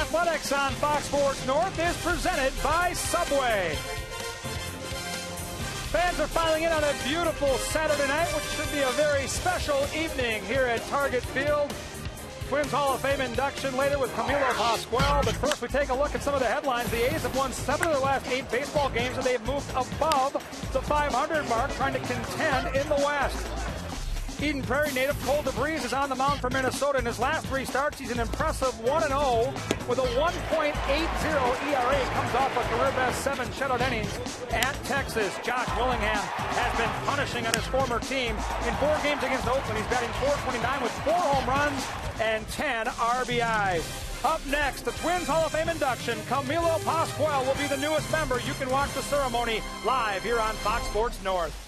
Athletics on Fox Sports North is presented by Subway. Fans are filing in on a beautiful Saturday night, which should be a very special evening here at Target Field. Twins Hall of Fame induction later with Camilo Pascual. But first, we take a look at some of the headlines. The A's have won 7 of their last 8 baseball games, and they've moved above the 500 mark, trying to contend in the West. Eden Prairie native Cole DeVries is on the mound for Minnesota. In his last 3 starts, he's an impressive 1-0 with a 1.80 ERA. Comes off a career-best 7 shutout innings at Texas. Josh Willingham has been punishing on his former team. In 4 games against Oakland, he's batting .429 with 4 home runs and 10 RBIs. Up next, the Twins Hall of Fame induction. Camilo Pascual will be the newest member. You can watch the ceremony live here on Fox Sports North.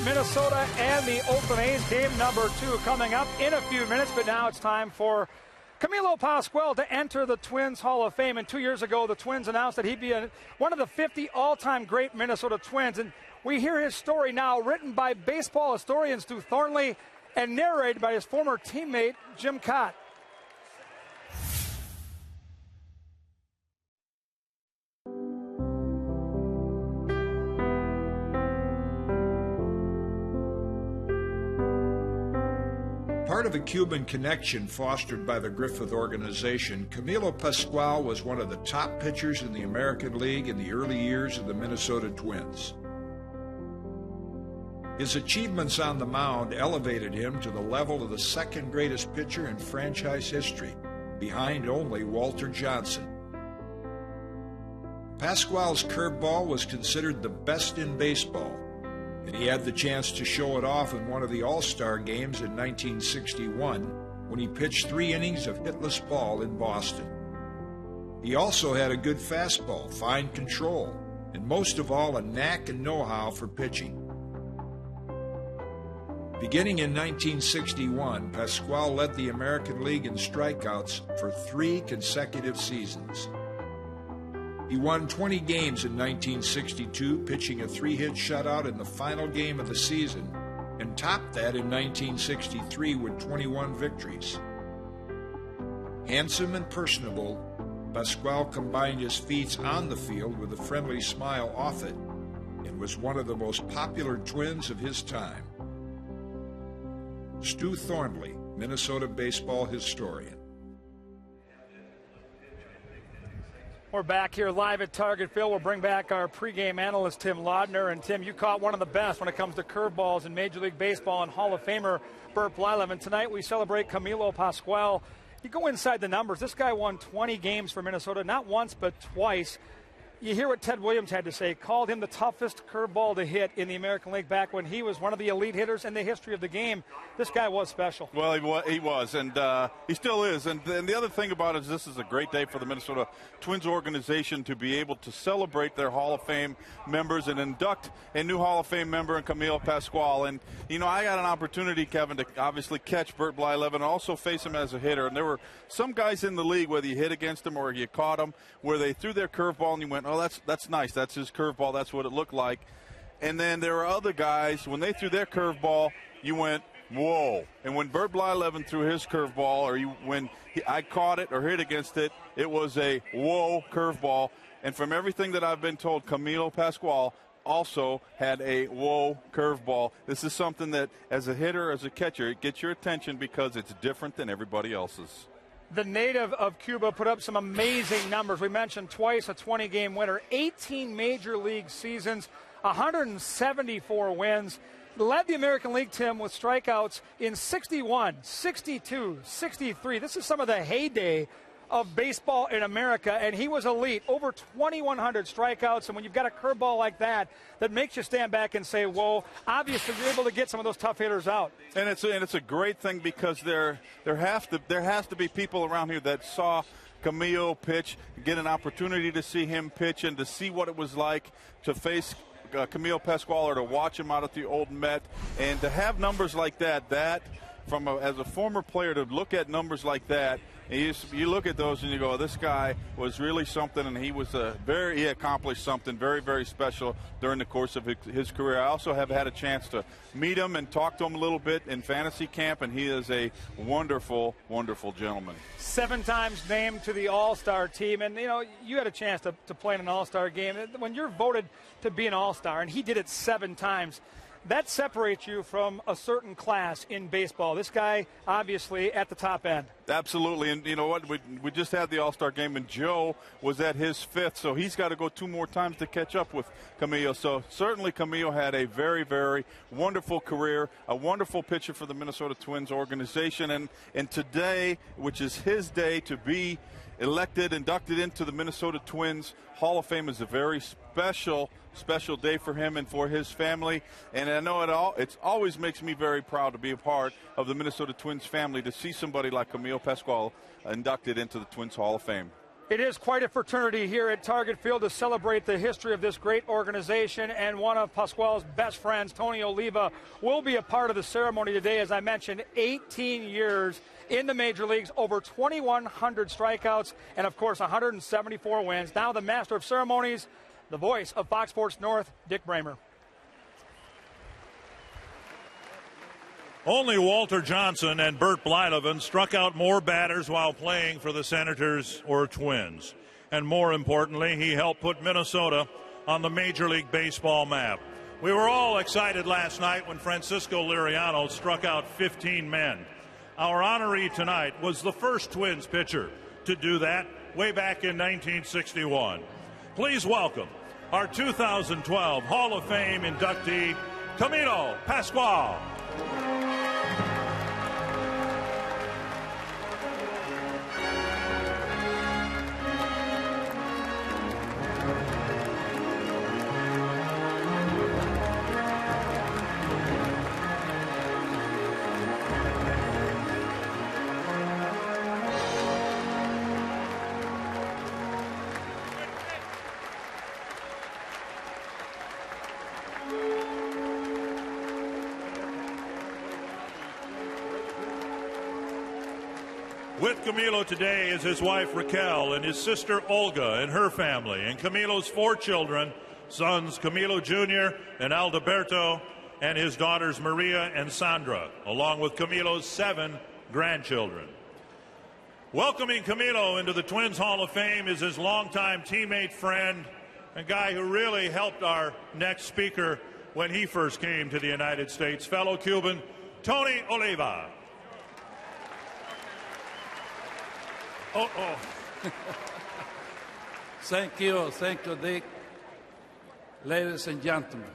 Minnesota and the Oakland A's, game number 2 coming up in a few minutes, but now it's time for Camilo Pascual to enter the Twins Hall of Fame. And 2 years ago, the Twins announced that he'd be one of the 50 all-time great Minnesota Twins. And we hear his story now, written by baseball historian Stu Thornley and narrated by his former teammate, Jim Kaat. Part of a Cuban connection fostered by the Griffith organization, Camilo Pascual was one of the top pitchers in the American League in the early years of the Minnesota Twins. His achievements on the mound elevated him to the level of the second greatest pitcher in franchise history, behind only Walter Johnson. Pascual's curveball was considered the best in baseball, and he had the chance to show it off in one of the All-Star games in 1961 when he pitched 3 innings of hitless ball in Boston. He also had a good fastball, fine control, and most of all a knack and know-how for pitching. Beginning in 1961, Pascual led the American League in strikeouts for 3 consecutive seasons. He won 20 games in 1962, pitching a 3-hit shutout in the final game of the season, and topped that in 1963 with 21 victories. Handsome and personable, Pascual combined his feats on the field with a friendly smile off it and was one of the most popular Twins of his time. Stu Thornley, Minnesota baseball historian. We're back here live at Target Field. We'll bring back our pregame analyst, Tim Laudner. And, Tim, you caught one of the best when it comes to curveballs in Major League Baseball and Hall of Famer Bert Blyleven. Tonight we celebrate Camilo Pascual. You go inside the numbers. This guy won 20 games for Minnesota, not once but twice. You hear what Ted Williams had to say. Called him the toughest curveball to hit in the American League back when he was one of the elite hitters in the history of the game. This guy was special. Well, he was, and he still is. And the other thing about it is this is a great day for the Minnesota Twins organization to be able to celebrate their Hall of Fame members and induct a new Hall of Fame member in Camilo Pascual. And, you know, I got an opportunity, Kevin, to obviously catch Bert Blyleven and also face him as a hitter. And there were some guys in the league, whether you hit against him or you caught him, where they threw their curveball and you went, oh, that's nice. That's his curveball. That's what it looked like. And then there were other guys, when they threw their curveball, you went, whoa. And when Bert Blyleven threw his curveball, or I caught it or hit against it, it was a whoa curveball. And from everything that I've been told, Camilo Pascual also had a whoa curveball. This is something that, as a hitter, as a catcher, it gets your attention because it's different than everybody else's. The native of Cuba put up some amazing numbers. We mentioned twice a 20-game winner, 18 major league seasons, 174 wins. Led the American League, Tim, with strikeouts in 61, 62, 63. This is some of the heyday of baseball in America, and he was elite. Over 2,100 strikeouts, and when you've got a curveball like that makes you stand back and say, whoa, obviously you're able to get some of those tough hitters out. And it's a great thing because there has to be people around here that saw Camilo pitch, get an opportunity to see him pitch and to see what it was like to face Camilo Pascual or to watch him out at the old Met, and to have numbers like that as a former player, to look at numbers like that, you look at those and you go, this guy was really something, and he accomplished something very, very special during the course of his career. I also have had a chance to meet him and talk to him a little bit in fantasy camp, and he is a wonderful, wonderful gentleman. 7 times named to the All-Star team, and you had a chance to play in an All-Star game. When you're voted to be an All-Star, and he did it 7 times, that separates you from a certain class in baseball. This guy, obviously, at the top end. Absolutely, and you know what? We just had the All-Star game, and Joe was at his 5th, so he's got to go 2 more times to catch up with Camilo. So certainly Camilo had a very, very wonderful career, a wonderful pitcher for the Minnesota Twins organization, and today, which is his day to be inducted into the Minnesota Twins Hall of Fame, is a very special day for him and for his family. And I know it always makes me very proud to be a part of the Minnesota Twins family, to see somebody like Camilo Pascual inducted into the Twins Hall of Fame. It is quite a fraternity here at Target Field to celebrate the history of this great organization, and one of Pascual's best friends, Tony Oliva, will be a part of the ceremony today. As I mentioned, 18 years in the major leagues, over 2,100 strikeouts, and of course 174 wins. Now the master of ceremonies, the voice of Fox Sports North, Dick Bramer. Only Walter Johnson and Bert Blyleven struck out more batters while playing for the Senators or Twins. And more importantly, he helped put Minnesota on the Major League Baseball map. We were all excited last night when Francisco Liriano struck out 15 men. Our honoree tonight was the first Twins pitcher to do that way back in 1961. Please welcome our 2012 Hall of Fame inductee, Camilo Pascual. With Camilo today is his wife Raquel and his sister Olga and her family, and Camilo's 4 children, sons Camilo Jr. and Alberto, and his daughters Maria and Sandra, along with Camilo's 7 grandchildren. Welcoming Camilo into the Twins Hall of Fame is his longtime teammate, friend, a guy who really helped our next speaker when he first came to the United States, fellow Cuban Tony Oliva. Thank you, Dick. Ladies and gentlemen,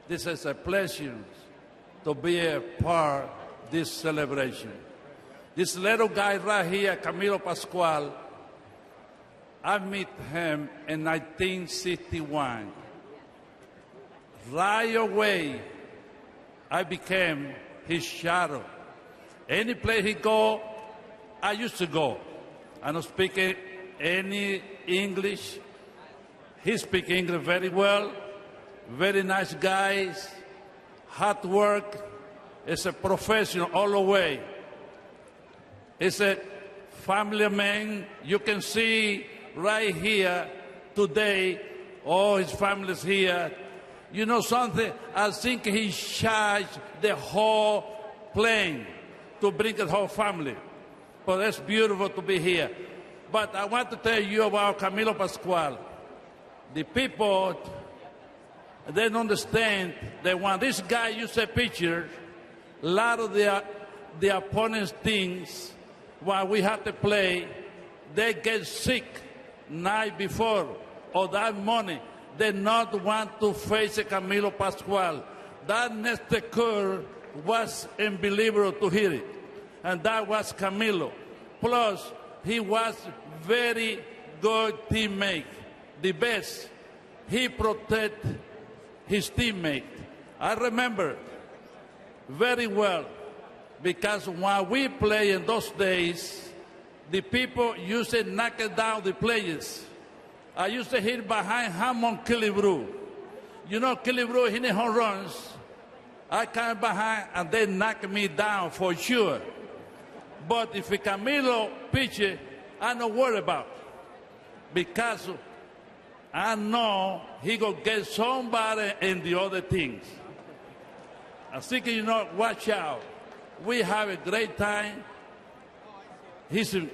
this is a pleasure to be a part of this celebration. This little guy right here, Camilo Pascual, I met him in 1961. Right away, I became his shadow. Any place he go, I used to go. I don't speak any English. He speaks English very well. Very nice guys. Hard work. Is a professional all the way. Is a family man. You can see right here today, all his family's here. You know something? I think he charged the whole plane to bring the whole family. But it's beautiful to be here. But I want to tell you about Camilo Pascual. The people, they don't understand that when this guy uses a picture, a lot of the opponent's teams, while we have to play, they get sick night before or that morning. They not want to face Camilo Pascual. That next curve was unbelievable to hear it. And that was Camilo. Plus, he was very good teammate, the best. He protected his teammate. I remember very well, because when we play in those days, the people used to knock down the players. I used to hit behind Hamon Killebrew. You know, Killebrew hitting home runs. I come behind and they knock me down for sure. But if Camilo pitches, I don't worry about it, because I know he gonna get somebody in the other things. I think, you know, watch out. We have a great time. He's a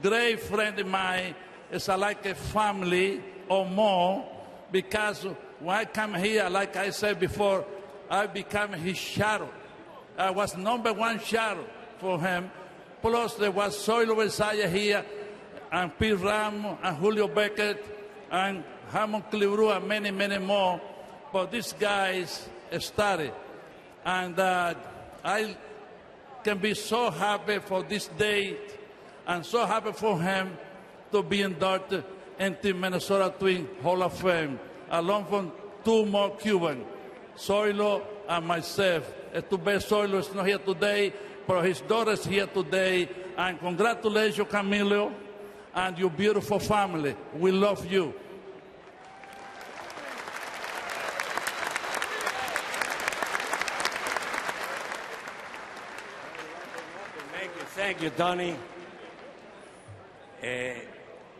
great friend of mine. It's like a family or more, because when I come here, like I said before, I become his shadow. I was #1 shadow for him. Plus, there was Zoilo Versalles here, and Pete Ramos, and Julio Beckett, and Hamon Killebrew, and many, many more. But these guys started. And I can be so happy for this date, and so happy for him to be inducted into Minnesota Twin Hall of Fame, along with 2 more Cubans, Zoilo and myself. Too bad Zoilo is not here today, but his daughter is here today. And congratulations, Camilo, and your beautiful family. We love you. Thank you, Tony.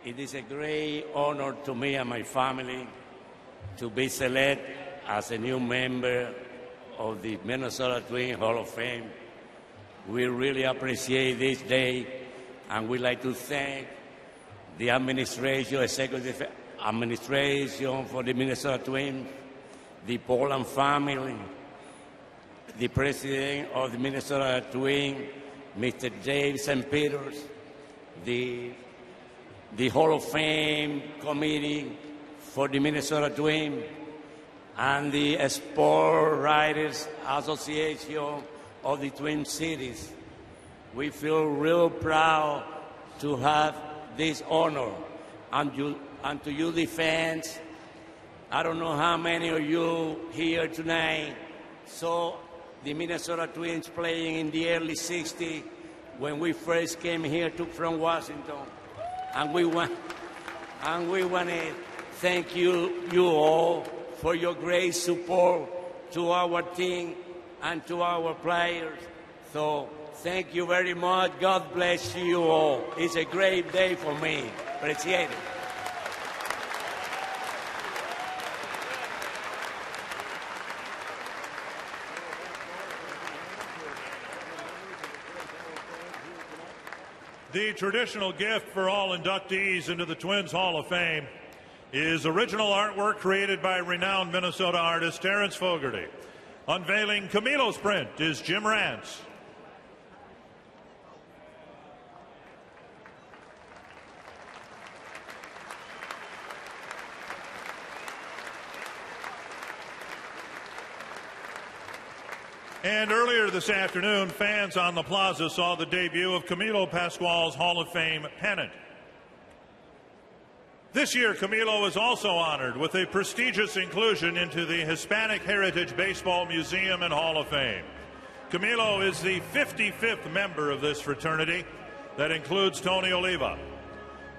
It is a great honor to me and my family to be selected as a new member of the Minnesota Twin Hall of Fame. We really appreciate this day, and we'd like to thank the administration, executive administration for the Minnesota Twins, the Poland family, the president of the Minnesota Twins, Mr. James St. Peters, the Hall of Fame committee for the Minnesota Twins, and the Sport Writers Association of the Twin Cities. We feel real proud to have this honor. And to you, the fans, I don't know how many of you here tonight saw the Minnesota Twins playing in the early 60s when we first came here from Washington. And we want to thank you all for your great support to our team and to our players. So thank you very much. God bless you all. It's a great day for me. Appreciate it. The traditional gift for all inductees into the Twins Hall of Fame is original artwork created by renowned Minnesota artist Terrence Fogarty. Unveiling Camilo's print is Jim Rance. And earlier this afternoon, fans on the plaza saw the debut of Camilo Pascual's Hall of Fame pennant. This year, Camilo is also honored with a prestigious inclusion into the Hispanic Heritage Baseball Museum and Hall of Fame. Camilo is the 55th member of this fraternity that includes Tony Oliva.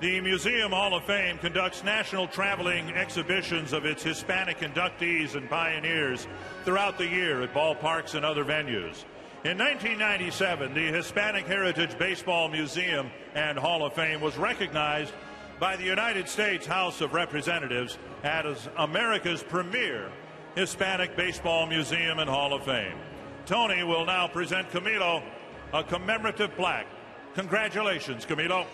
The Museum Hall of Fame conducts national traveling exhibitions of its Hispanic inductees and pioneers throughout the year at ballparks and other venues. In 1997, the Hispanic Heritage Baseball Museum and Hall of Fame was recognized by the United States House of Representatives as America's premier Hispanic Baseball Museum and Hall of Fame. Tony will now present Camilo a commemorative plaque. Congratulations, Camilo.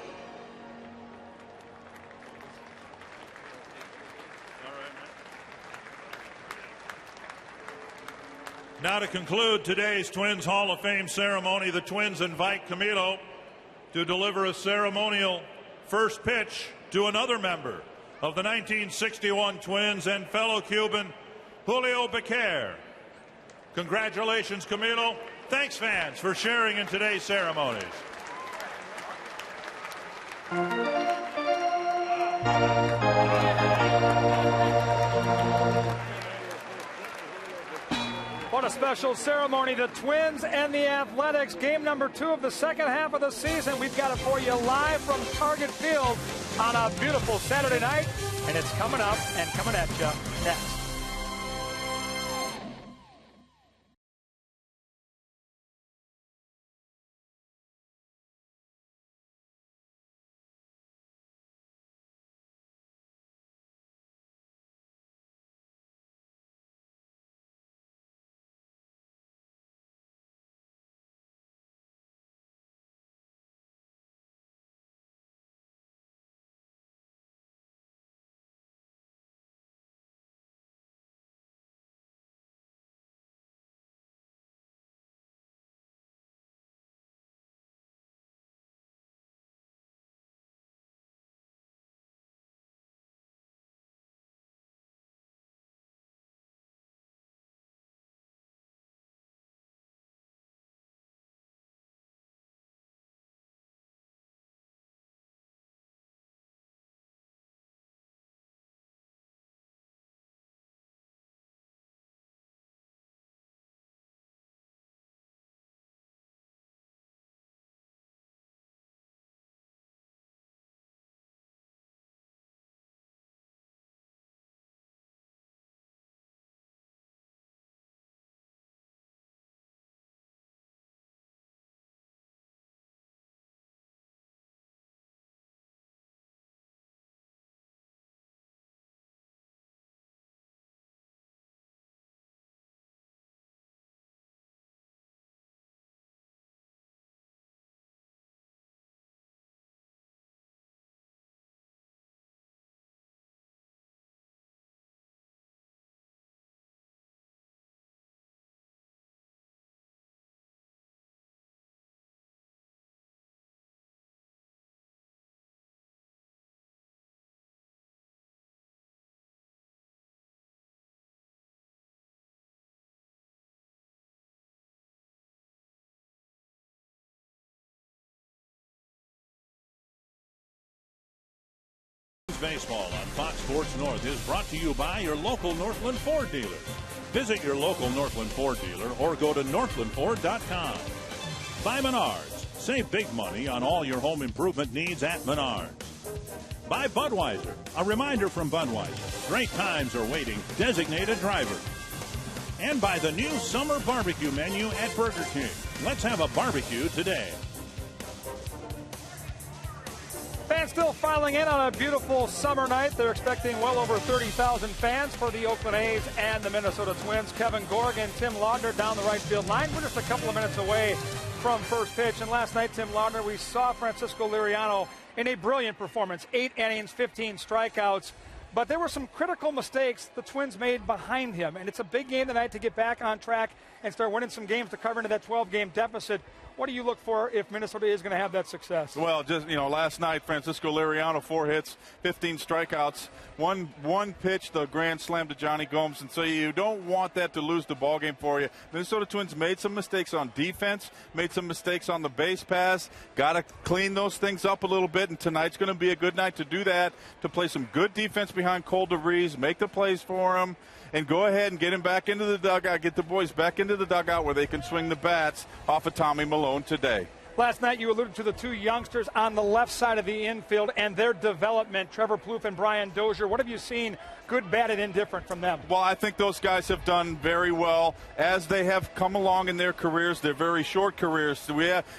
Now to conclude today's Twins Hall of Fame ceremony, the Twins invite Camilo to deliver a ceremonial first pitch to another member of the 1961 Twins and fellow Cuban, Julio Bequer. Congratulations, Camilo. Thanks, fans, for sharing in today's ceremonies. What a special ceremony. The Twins and the Athletics. Game number 2 of the second half of the season. We've got it for you live from Target Field on a beautiful Saturday night. And it's coming up and coming at you next. Baseball on Fox Sports North is brought to you by your local Northland Ford dealer. Visit your local Northland Ford dealer or go to northlandford.com. By Menards. Save big money on all your home improvement needs at Menards. By Budweiser. A reminder from Budweiser. Great times are waiting. Designated driver. And by the new summer barbecue menu at Burger King. Let's have a barbecue today. Fans still filing in on a beautiful summer night. They're expecting well over 30,000 fans for the Oakland A's and the Minnesota Twins. Kevin Gorg and Tim Laudner down the right field line. We're just a couple of minutes away from first pitch. And last night, Tim Laudner, we saw Francisco Liriano in a brilliant performance. 8 innings, 15 strikeouts. But there were some critical mistakes the Twins made behind him. And it's a big game tonight to get back on track and start winning some games to cover into that 12-game deficit. What do you look for if Minnesota is going to have that success? Well, just, last night, Francisco Liriano, 4 hits, 15 strikeouts, one pitch, the grand slam to Johnny Gomes. And so you don't want that to lose the ball game for you. Minnesota Twins made some mistakes on defense, made some mistakes on the base pass. Got to clean those things up a little bit, and tonight's going to be a good night to do that, to play some good defense behind Cole DeVries, make the plays for him, and go ahead and get him back into the dugout, get the boys back into the dugout where they can swing the bats off of Tommy Milone today. Last night you alluded to the 2 youngsters on the left side of the infield and their development, Trevor Plouffe and Brian Dozier. What have you seen, good, bad, and indifferent, from them? Well, I think those guys have done very well as they have come along in their careers. They're very short careers.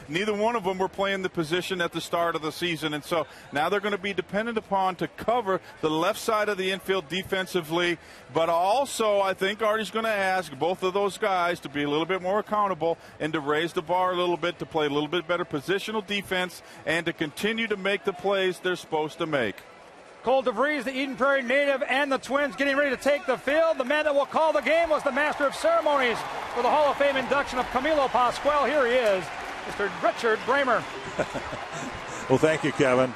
Neither one of them were playing the position at the start of the season, and so now they're going to be dependent upon to cover the left side of the infield defensively. But also, I think Artie's going to ask both of those guys to be a little bit more accountable and to raise the bar a little bit, to play a little bit better positional defense, and to continue to make the plays they're supposed to make. Cole DeVries, the Eden Prairie native, and the Twins getting ready to take the field. The man that will call the game was the master of ceremonies for the Hall of Fame induction of Camilo Pascual. Here he is, Mr. Richard Bramer. Well, thank you, Kevin.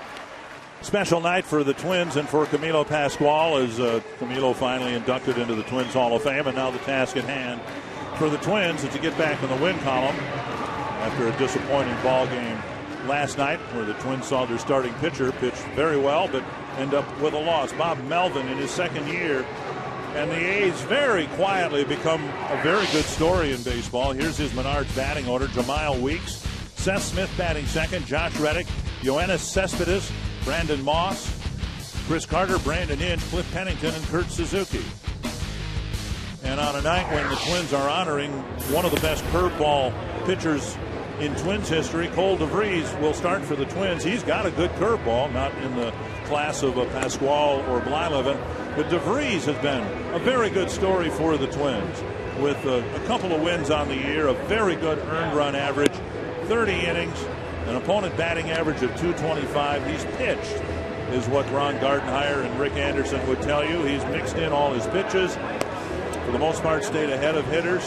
Special night for the Twins and for Camilo Pascual as Camilo finally inducted into the Twins Hall of Fame. And now the task at hand for the Twins is to get back in the win column after a disappointing ball game last night where the Twins saw their starting pitcher pitch very well but end up with a loss. Bob Melvin in his second year, and the A's very quietly become a very good story in baseball. Here's his Menards batting order: Jemile Weeks, Seth Smith batting second, Josh Reddick, Yoenis Cespedes, Brandon Moss, Chris Carter, Brandon Inge, Cliff Pennington, and Kurt Suzuki. And on a night when the Twins are honoring one of the best curveball pitchers in Twins history, Cole DeVries will start for the Twins. He's got a good curveball, not in the class of a Pascual or Blyleven, but DeVries has been a very good story for the Twins with a couple of wins on the year, a very good earned run average, 30 innings, an opponent batting average of .225. He's pitched, is what Ron Gardenhire and Rick Anderson would tell you. He's mixed in all his pitches. For the most part, stayed ahead of hitters,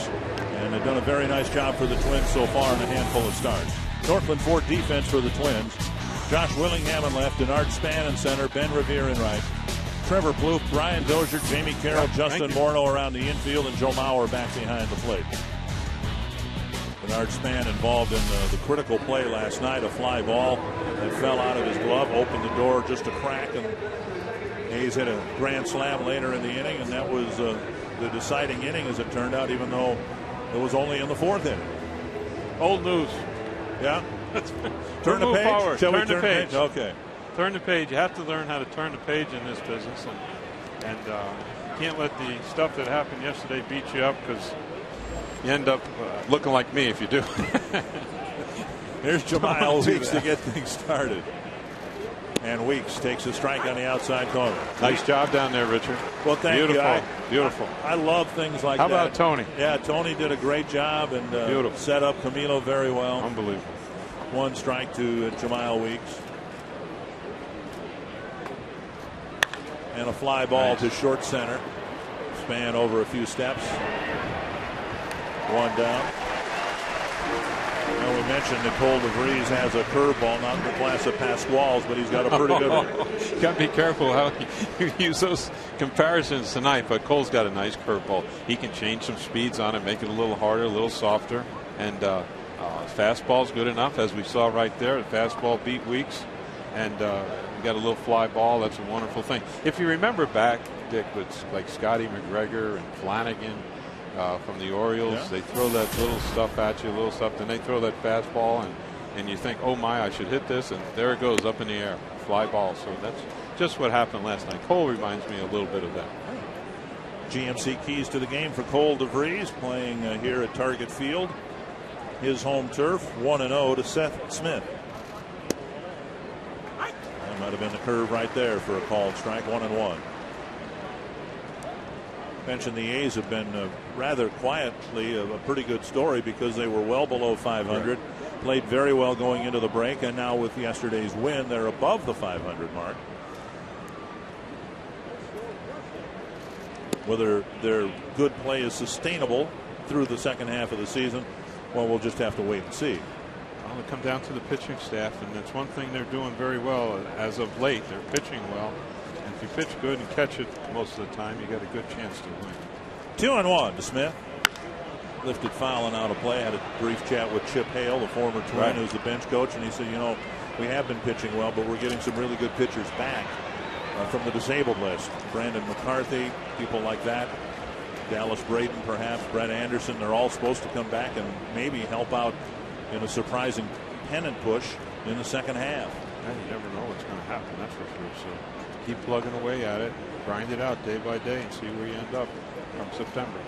and have done a very nice job for the Twins so far in a handful of starts. Northland Ford defense for the Twins: Josh Willingham in left, Denard Span in center, Ben Revere in right, Trevor Plouffe, Brian Dozier, Jamie Carroll, Justin Morneau around the infield, and Joe Mauer back behind the plate. Denard Span involved in the critical play last night, a fly ball that fell out of his glove, opened the door just a crack, and A's hit a grand slam later in the inning, and that was the deciding inning, as it turned out, even though it was only in the 4th inning. Old news. Yeah. Turn the page. Forward. Shall we turn the page? Okay. Turn the page. You have to learn how to turn the page in this business, and you can't let the stuff that happened yesterday beat you up, because you end up looking like me if you do. Here's Jemile Weeks to get things started. And Weeks takes a strike on the outside corner. Nice job down there, Richard. Well, thank you. Beautiful. I love things like that. How about Tony? Yeah, Tony did a great job and set up Camilo very well. Unbelievable. 1 strike to Jemile Weeks. And a fly ball to short center. Span over a few steps. 1 down. Well, we mentioned that Cole DeVries has a curveball, not in the class of Pascual's, but he's got a pretty good one. You got to be careful how you use those comparisons tonight, but Cole's got a nice curveball. He can change some speeds on it, make it a little harder, a little softer, and fastball's good enough, as we saw right there. The fastball beat Weeks, and you got a little fly ball. That's a wonderful thing. If you remember back, Dick, with like Scotty McGregor and Flanagan, from the Orioles, they throw that little stuff at you, then they throw that fastball, and you think, oh my, I should hit this, and there it goes up in the air, fly ball. So that's just what happened last night. Cole reminds me a little bit of that. GMC keys to the game for Cole DeVries, playing here at Target Field, his home turf. 1-0 to Seth Smith. That might have been the curve right there for a called strike. 1-1. Mentioned the A's have been rather quietly a pretty good story because they were well below 500. played very well going into the break, and now with yesterday's win, they're above the 500 mark. Whether their good play is sustainable through the second half of the season, well, we'll just have to wait and see. Well, it comes down to the pitching staff, and that's one thing they're doing very well as of late. They're pitching well. And if you pitch good and catch it most of the time, you got a good chance to win. 2-1 to Smith. Lifted foul and out of play. Had a brief chat with Chip Hale, the former Twin, who's the bench coach, and he said, you know, we have been pitching well, but we're getting some really good pitchers back from the disabled list. Brandon McCarthy, people like that. Dallas Braden, perhaps. Brett Anderson. They're all supposed to come back and maybe help out in a surprising pennant push in the second half. Yeah, you never know what's going to happen, that's for sure. So keep plugging away at it, grind it out day by day, and see where you end up come September.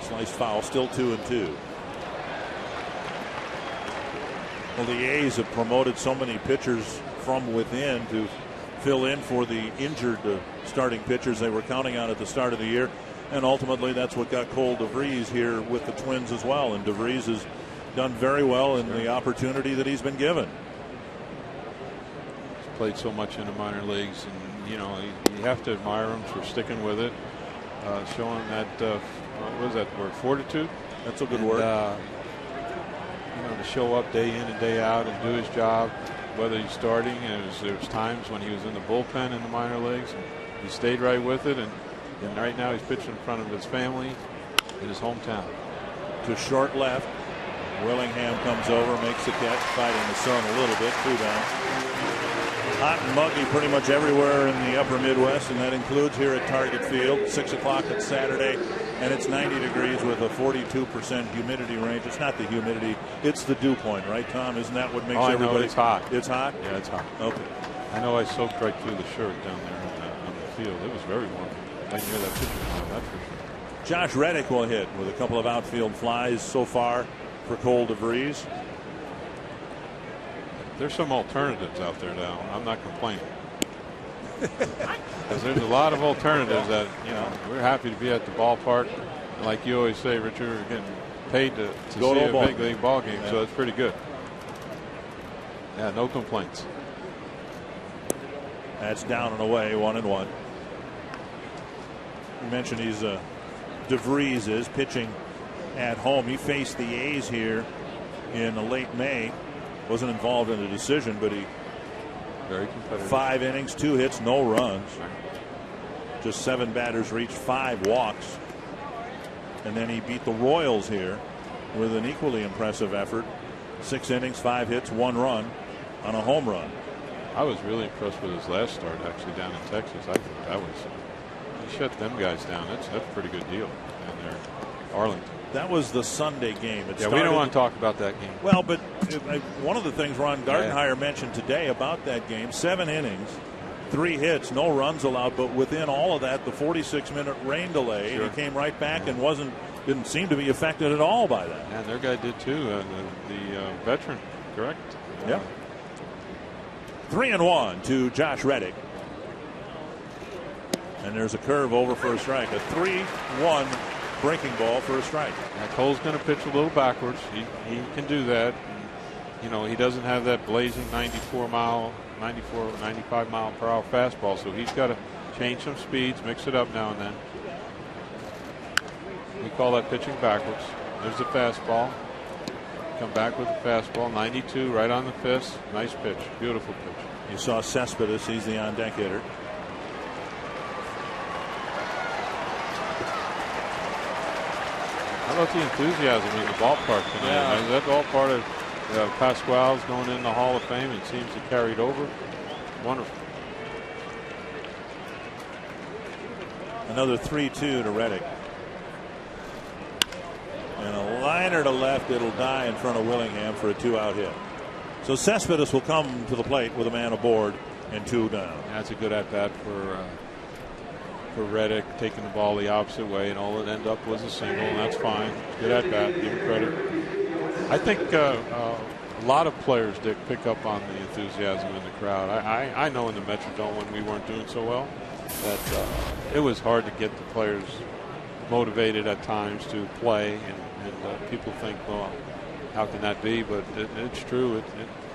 Sliced foul, still 2-2. Well, the A's have promoted so many pitchers from within to fill in for the injured starting pitchers they were counting on at the start of the year. And ultimately, that's what got Cole DeVries here with the Twins as well. And DeVries has done very well in the opportunity that he's been given. He's played so much in the minor leagues, and you know you have to admire him for sticking with it, showing that what was that word, fortitude. That's a good word. You know, to show up day in and day out and do his job, whether he's starting. There was times when he was in the bullpen in the minor leagues, and he stayed right with it. And right now he's pitching in front of his family in his hometown. To short left. Willingham comes over, makes the catch, fighting the sun a little bit. 2 down. Hot and muggy pretty much everywhere in the upper Midwest, and that includes here at Target Field. 6 o'clock at Saturday, and it's 90 degrees with a 42% humidity range. It's not the humidity, it's the dew point, right, Tom? Isn't that what makes everybody? It's hot. It's hot? Yeah, it's hot. Okay. I know I soaked right through the shirt down there on the field. It was very warm. I can hear that pitcher now, that's for sure. Josh Reddick will hit with a couple of outfield flies so far for Cole DeVries. There's some alternatives out there now. I'm not complaining. Because there's a lot of alternatives that, you know, we're happy to be at the ballpark. And like you always say, Richard, we're getting paid to Go see to a big league ball game, yeah. so it's pretty good. Yeah, no complaints. That's down and away, 1-1. You mentioned he's DeVries is pitching at home. He faced the A's here in late May. Wasn't involved in the decision, but he very competitive. 5 innings, 2 hits, no runs. Just 7 batters reached, 5 walks. And then he beat the Royals here with an equally impressive effort. 6 innings, 5 hits, 1 run on a home run. I was really impressed with his last start, actually, down in Texas. I think that was, he shut them guys down. That's a pretty good deal down there, Arlington. That was the Sunday game. We don't want to talk about that game. Well, but one of the things Ron Gardenhire mentioned today about that game, 7 innings, 3 hits, no runs allowed, but within all of that, the 46-minute rain delay, he came right back and didn't seem to be affected at all by that. And their guy did too, the veteran, correct? Yeah. 3-1 to Josh Reddick. And there's a curve over for a strike. A 3-1 breaking ball for a strike. Now Cole's going to pitch a little backwards. He can do that. And, you know, he doesn't have that blazing 95 mile per hour fastball, so he's got to change some speeds, mix it up now and then. We call that pitching backwards. There's the fastball. Come back with the fastball. 92 right on the fist. Nice pitch. Beautiful pitch. You saw Cespedes. He's the on-deck hitter. How about the enthusiasm in the ballpark tonight? Yeah. Is that all part of Pasquale's going in the Hall of Fame? It seems to carry it over. Wonderful. Another 3-2 to Reddick. And a liner to left. It'll die in front of Willingham for a 2-out hit. So Cespedes will come to the plate with a man aboard and 2 down. That's a good at-bat for Reddick, taking the ball the opposite way, and all it ended up was a single, and that's fine. Good at-bat, give him credit. I think a lot of players, Dick, pick up on the enthusiasm in the crowd. I know in the Metrodome when we weren't doing so well that it was hard to get the players motivated at times to play, and people think, well, how can that be? But it's true.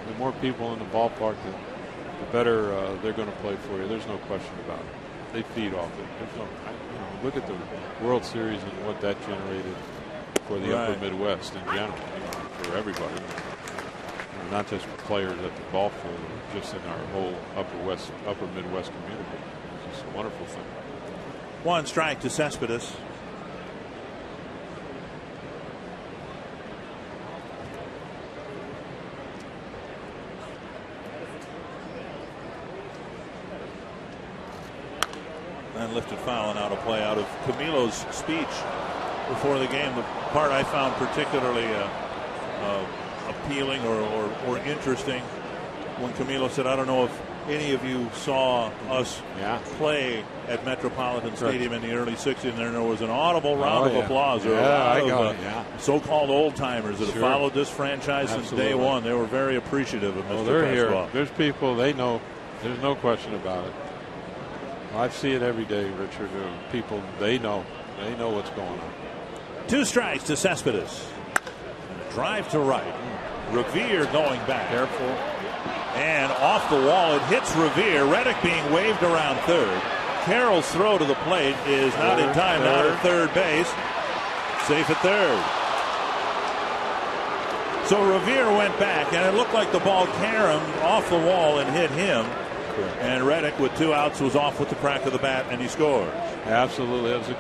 The more people in the ballpark, the better they're going to play for you. There's no question about it. They feed off it. Look at the World Series and what that generated for the upper Midwest in general, for everybody. Not just for players at the ball field, just in our whole upper Midwest community. It's just a wonderful thing. 1 strike to Cespedes. And lifted foul and out of play out of Camilo's speech before the game. The part I found particularly appealing or interesting when Camilo said, I don't know if any of you saw us play at Metropolitan Stadium in the early 60s, and there was an audible round of applause. There were so-called old-timers that have followed this franchise since day one. They were very appreciative of Mr. They're Pasquale. here. There's people, they know. There's no question about it. I see it every day, Richard. People, they know what's going on. 2 strikes to Cespedes. And a drive to right. Revere going back. Careful. And off the wall, it hits Revere. Reddick being waved around third. Carroll's throw to the plate is not in time, not at third base. Safe at third. So Revere went back, and it looked like the ball caromed off the wall and hit him. And Reddick, with 2 outs, was off with the crack of the bat, and he scored. Absolutely. That was a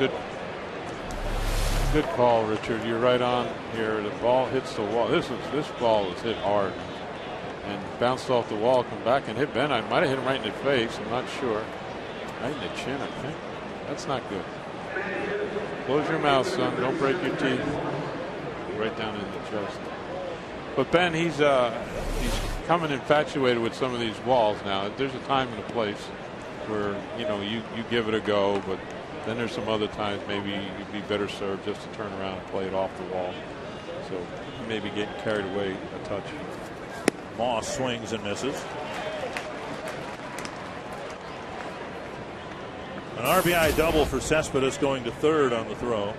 good call, Richard. You're right on here. The ball hits the wall. This ball was hit hard and bounced off the wall, come back and hit Ben. I might have hit him right in the face. I'm not sure. Right in the chin, I think. That's not good. Close your mouth, son. Don't break your teeth. Right down in the chest. But Ben, he's coming infatuated with some of these walls now. There's a time and a place where you give it a go, but then there's some other times maybe you'd be better served just to turn around and play it off the wall. So maybe getting carried away a touch. Moss swings and misses. An RBI double for Cespedes, going to third on the throw.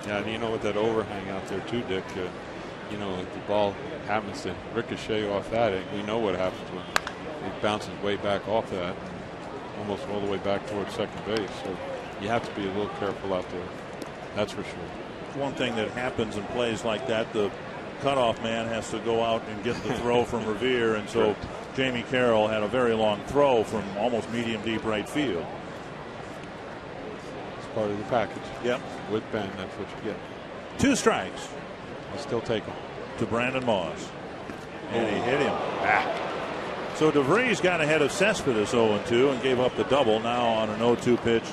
Yeah, and with that overhang out there too, Dick. If the ball happens to ricochet off that, we know what happens when it bounces way back off that, almost all the way back towards second base. So you have to be a little careful out there. That's for sure. One thing that happens in plays like that, the cutoff man has to go out and get the throw from Revere, and so Jamie Carroll had a very long throw from almost medium deep right field. It's part of the package. Yep. With Ben, that's what you get. 2 strikes. I still take him. To Brandon Moss. And he hit him back. So DeVries got ahead of Cespedes 0-2 and gave up the double. Now on an 0-2 pitch,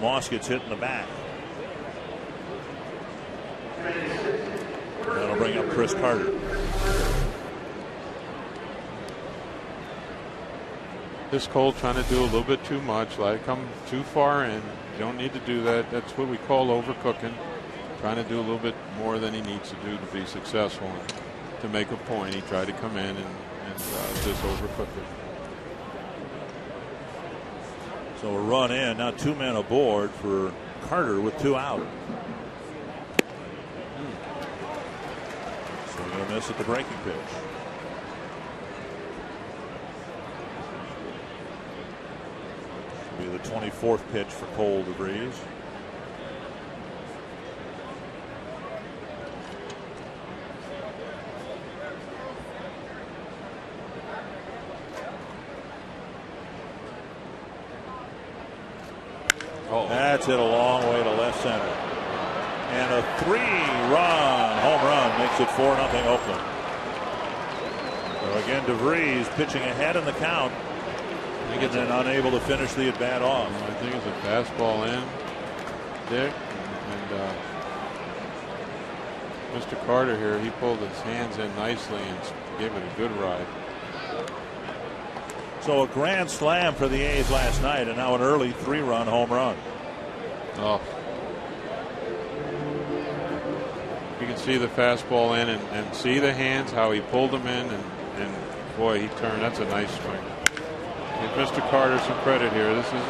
Moss gets hit in the back. That'll bring up Chris Carter. This Cole trying to do a little bit too much, let it come too far in. You don't need to do that. That's what we call overcooking. Trying to do a little bit more than he needs to do to be successful. And to make a point, he tried to come in and just overcook it. So a run in, now 2 men aboard for Carter with 2 out. So he'll miss at the breaking pitch. Be the 24th pitch for Cole DeVries. That's hit a long way to left center. And a 3-run home run makes it 4-0 Oakland. So again, DeVries pitching ahead in the count. And then unable to finish the at-bat off. I think it's a fastball in, Dick. And Mr. Carter here, he pulled his hands in nicely and gave it a good ride. So a grand slam for the A's last night, and now an early 3-run home run. Oh. You can see the fastball in and see the hands, how he pulled them in, and boy, he turned. That's a nice swing. Give Mr. Carter some credit here. This is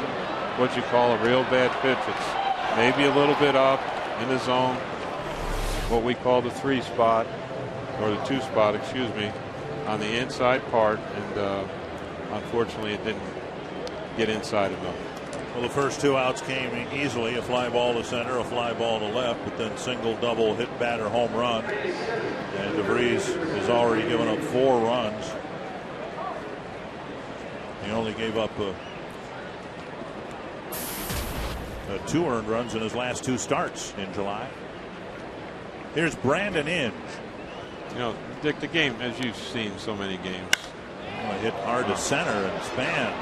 what you call a real bad pitch. It's maybe a little bit up in the zone, what we call the 3 spot, or the 2 spot, excuse me, on the inside part, and unfortunately it didn't get inside enough. Well, the first 2 outs came easily, a fly ball to center, a fly ball to left, but then single, double, hit batter, home run. And DeVries has already given up 4 runs. He only gave up 2 earned runs in his last 2 starts in July. Here's Brandon Inge. You know, Dick, the game, as you've seen so many games. Hit hard to center, and Span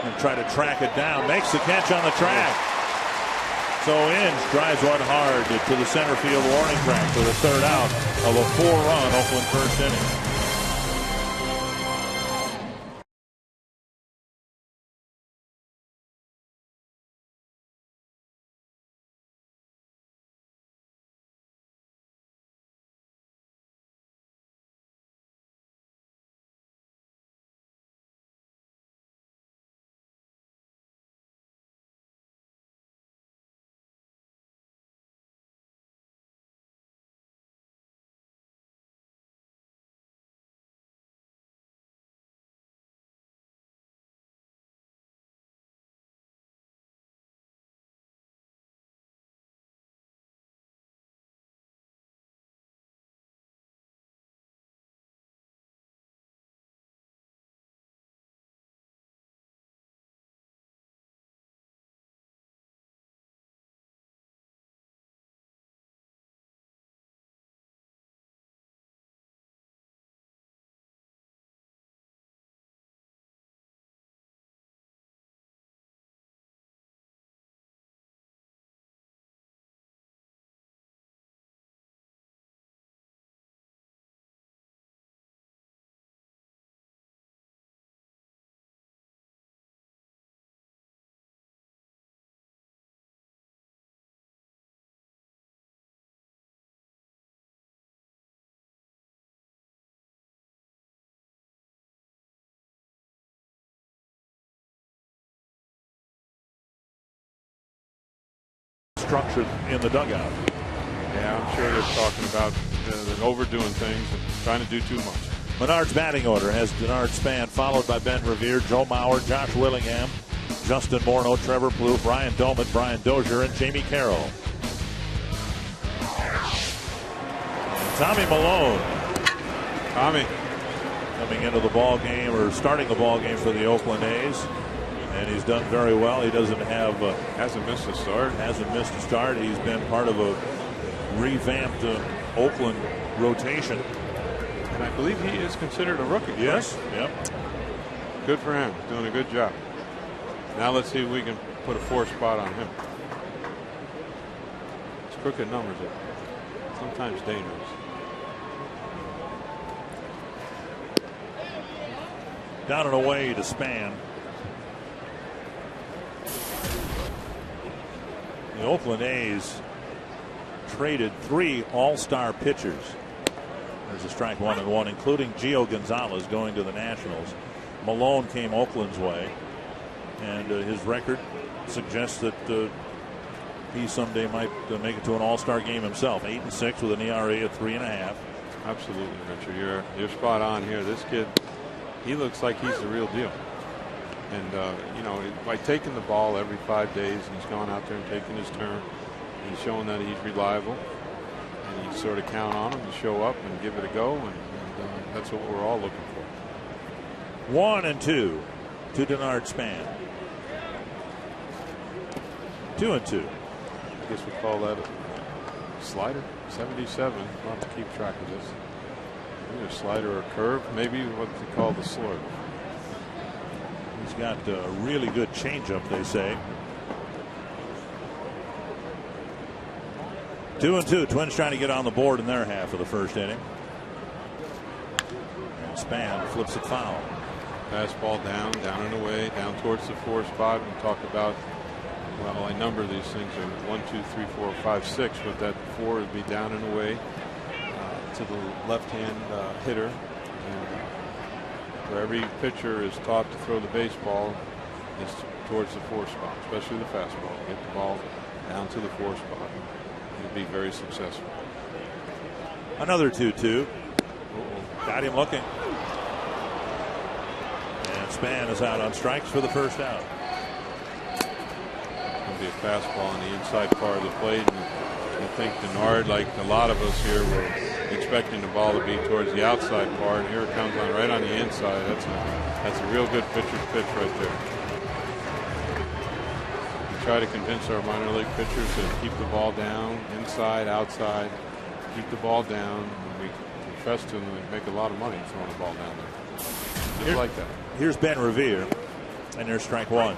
and try to track it down. Makes the catch on the track. So Inge drives one hard to the center field warning track for the 3rd out of a 4-run Oakland first inning. Structure in the dugout. Yeah, I'm sure they're talking about they're overdoing things and trying to do too much. Menard's batting order has Denard Span, followed by Ben Revere, Joe Mauer, Josh Willingham, Justin Morneau, Trevor Plouffe, Brian Doumit, Brian Dozier, and Jamie Carroll. And Tommy Malone. Tommy coming into the ball game, or starting the ball game for the Oakland A's. And he's done very well. He doesn't have hasn't missed a start. Hasn't missed a start. He's been part of a revamped Oakland rotation. And I believe he is considered a rookie. Yes. Right? Yep. Good for him. Doing a good job. Now let's see if we can put a 4 spot on him. It's crooked numbers are sometimes dangerous. Down and away to Span. The Oakland A's traded 3 all-star pitchers. There's a strike 1-1, including Gio Gonzalez going to the Nationals. Malone came Oakland's way, and his record suggests that he someday might make it to an all-star game himself. 8-6 with an ERA of 3.5. Absolutely, Richard. You're spot on here. This kid, he looks like he's the real deal. And, you know, by taking the ball every 5 days, and he's gone out there and taking his turn, he's showing that he's reliable. And you sort of count on him to show up and give it a go. And that's what we're all looking for. 1-2 to Denard Span. 2-2. I guess we call that a slider. 77. We'll have to keep track of this. Either a slider or a curve. Maybe what they call the slurve. He's got a really good changeup, they say. 2-2. Twins trying to get on the board in their half of the first inning. And Span flips it foul. Fastball down and away, down towards the 4 spot. We talk about, well, a number of these things are 1, 2, 3, 4, 5, 6, but that 4 would be down and away to the left-hand hitter. And where every pitcher is taught to throw the baseball is towards the 4 spot, especially the fastball. Get the ball down to the 4 spot. You'll be very successful. Another 2-2. Got him looking. And Span is out on strikes for the first out. It'll be a fastball on the inside part of the plate. And I think Denard, like a lot of us here, were expecting the ball to be towards the outside part. Here it comes on right on the inside. That's a real good pitcher's pitch right there. We try to convince our minor league pitchers to keep the ball down, inside, outside, keep the ball down. We confess to them they make a lot of money throwing the ball down there. Just like that. Here's Ben Revere, and there's strike one.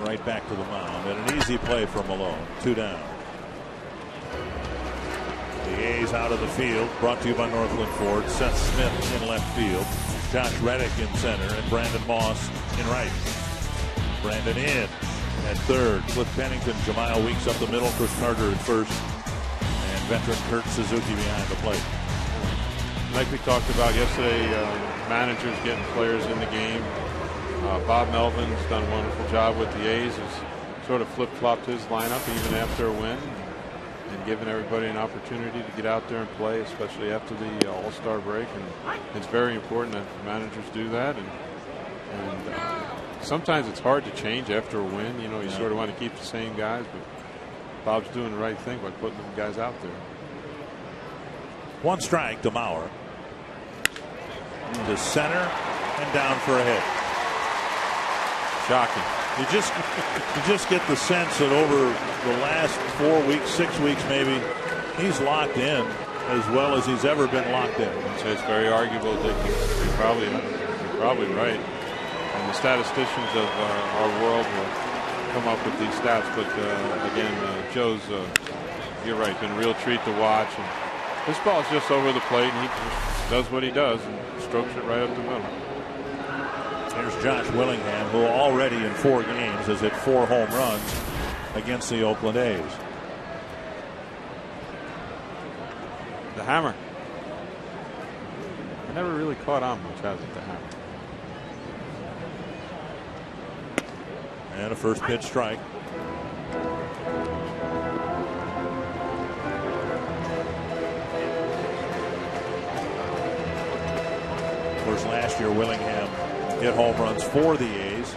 Right back to the mound, and an easy play for Malone. 2 down. The A's out of the field, brought to you by Northland Ford. Seth Smith in left field, Josh Reddick in center, and Brandon Moss in right. Brandon in at third. Cliff Pennington, Jemile Weeks up the middle, Chris Carter at first, and veteran Kurt Suzuki behind the plate. Like we talked about yesterday, managers getting players in the game. Bob Melvin's done a wonderful job with the A's. He's sort of flip-flopped his lineup even after a win and given everybody an opportunity to get out there and play, especially after the All-Star break. And it's very important that managers do that. And sometimes it's hard to change after a win. You know, you sort of want to keep the same guys, but Bob's doing the right thing by putting the guys out there. 1 strike to Mauer. To center and down for a hit. Shocking. You just get the sense that over the last 4 weeks, 6 weeks maybe, he's locked in as well as he's ever been locked in. So it's very arguable that you're probably right. And the statisticians of our world will come up with these stats. But again, Joe's, you're right, been a real treat to watch. And this ball's just over the plate, and he just does what he does and strokes it right up the middle. Here's Josh Willingham, who already in 4 games has hit 4 home runs against the Oakland A's. The hammer. I never really caught on much, has it, the hammer? And a first pitch strike. Of course, last year Willingham hit home runs for the A's.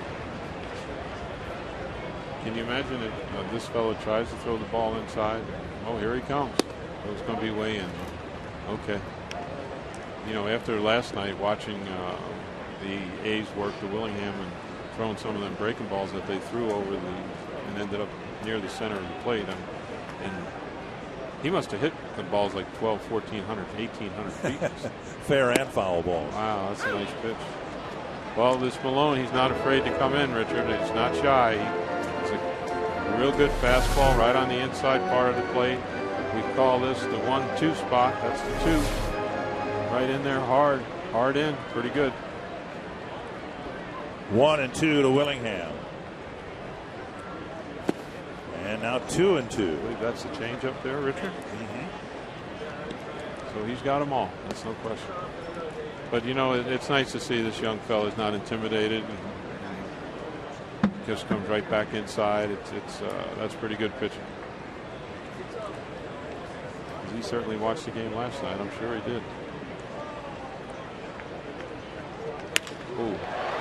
Can you imagine if this fellow tries to throw the ball inside? Oh, here he comes. Oh, it's going to be way in. Okay. You know, after last night watching the A's work to Willingham and throwing some of them breaking balls that they threw over and ended up near the center of the plate, and he must have hit the balls like 1,400, 1,800 feet. Fair and foul balls. Wow, that's a nice pitch. Well, this Malone, he's not afraid to come in, Richard. He's not shy. It's a real good fastball right on the inside part of the plate. We call this the 1-2 spot. That's the 2. Right in there, hard in. Pretty good. 1-2 to Willingham. And now 2-2. I believe that's the change up there, Richard. Mm-hmm. So he's got them all. That's no question. But, you know, it's nice to see this young fella's not intimidated and just comes right back inside. That's pretty good pitching. He certainly watched the game last night. I'm sure he did. Ooh.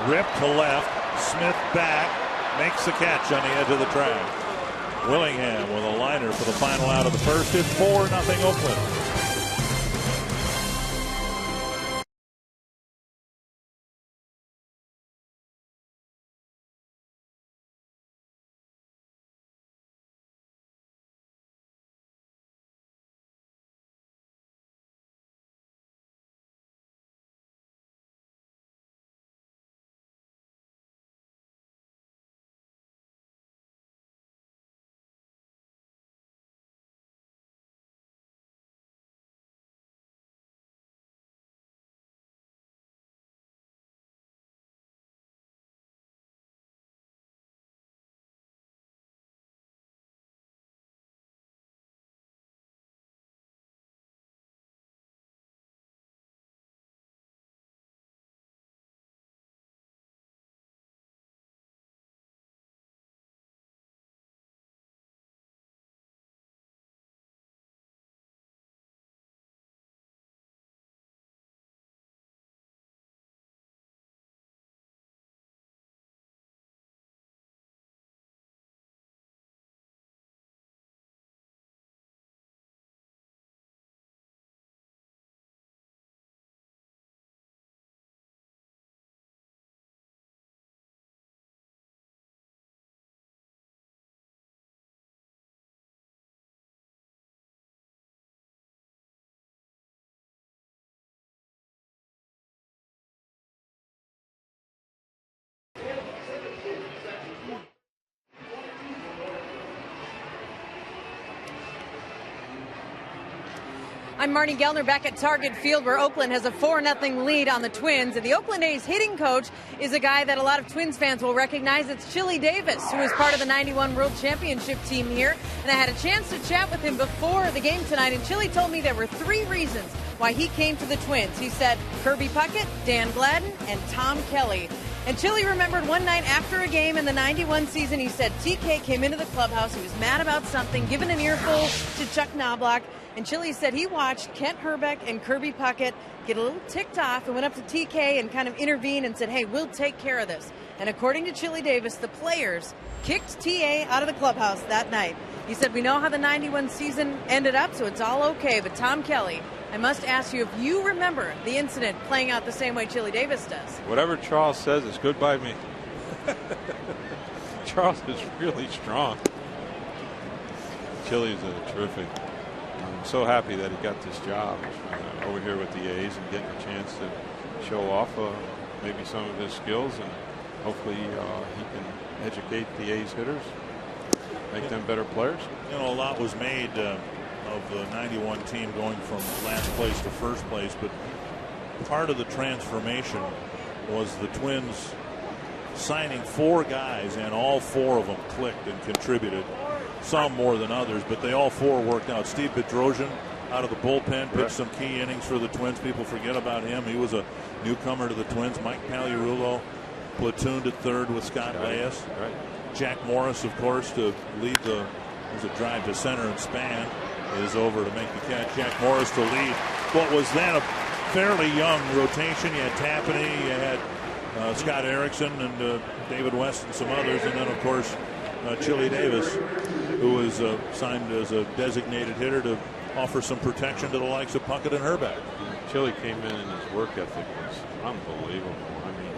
Rip to left. Smith back. Makes the catch on the edge of the track. Willingham with a liner for the final out of the first. It's 4-0 Oakland. I'm Marnie Gellner back at Target Field where Oakland has a 4-0 lead on the Twins. And the Oakland A's hitting coach is a guy that a lot of Twins fans will recognize. It's Chili Davis, who is part of the 91 World Championship team here. And I had a chance to chat with him before the game tonight. And Chili told me there were 3 reasons why he came to the Twins. He said Kirby Puckett, Dan Gladden, and Tom Kelly. And Chili remembered one night after a game in the 91 season, he said TK came into the clubhouse. He was mad about something, given an earful to Chuck Knobloch. And Chili said he watched Kent Hrbek and Kirby Puckett get a little ticked off and went up to TK and kind of intervened and said, hey, we'll take care of this. And according to Chili Davis, the players kicked TA out of the clubhouse that night. He said, we know how the 91 season ended up, so it's all okay. But Tom Kelly, I must ask you if you remember the incident playing out the same way Chili Davis does. Whatever Charles says is good by me. Charles is really strong. Chili is a terrific. I'm so happy that he got this job over here with the A's and getting a chance to show off maybe some of his skills, and hopefully he can educate the A's hitters, make them better players. You know, a lot was made of the 91 team going from last place to first place, but part of the transformation was the Twins signing 4 guys, and all 4 of them clicked and contributed. Some more than others, but they all 4 worked out. Steve Bedrosian out of the bullpen pitched some key innings for the Twins. People forget about him. He was a newcomer to the Twins. Mike Pagliarulo platooned at third with Scott Reyes. Jack Morris, of course, to lead the drive to center, and Span is over to make the catch. Jack Morris to lead what was then a fairly young rotation. You had Tapani, you had Scott Erickson and David West and some others, and then of course Chili Davis, who was signed as a designated hitter to offer some protection to the likes of Puckett and Hrbek. Chili came in and his work ethic was unbelievable. I mean,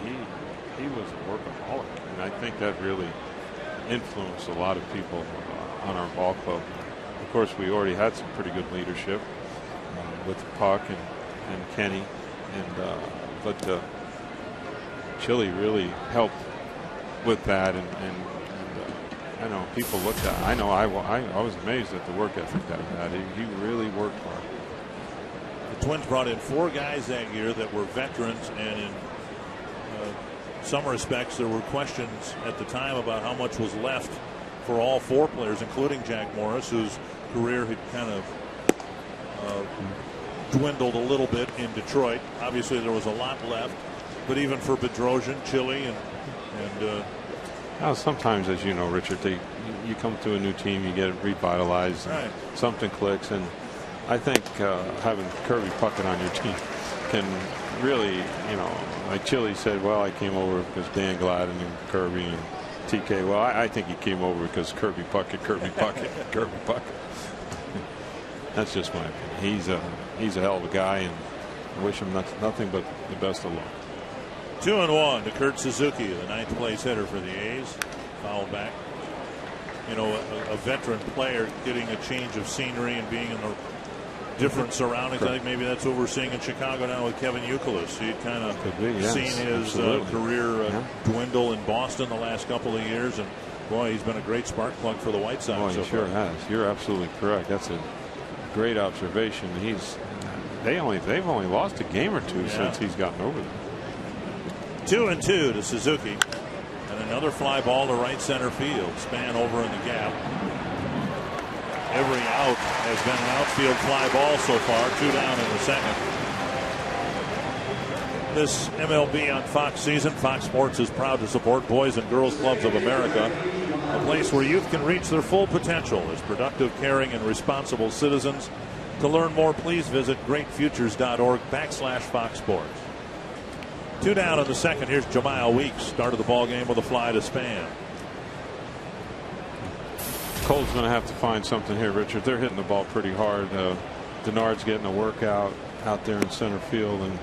he was a workaholic, and I think that really influenced a lot of people on our ball club. Of course, we already had some pretty good leadership with Puck and Kenny, but Chili really helped with that, and I know people looked at. I know I was amazed at the work ethic that he had. He really worked hard. The Twins brought in 4 guys that year that were veterans, and in some respects there were questions at the time about how much was left for all 4 players, including Jack Morris, whose career had kind of dwindled a little bit in Detroit. Obviously there was a lot left, but even for Bedrosian, Chili, and now, sometimes, as you know, Richard, you come to a new team, you get revitalized, and something clicks, and I think having Kirby Puckett on your team can really, like Chili said, well, I came over because Dan Gladden and Kirby and TK. Well, I think he came over because Kirby Puckett. That's just my opinion. He's a hell of a guy, and I wish him nothing but the best of luck. 2-1 to Kurt Suzuki, the 9th place hitter for the A's. Foul back. A veteran player getting a change of scenery and being in the different surroundings. I think maybe that's what we're seeing in Chicago now with Kevin Youkilis. He'd kind of seen his career dwindle in Boston the last couple of years, and boy, he's been a great spark plug for the White Sox. Oh, he sure has. You're absolutely correct. That's a great observation. They've only lost a game or 2 since he's gotten over there. 2-2 to Suzuki, and another fly ball to right center field. Span over in the gap. Every out has been an outfield fly ball so far. 2 down in the second. This MLB on Fox season, Fox Sports is proud to support Boys and Girls Clubs of America, a place where youth can reach their full potential as productive, caring, and responsible citizens. To learn more, please visit greatfutures.org/Fox Sports. 2 down in the second. Here's Jemile Weeks. Started the ball game with a fly to Span. Cole's going to have to find something here, Richard. They're hitting the ball pretty hard. Denard's getting a workout out there in center field, and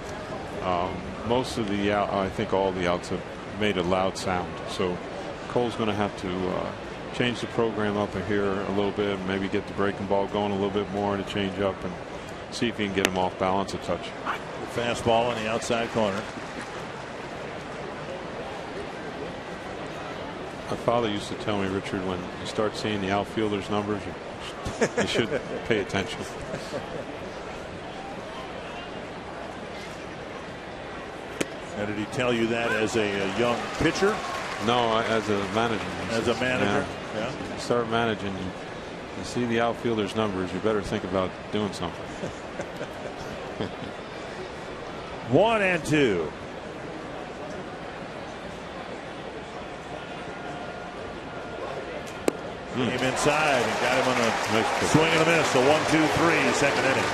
most of the I think all the outs have made a loud sound. So Cole's going to have to change the program up here a little bit, maybe get the breaking ball going a little bit more to change up and see if he can get him off balance a touch. The fastball on the outside corner. My father used to tell me, Richard, when you start seeing the outfielders' numbers, you should pay attention. And did he tell you that as a young pitcher? No, as a manager. As a manager? Yeah. You start managing, you see the outfielder's numbers, you better think about doing something. 1-2. Came inside and got him on a nice swing and a miss. A 1-2-3 second inning.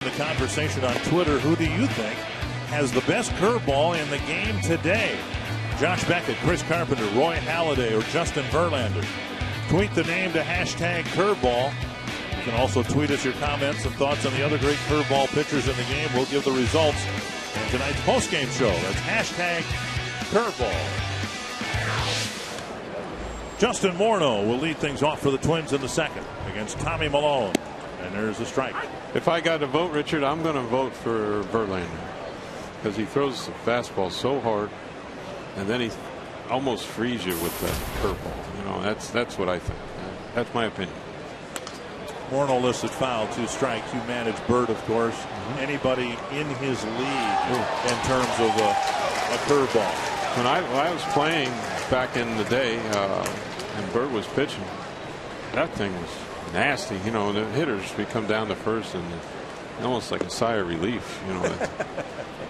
The conversation on Twitter, who do you think has the best curveball in the game today? Josh Beckett, Chris Carpenter, Roy Halladay, or Justin Verlander? Tweet the name to #curveball. You can also tweet us your comments and thoughts on the other great curveball pitchers in the game. We'll give the results in tonight's postgame show. That's #curveball. Justin Morneau will lead things off for the Twins in the second against Tommy Malone. And there's a strike. If I got to vote, Richard, I'm going to vote for Verlander because he throws the fastball so hard, and then he almost frees you with that curveball. You know, that's what I think. That's my opinion. Morneau listed foul, 2 strikes. You manage Bird, of course. Anybody in his league in terms of a curveball? When I was playing back in the day, and Bird was pitching, that thing was nasty. You know, the hitters, we come down to first and almost like a sigh of relief. You know,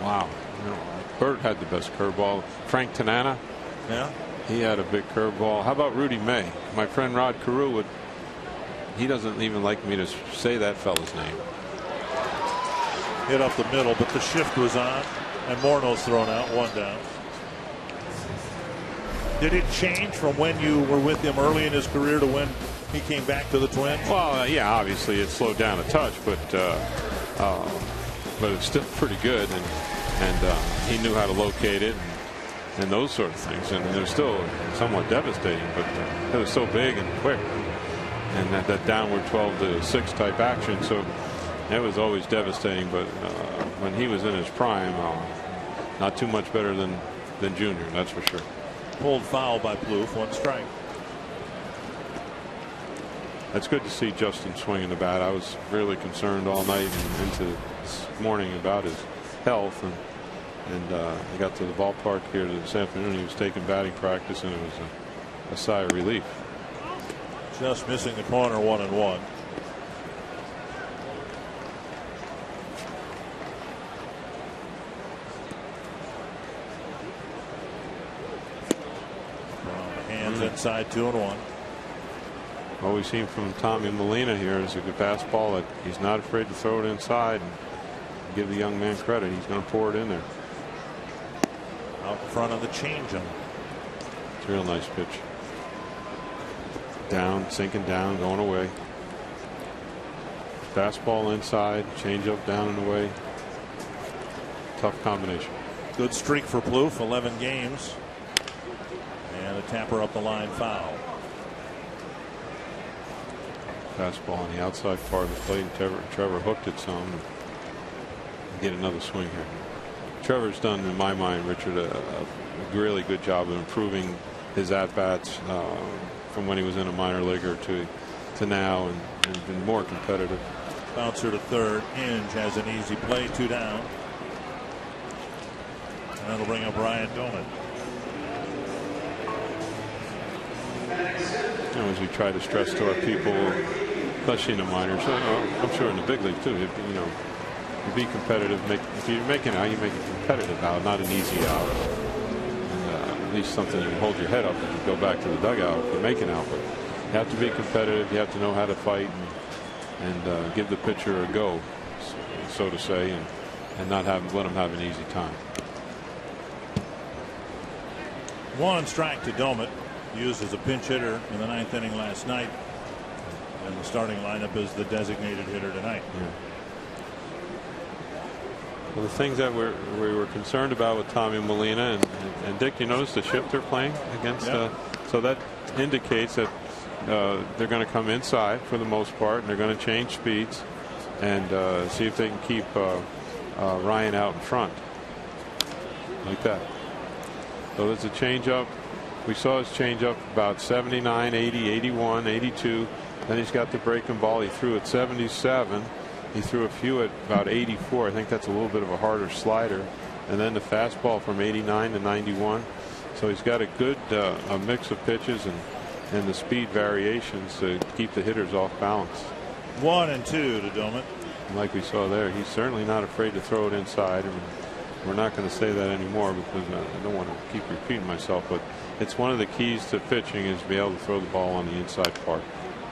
wow. You know, Bird had the best curveball. Frank Tanana, yeah, he had a big curveball. How about Rudy May? My friend Rod Carew he doesn't even like me to say that fella's name. Hit up the middle, but the shift was on, and Morneau's thrown out, 1 down. Did it change from when you were with him early in his career to when he came back to the Twins? Well, yeah, obviously it slowed down a touch, but it's still pretty good, and he knew how to locate it and those sort of things, and it was still somewhat devastating, but it was so big and quick, and that downward 12-6 type action, so it was always devastating. But when he was in his prime, not too much better than Junior, that's for sure. Pulled foul by Plouffe, 1 strike. It's good to see Justin swinging the bat. I was really concerned all night and into this morning about his health, and he got to the ballpark here this afternoon. He was taking batting practice, and it was a sigh of relief. Just missing the corner, 1-1. Hands inside, 2-1. What we've seen from Tommy Molina here is a good fastball that he's not afraid to throw it inside and give the young man credit. He's going to pour it in there. Out in front of the changeup. It's a real nice pitch. down, sinking down, going away. Fastball inside, changeup down and away. Tough combination. Good streak for Plouffe, 11 games. And a tapper up the line foul. Fastball on the outside part of the plate. Trevor hooked it some. Get another swing here. Trevor's done, in my mind, Richard, a really good job of improving his at-bats from when he was in a minor leaguer to now, and been more competitive. Bouncer to third. Hinge has an easy play, 2 down. And that'll bring up Ryan Doumit. As we try to stress to our people, especially in the minors, I'm sure in the big league too, you be competitive. If you're making out, you make a competitive out, not an easy out. And, at least something you can hold your head up and go back to the dugout if you're making out. But you have to be competitive. You have to know how to fight and give the pitcher a go, so to say, and not let him have an easy time. 1 strike to Doumit, used as a pinch hitter in the 9th inning last night, and the starting lineup is the designated hitter tonight. Yeah. Well, the things that we were concerned about with Tommy Molina and Dick, you notice the shift they're playing against, so that indicates that they're going to come inside for the most part, and they're going to change speeds and see if they can keep Ryan out in front like that. So there's a changeup. We saw his changeup about 79, 80, 81, 82. Then he's got the breaking ball. He threw at 77. He threw a few at about 84. I think that's a little bit of a harder slider. And then the fastball from 89 to 91. So he's got a good a mix of pitches and the speed variations to keep the hitters off balance. 1 and 2 to Doumit. Like we saw there, he's certainly not afraid to throw it inside. I mean, we're not going to say that anymore because I don't want to keep repeating myself, but it's one of the keys to pitching is to be able to throw the ball on the inside part.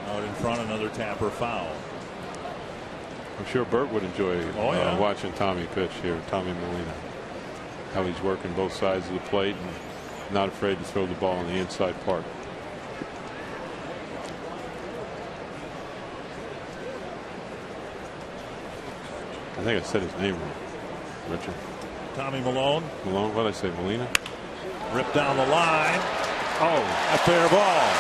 Out in front, another tapper foul. I'm sure Bert would enjoy watching Tommy pitch here, Tommy Molina. How he's working both sides of the plate and not afraid to throw the ball on the inside part. I think I said his name wrong, Richard. Tommy Malone. Malone, what did I say, Molina? Ripped down the line. Oh, a fair ball.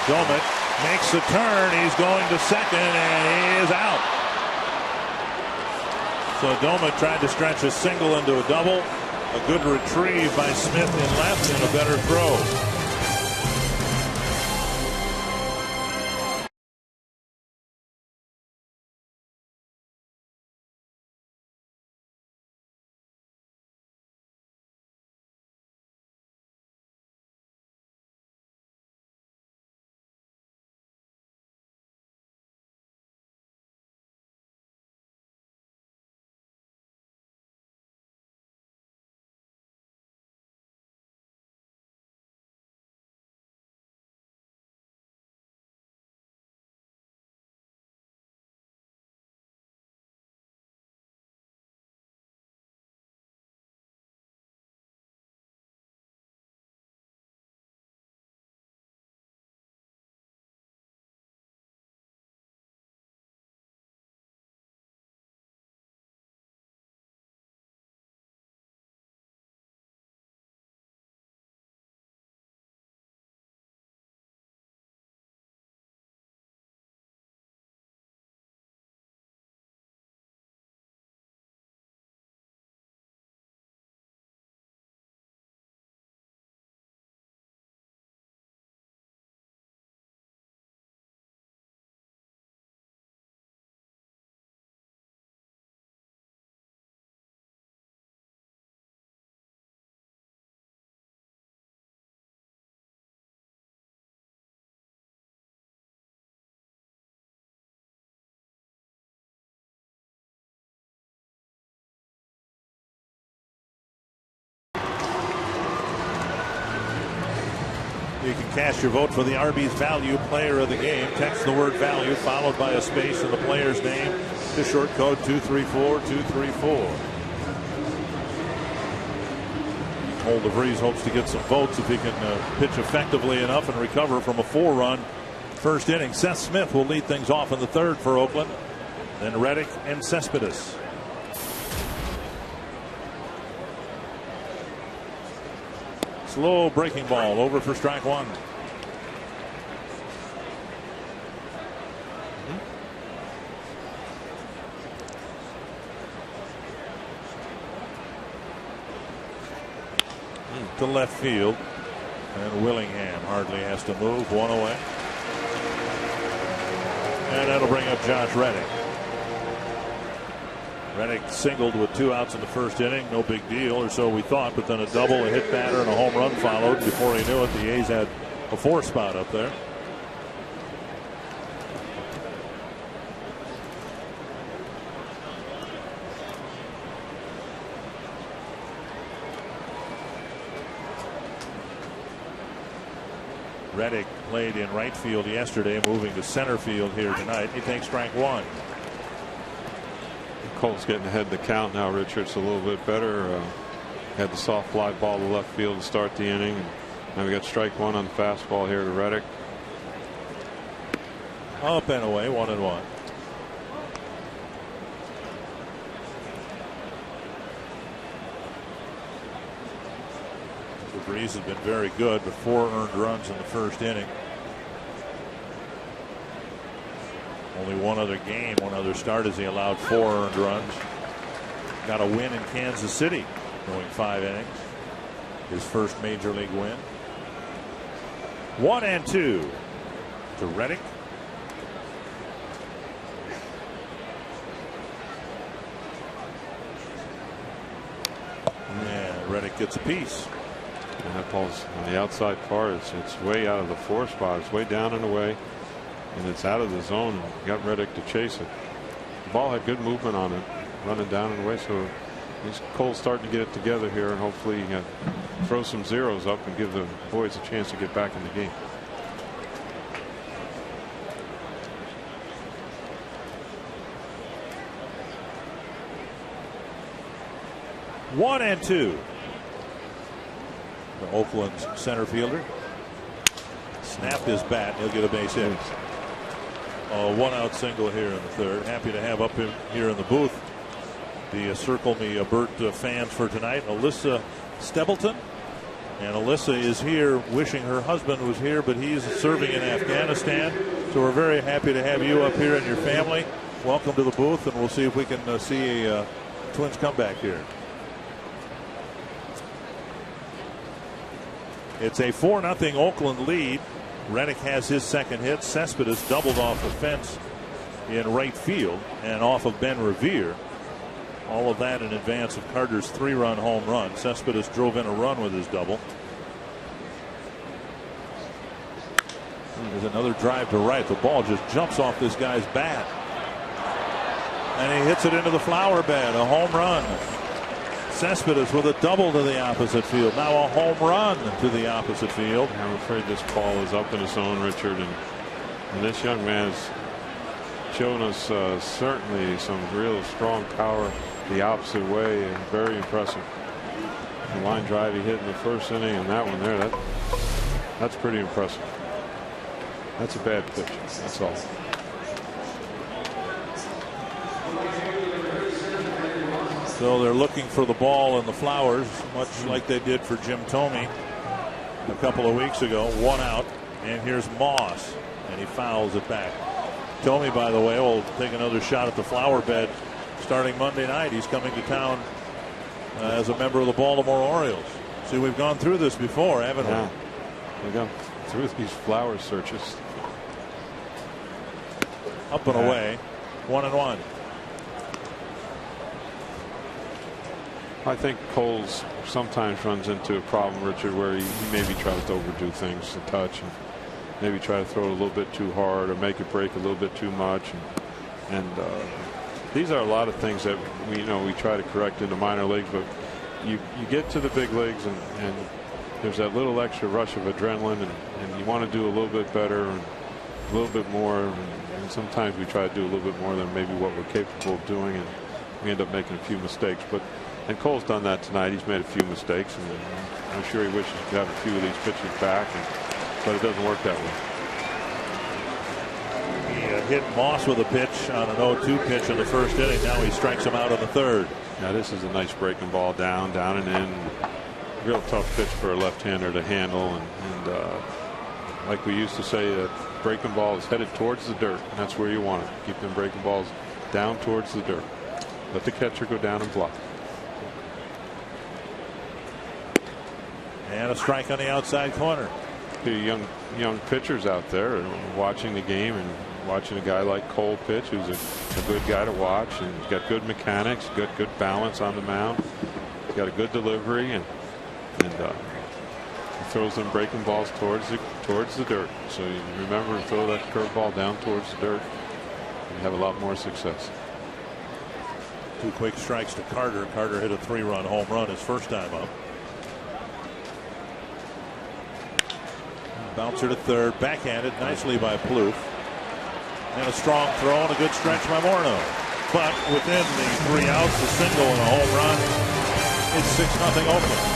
Doumit makes the turn. He's going to second, and he is out. So Doumit tried to stretch a single into a double. A good retrieve by Smith in left and a better throw. You can cast your vote for the Arby's Value Player of the Game. Text the word value followed by a space in the player's name to short code 234-234. Cole DeVries hopes to get some votes if he can pitch effectively enough and recover from a 4-run first inning. Seth Smith will lead things off in the third for Oakland. Then Reddick and Cespedes. Slow breaking ball over for strike one. To left field, and Willingham hardly has to move. One away, and that'll bring up Josh Reddick. Reddick singled with 2 outs in the first inning. No big deal, or so we thought, but then a double, a hit batter, and a home run followed. Before he knew it, the A's had a 4 spot up there. Reddick played in right field yesterday, moving to center field here tonight. He takes strike one. Cole's getting ahead of the count now, Richards, a little bit better. Had the soft fly ball to left field to start the inning. Now we got strike one on the fastball here to Reddick. Up and away, 1-1. DeVries has been very good, but 4 earned runs in the first inning. Only one other game, one other start as he allowed 4 earned runs. Got a win in Kansas City, going 5 innings. His first major league win. 1-2 to Reddick. And Reddick gets a piece. And that ball's on the outside part. It's way out of the 4 spot. It's way down and away. And it's out of the zone. Got Reddick to chase it. The ball had good movement on it, running down and away. So Cole's starting to get it together here, and hopefully throw some zeros up and give the boys a chance to get back in the game. One and two. The Oakland's center fielder snapped his bat. He'll get a base hit. A 1-out single here in the third. Happy to have up here in the booth the Circle Me Burt fans for tonight. Alyssa Stebleton. And Alyssa is here wishing her husband was here, but he's serving in Afghanistan. So we're very happy to have you up here and your family. Welcome to the booth, and we'll see if we can see a Twins comeback here. It's a 4-0 Oakland lead. Reddick has his second hit. Cespedes doubled off the fence in right field and off of Ben Revere. All of that in advance of Carter's 3-run home run. Cespedes drove in a run with his double. There's another drive to right. The ball just jumps off this guy's bat. And he hits it into the flower bed. A home run. Cespedes with a double to the opposite field. Now a home run to the opposite field. I'm afraid this ball is up in his zone, Richard. And this young man's shown us certainly some real strong power the opposite way, and very impressive. The line drive he hit in the first inning, and that one there, that's pretty impressive. That's a bad pitch. That's all. So they're looking for the ball in the flowers, much like they did for Jim Thome a couple of weeks ago. 1 out, and here's Moss, and he fouls it back. Thome, by the way, will take another shot at the flower bed starting Monday night. He's coming to town as a member of the Baltimore Orioles. See, we've gone through this before, haven't we? We've gone through these flower searches. Up and away, 1-1. I think Coles sometimes runs into a problem, Richard, where he maybe tries to overdo things a touch and maybe try to throw it a little bit too hard or make it break a little bit too much. And these are a lot of things that we try to correct in the minor leagues, but you get to the big leagues and there's that little extra rush of adrenaline, and you want to do a little bit better and a little bit more. And sometimes we try to do a little bit more than maybe what we're capable of doing, and we end up making a few mistakes. But And Cole's done that tonight. He's made a few mistakes, and I'm sure he wishes he could have a few of these pitches back, but it doesn't work that way. He hit Moss with a pitch on an 0-2 pitch in the first inning. Now he strikes him out in the third. Now this is a nice breaking ball, down and in. Real tough pitch for a left-hander to handle, and like we used to say, a breaking ball is headed towards the dirt, and that's where you want it. Keep them breaking balls down towards the dirt. Let the catcher go down and block. And a strike on the outside corner. The young pitchers out there are watching the game and watching a guy like Cole pitch, who's a good guy to watch, and he's got good mechanics, good balance on the mound. He's got a good delivery, and he throws them breaking balls towards the dirt. So you remember to throw that curveball down towards the dirt, and have a lot more success. 2 quick strikes to Carter. Carter hit a 3-run home run his first time up. Bouncer to third, backhanded nicely by Plouffe. And a strong throw and a good stretch by Morneau. But within the 3 outs, a single and a home run, it's 6-0 Oakland.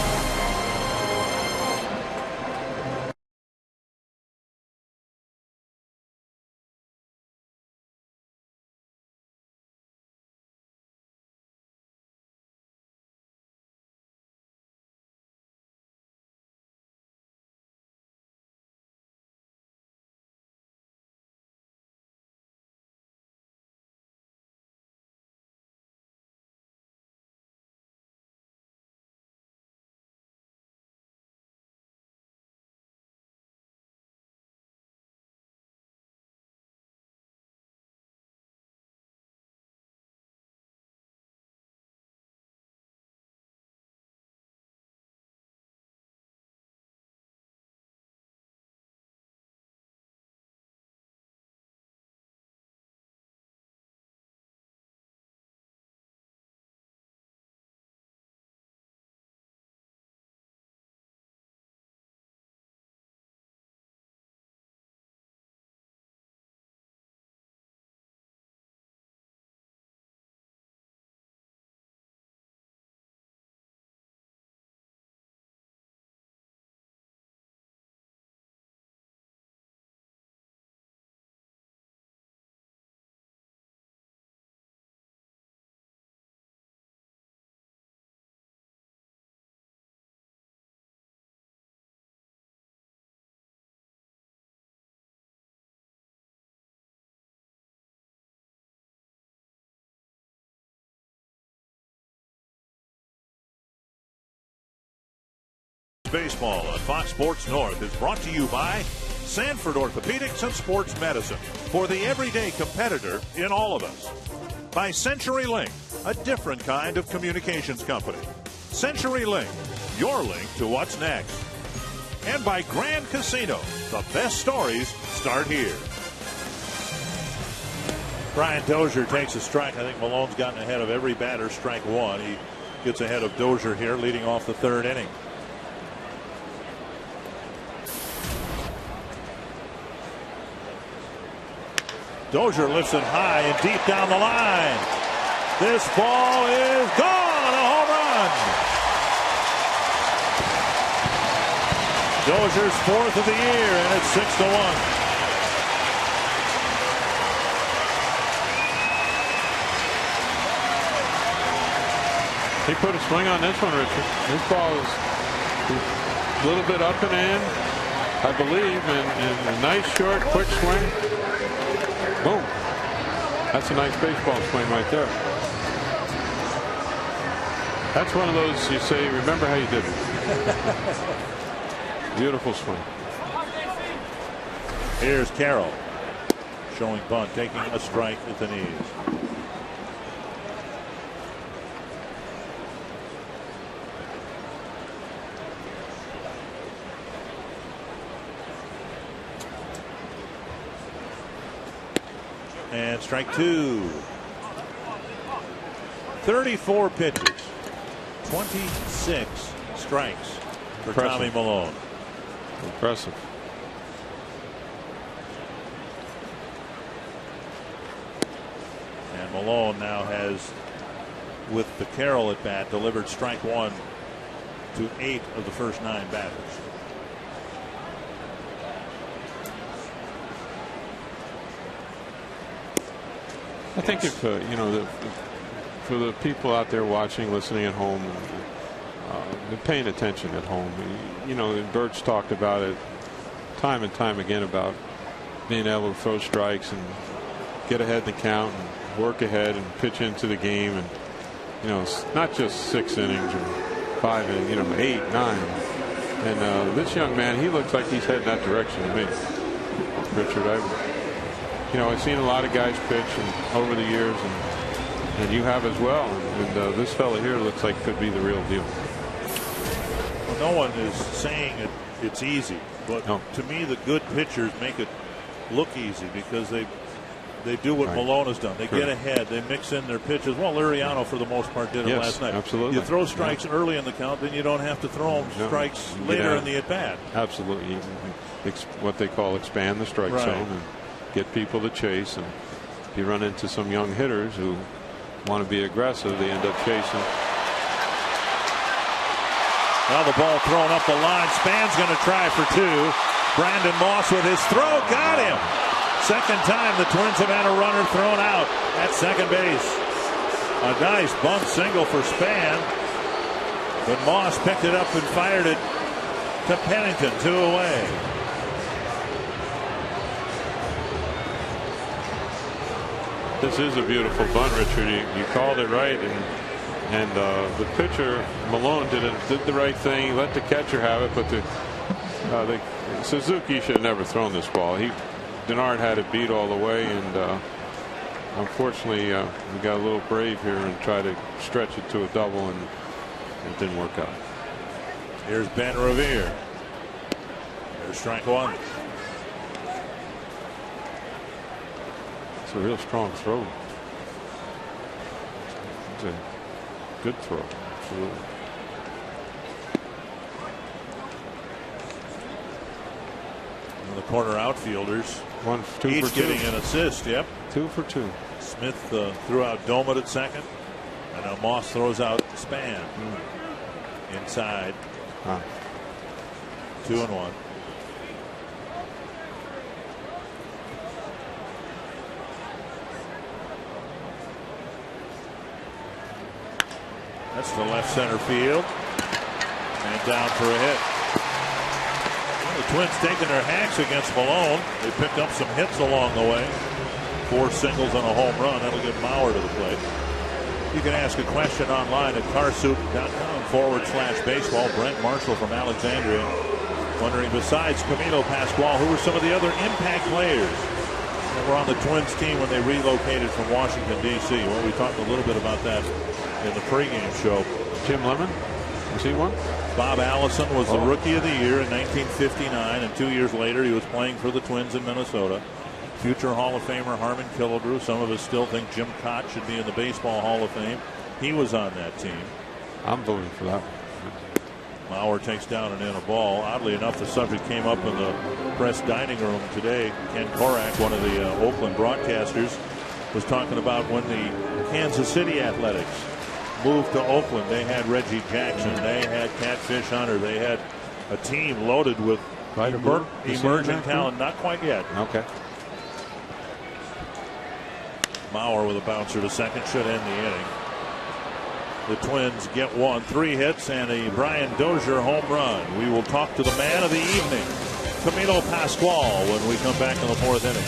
Baseball on Fox Sports North is brought to you by Sanford Orthopedics and Sports Medicine, for the everyday competitor in all of us. By CenturyLink, a different kind of communications company. CenturyLink, your link to what's next. And by Grand Casino, the best stories start here. Brian Dozier takes a strike. I think Malone's gotten ahead of every batter. Strike 1. He gets ahead of Dozier here, leading off the 3rd inning. Dozier lifts it high and deep down the line. This ball is gone. A home run. Dozier's 4th of the year, and it's 6-1. He put a swing on this one, Richard. This ball is a little bit up and in, I believe, and a nice short, quick swing. Boom. That's a nice baseball swing right there. That's one of those you say, remember how you did it. Beautiful swing. Here's Carroll. Showing bunt, taking a strike at the knees. And strike 2. 34 pitches. 26 strikes for Tommy Milone. Impressive. And Milone now has with the Carroll at bat, delivered strike one to 8 of the first 9 batters. I think if for the people out there watching, listening at home, paying attention at home, and Birch talked about it time and time again about being able to throw strikes and get ahead in the count and work ahead and pitch into the game, and it's not just 6 innings or 5 innings, 8, 9. And this young man, he looks like he's heading that direction to me. Richard, I've seen a lot of guys pitch over the years, and you have as well. And this fella here looks like could be the real deal. Well, no one is saying it's easy, but to me, the good pitchers make it look easy because they do what Malone has done. They get ahead. They mix in their pitches. Well, Liriano, for the most part, did it last night. Absolutely. You throw strikes early in the count, then you don't have to throw them strikes later in the at-bat. Absolutely. What they call expand the strike zone and get people to chase. And if you run into some young hitters who want to be aggressive, they end up chasing. Now the ball thrown up the line. Span's going to try for 2. Brandon Moss with his throw. Got him. Second time the Twins have had a runner thrown out at second base. A nice bunt single for Span. But Moss picked it up and fired it to Pennington. 2 away. This is a beautiful bunt, Richard. You called it right, and the pitcher Malone did the right thing. Let the catcher have it, but the Suzuki should have never thrown this ball. Denard had it beat all the way, and unfortunately we got a little brave here and tried to stretch it to a double, and it didn't work out. Here's Ben Revere. There's strike 1. It's a real strong throw. It's a good throw. Absolutely. And the corner outfielders, 2 each for 2. getting an assist. Yep. 2 for 2. Smith threw out Domet at second, and now Moss throws out Span inside. 2-1. That's to left center field, and down for a hit. Well, the Twins taking their hacks against Malone. They picked up some hits along the way. 4 singles and a home run. That'll get Mauer to the plate. You can ask a question online at carsoup.com/baseball. Brent Marshall from Alexandria wondering, besides Camilo Pascual, who were some of the other impact players that were on the Twins team when they relocated from Washington, D.C. Well, we talked a little bit about that in the pregame show. Jim Lemon, was he one? Bob Allison was the Rookie of the Year in 1959, and 2 years later he was playing for the Twins in Minnesota. Future Hall of Famer Harmon Killebrew. Some of us still think Jim Cott should be in the Baseball Hall of Fame. He was on that team. I'm voting for that. Mauer takes down and in a ball. Oddly enough, the subject came up in the press dining room today. Ken Korak, one of the Oakland broadcasters, was talking about when the Kansas City Athletics moved to Oakland. They had Reggie Jackson. They had Catfish Hunter. They had a team loaded with emerging talent. Not quite yet. Okay. Mauer with a bouncer to second should end the inning. The Twins get 1, 3 hits, and a Brian Dozier home run. We will talk to the man of the evening, Camilo Pascual, when we come back in the 4th inning.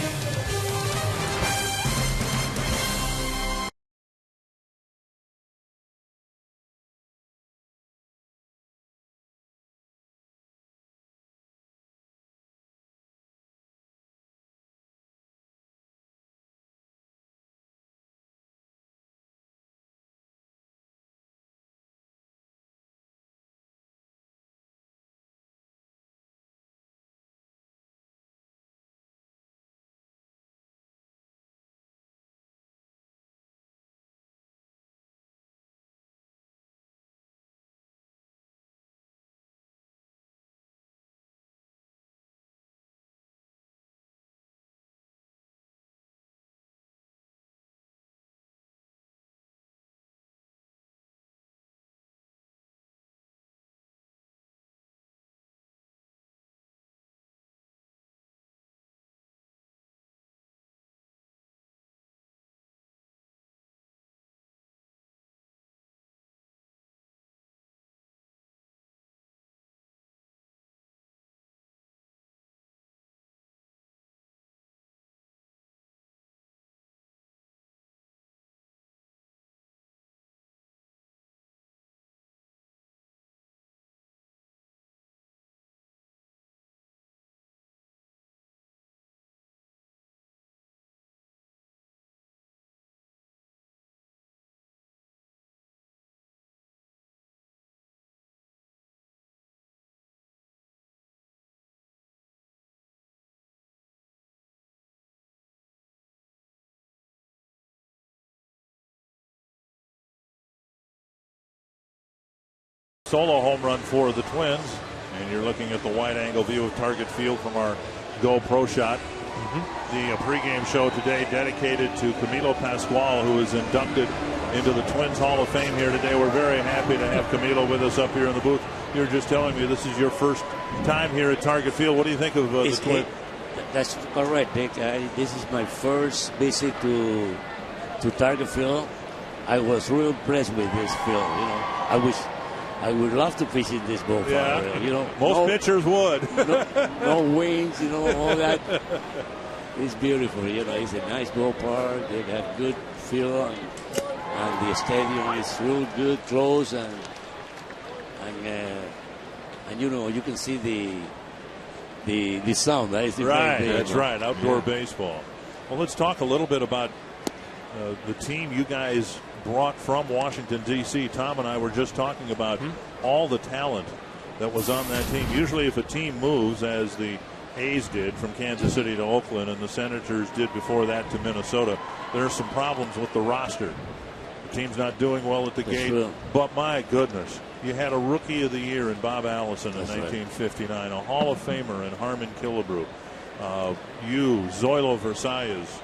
solo home run for the Twins. And you're looking at the wide-angle view of Target Field from our Go Pro Shot. The pregame show today dedicated to Camilo Pascual, who is inducted into the Twins Hall of Fame here today. We're very happy to have Camilo with us up here in the booth. You were just telling me this is your first time here at Target Field. What do you think of the Twins? That's correct, Dick. This is my first visit to Target Field. I was real impressed with this field. I would love to pitch in this ballpark. Yeah. Most pitchers would. no wings, all that. It's beautiful. It's a nice ballpark. They have good field, and the stadium is real good, close, and you can see the sound. That is That's right. Outdoor baseball. Well, let's talk a little bit about the team you guys brought from Washington, D.C. Tom and I were just talking about all the talent that was on that team. Usually if a team moves, as the A's did from Kansas City to Oakland and the Senators did before that to Minnesota, there are some problems with the roster. The team's not doing well at the gate. True. But my goodness, you had a Rookie of the Year in Bob Allison in 1959, a Hall of Famer in Harmon Killebrew, Zoilo Versalles,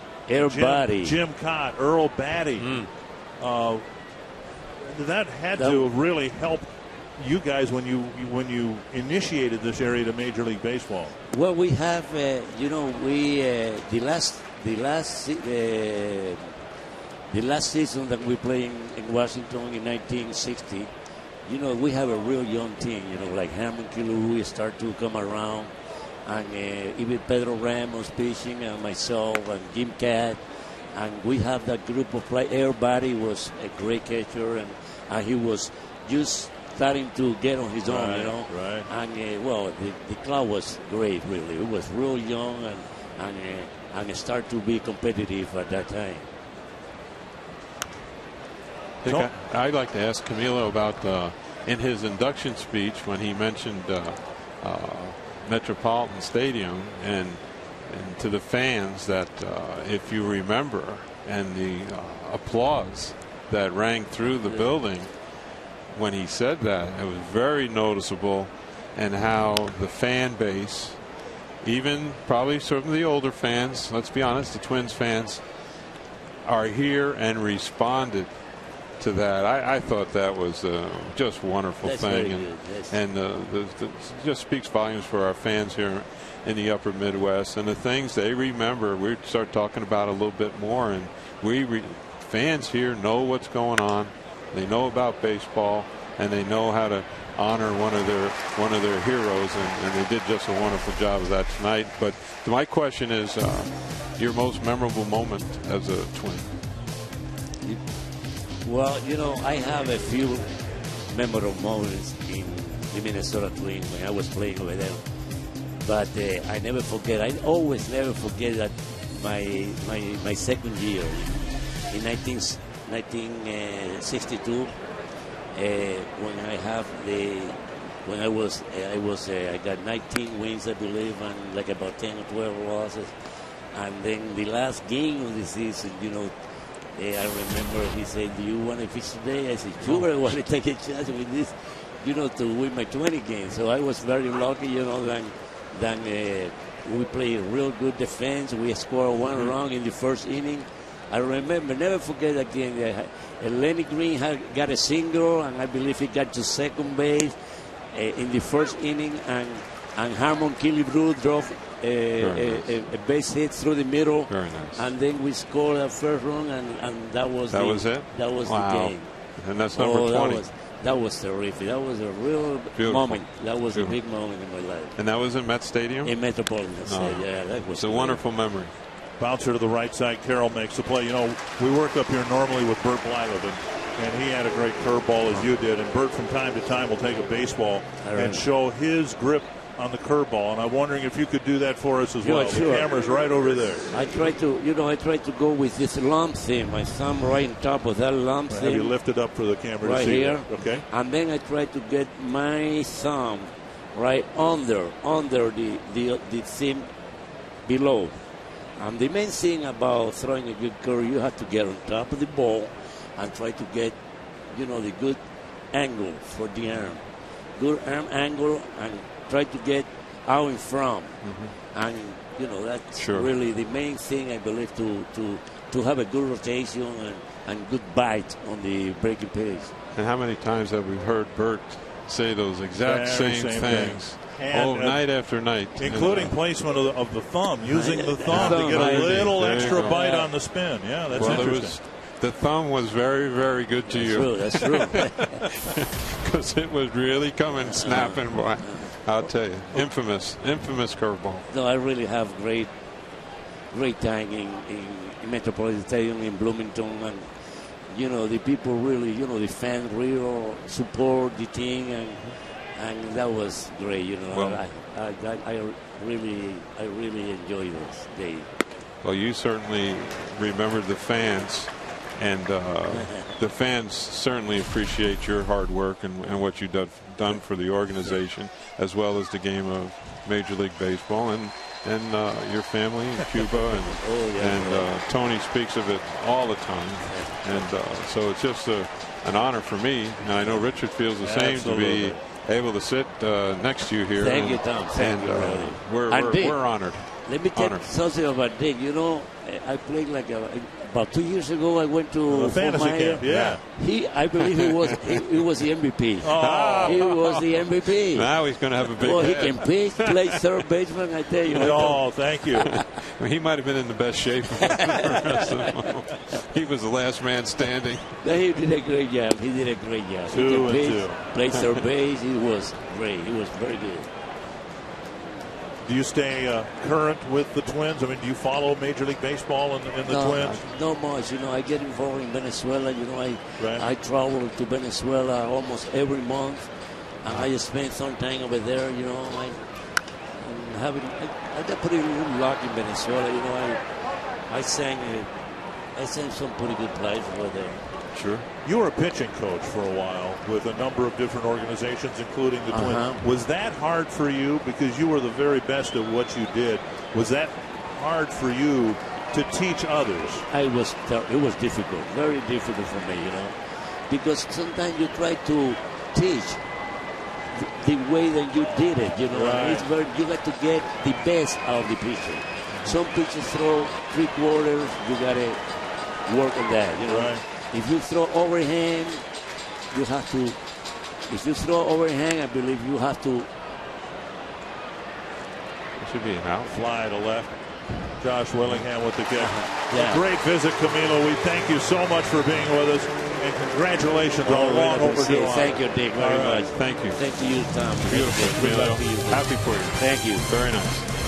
Jim Cott, Earl Batty. That had to really help you guys when you initiated this area to Major League Baseball. Well, we have, the last season that we played in Washington in 1960. We have a real young team. Like Harmon Killebrew start to come around, and even Pedro Ramos pitching, and myself and Jim Cat. And we have that group of players. Everybody was a great catcher, and he was just starting to get on his own, Right. And the club was great, really. It was real young, and start to be competitive at that time. I'd like to ask Camilo about in his induction speech when he mentioned Metropolitan Stadium and to the fans that if you remember, and the applause that rang through the building when he said that, it was very noticeable, and how the fan base, even probably some of the older fans, let's be honest, the Twins fans, are here and responded to that. I thought that was just a wonderful thing, and it just speaks volumes for our fans here in the upper Midwest, and the things they remember we start talking about a little bit more, and fans here know what's going on. They know about baseball, and they know how to honor one of their heroes, and they did just a wonderful job of that tonight. But my question is, your most memorable moment as a Twin? Well, I have a few memorable moments in the Minnesota Twins when I was playing over there. But I never forget. I always never forget that my second year in 1962, when I got 19 wins, I believe, and like about 10 or 12 losses. And then the last game of the season, I remember he said, "Do you want to pitch today?" I said, "Sure, I want to take a chance with this, to win my 20 games." So I was very lucky, Then we played real good defense. We scored one run in the first inning. I remember, never forget again, Lenny Green got a single, and I believe he got to second base in the first inning, and Harmon Killebrew drove a base hit through the middle. Very nice. And then we scored a first run, and that was it? That was wow. the game. And that's number 20. That was terrific. That was a real moment. That was a big moment in my life. And that was in Met Stadium? In Metropolitan. Yeah, that was a wonderful memory. Bouncer to the right side. Carroll makes the play. We work up here normally with Bert Blyleven, and he had a great curveball as you did. And Bert from time to time will take a baseball and show his grip on the curveball, and I'm wondering if you could do that for us as well. Sure. The camera's right over there. I try to go with this lump thing, my thumb right on top of that lump thing. Have you lifted up for the camera right to see here? That? Okay. And then I try to get my thumb right under the thing below. And the main thing about throwing a good curve, you have to get on top of the ball and try to get, the good angle for the arm. good arm angle and try to get out in front. And, that's really the main thing, I believe, to have a good rotation and good bite on the breaking pace. And how many times have we heard Bert say those exact same things? Night after night. Including placement of the thumb, using the thumb to get a little extra bite on the spin. Yeah, that's interesting. The thumb was very, very good to you. That's true. Because it was really coming snapping, boy. I'll tell you. Infamous curveball. No, I really have great time in Metropolitan Stadium in Bloomington. And, the people really, the fans really support the team. And that was great, Well, I really enjoyed this day. Well, you certainly remembered the fans, and the fans certainly appreciate your hard work and what you've done for the organization, as well as the game of Major League Baseball, and your family in Cuba, and Tony speaks of it all the time, and so it's just an honor for me, and I know Richard feels the same, to be able to sit next to you here. Thank you, Tom. Thank you, really. We're honored. Let me tell you something about Dick. I played about 2 years ago. I went to the fantasy camp. Yeah, I believe he was the MVP. Oh. He was the MVP. Now he's going to have a big. Well, he can pitch, play third baseman. I tell you. Oh, thank you. He might have been in the best shape. He was the last man standing. He did a great job. He did a great job. 2-2. Played third base. He was great. He was very good. Do you stay current with the Twins? I mean, do you follow Major League Baseball in the Twins? Not much. I get involved in Venezuela. I travel to Venezuela almost every month, and I just spend some time over there. I got pretty good luck in Venezuela. I sang some pretty good plays over there. Sure. You were a pitching coach for a while with a number of different organizations, including the Twins. Was that hard for you, because you were the very best at what you did? Was that hard for you to teach others? It was difficult, very difficult for me, because sometimes you try to teach the way that you did it, Right. It's you got to get the best out of the pitcher. Some pitchers throw 3/4. You got to work on that, Right. If you throw overhand, you have to. If you throw overhand, I believe you have to. It should be an out. Fly to left. Josh Willingham with the kick. Yeah. A great visit, Camilo. We thank you so much for being with us, and congratulations on a long overdue. Thank you, Dick, very much. Thank you. Thank you, Tom. Beautiful. Good luck to you. Happy for you. Thank you. Very nice.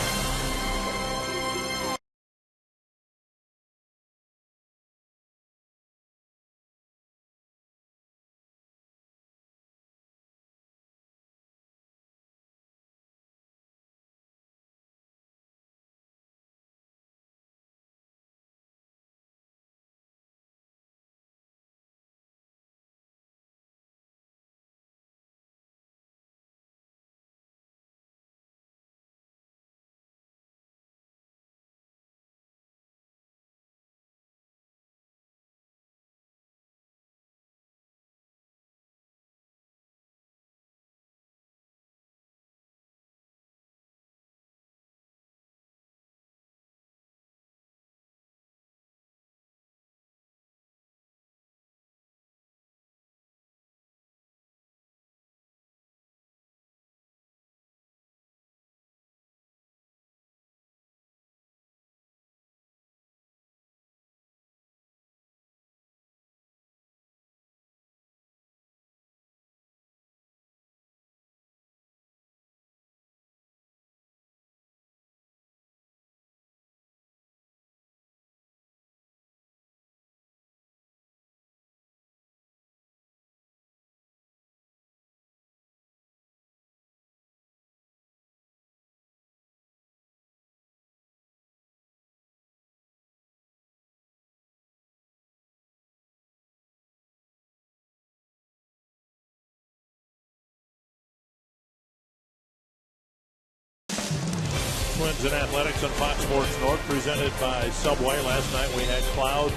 Twins and Athletics on Fox Sports North, presented by Subway. Last night we had clouds,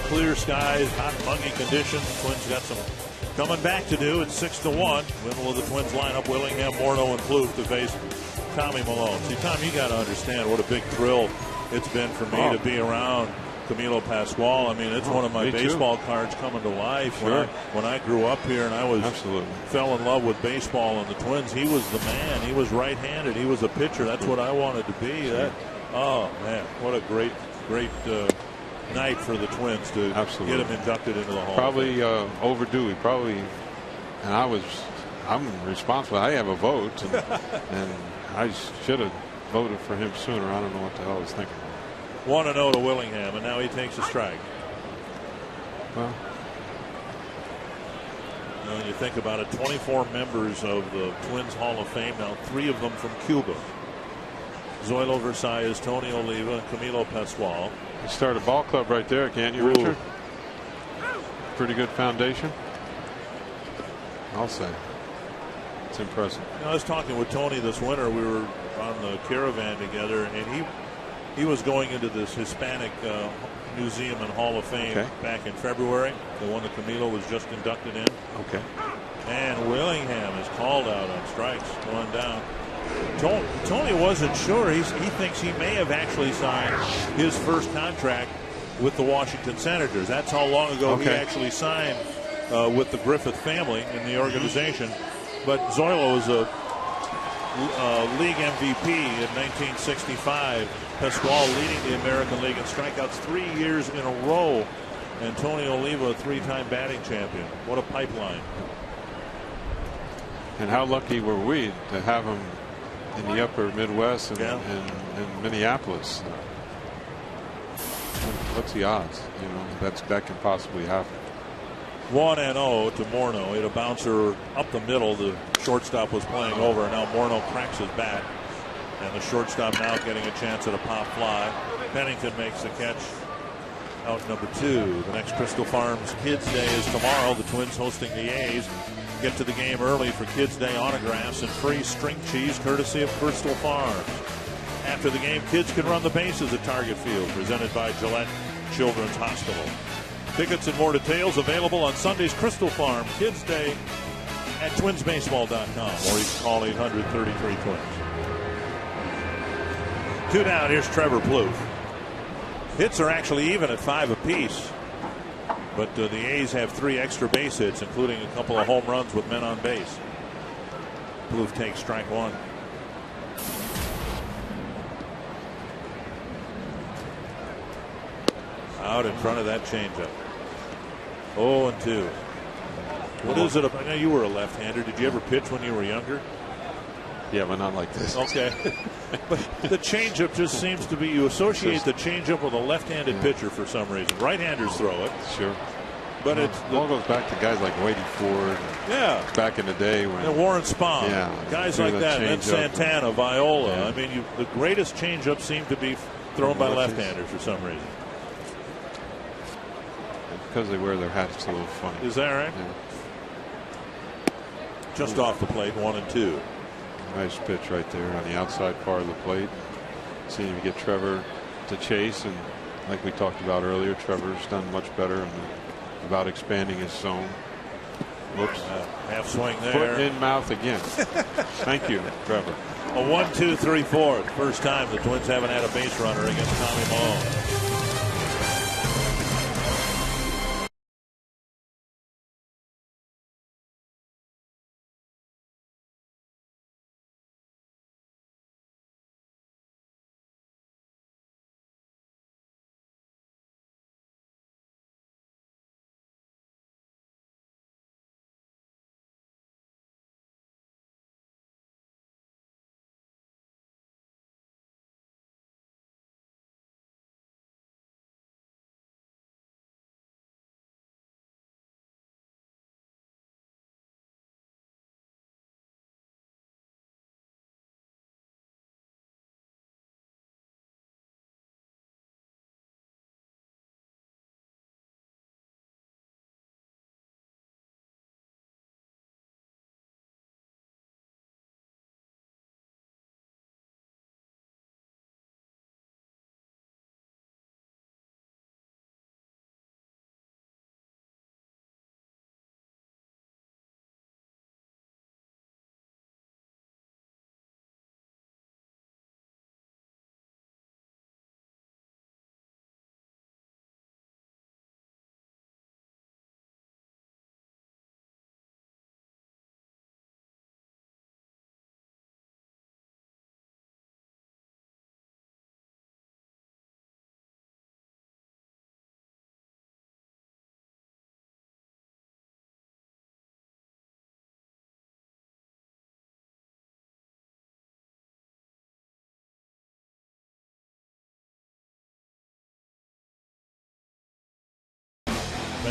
clear skies, hot, muggy conditions. Twins got some coming back to do. It's 6-1. Middle of the Twins lineup: Willingham, Morneau, and Plouffe to face Tommy Milone. See, Tom, you got to understand what a big thrill it's been for me to be around Camilo Pascual. I mean, it's one of my baseball cards coming to life. Sure. When I grew up here and I fell in love with baseball and the Twins, he was the man. He was right-handed. He was a pitcher. That's what I wanted to be. Oh, man, what a great night for the Twins to get him inducted into the Hall. Probably overdue. And I'm responsible. I have a vote, and I should have voted for him sooner. I don't know what the hell I was thinking. 1-0 to Willingham, and now he takes a strike. Well, when you think about it, 24 members of the Twins Hall of Fame now, 3 of them from Cuba. Zoilo Versalles, Tony Oliva, and Camilo Pascual. You start a ball club right there, can't you, Richard? Pretty good foundation, I'll say. It's impressive. I was talking with Tony this winter. We were on the caravan together, and he was going into this Hispanic Museum and Hall of Fame back in February, the one that Camilo was just inducted in. Okay. And Willingham is called out on strikes, 1 down. Tony wasn't sure. He thinks he may have actually signed his first contract with the Washington Senators. That's how long ago he actually signed with the Griffith family in the organization. But Zoilo was a league MVP in 1965. Pascual leading the American League in strikeouts 3 years in a row. And Tony Oliva, a 3-time batting champion. What a pipeline. And how lucky were we to have him in the upper Midwest and in Minneapolis. What's the odds? You know, that can possibly happen. 1-0 to Morneau. He had a bouncer up the middle. The shortstop was playing over, and now Morneau cracks his bat. And the shortstop now getting a chance at a pop fly. Pennington makes the catch. Out number 2. The next Crystal Farms Kids Day is tomorrow. The Twins hosting the A's. Get to the game early for Kids Day autographs and free string cheese courtesy of Crystal Farms. After the game, kids can run the bases at Target Field, presented by Gillette Children's Hospital. Tickets and more details available on Sunday's Crystal Farm Kids Day at twinsbaseball.com, or you can call 800-33-TWINS. 2 down. Here's Trevor Plouffe. Hits are actually even at 5 apiece. But the A's have 3 extra base hits, including a couple of home runs with men on base. Plouffe takes strike 1. Out in front of that changeup. 0-2. What is it? I know you were a left-hander. Did you ever pitch when you were younger? Yeah, but not like this. Okay. But the changeup just seems to be, you associate the changeup with a left-handed pitcher for some reason. Right-handers throw it. Sure. But it all goes back to guys like Wadey Ford. Back in the day when Warren Spahn. Yeah. Guys like that. And Santana, Viola. Yeah. I mean, the greatest changeups seem to be thrown by left-handers for some reason. Because they wear their hats a little funny. Is that right? Yeah. Just off the plate, 1-2. Nice pitch right there on the outside part of the plate. Seeing if you get Trevor to chase, and like we talked about earlier, Trevor's done much better about expanding his zone. Whoops. Half swing there. Foot in mouth again. Thank you, Trevor. A 1-2-3-4. First time the Twins haven't had a base runner against Tommy Milone.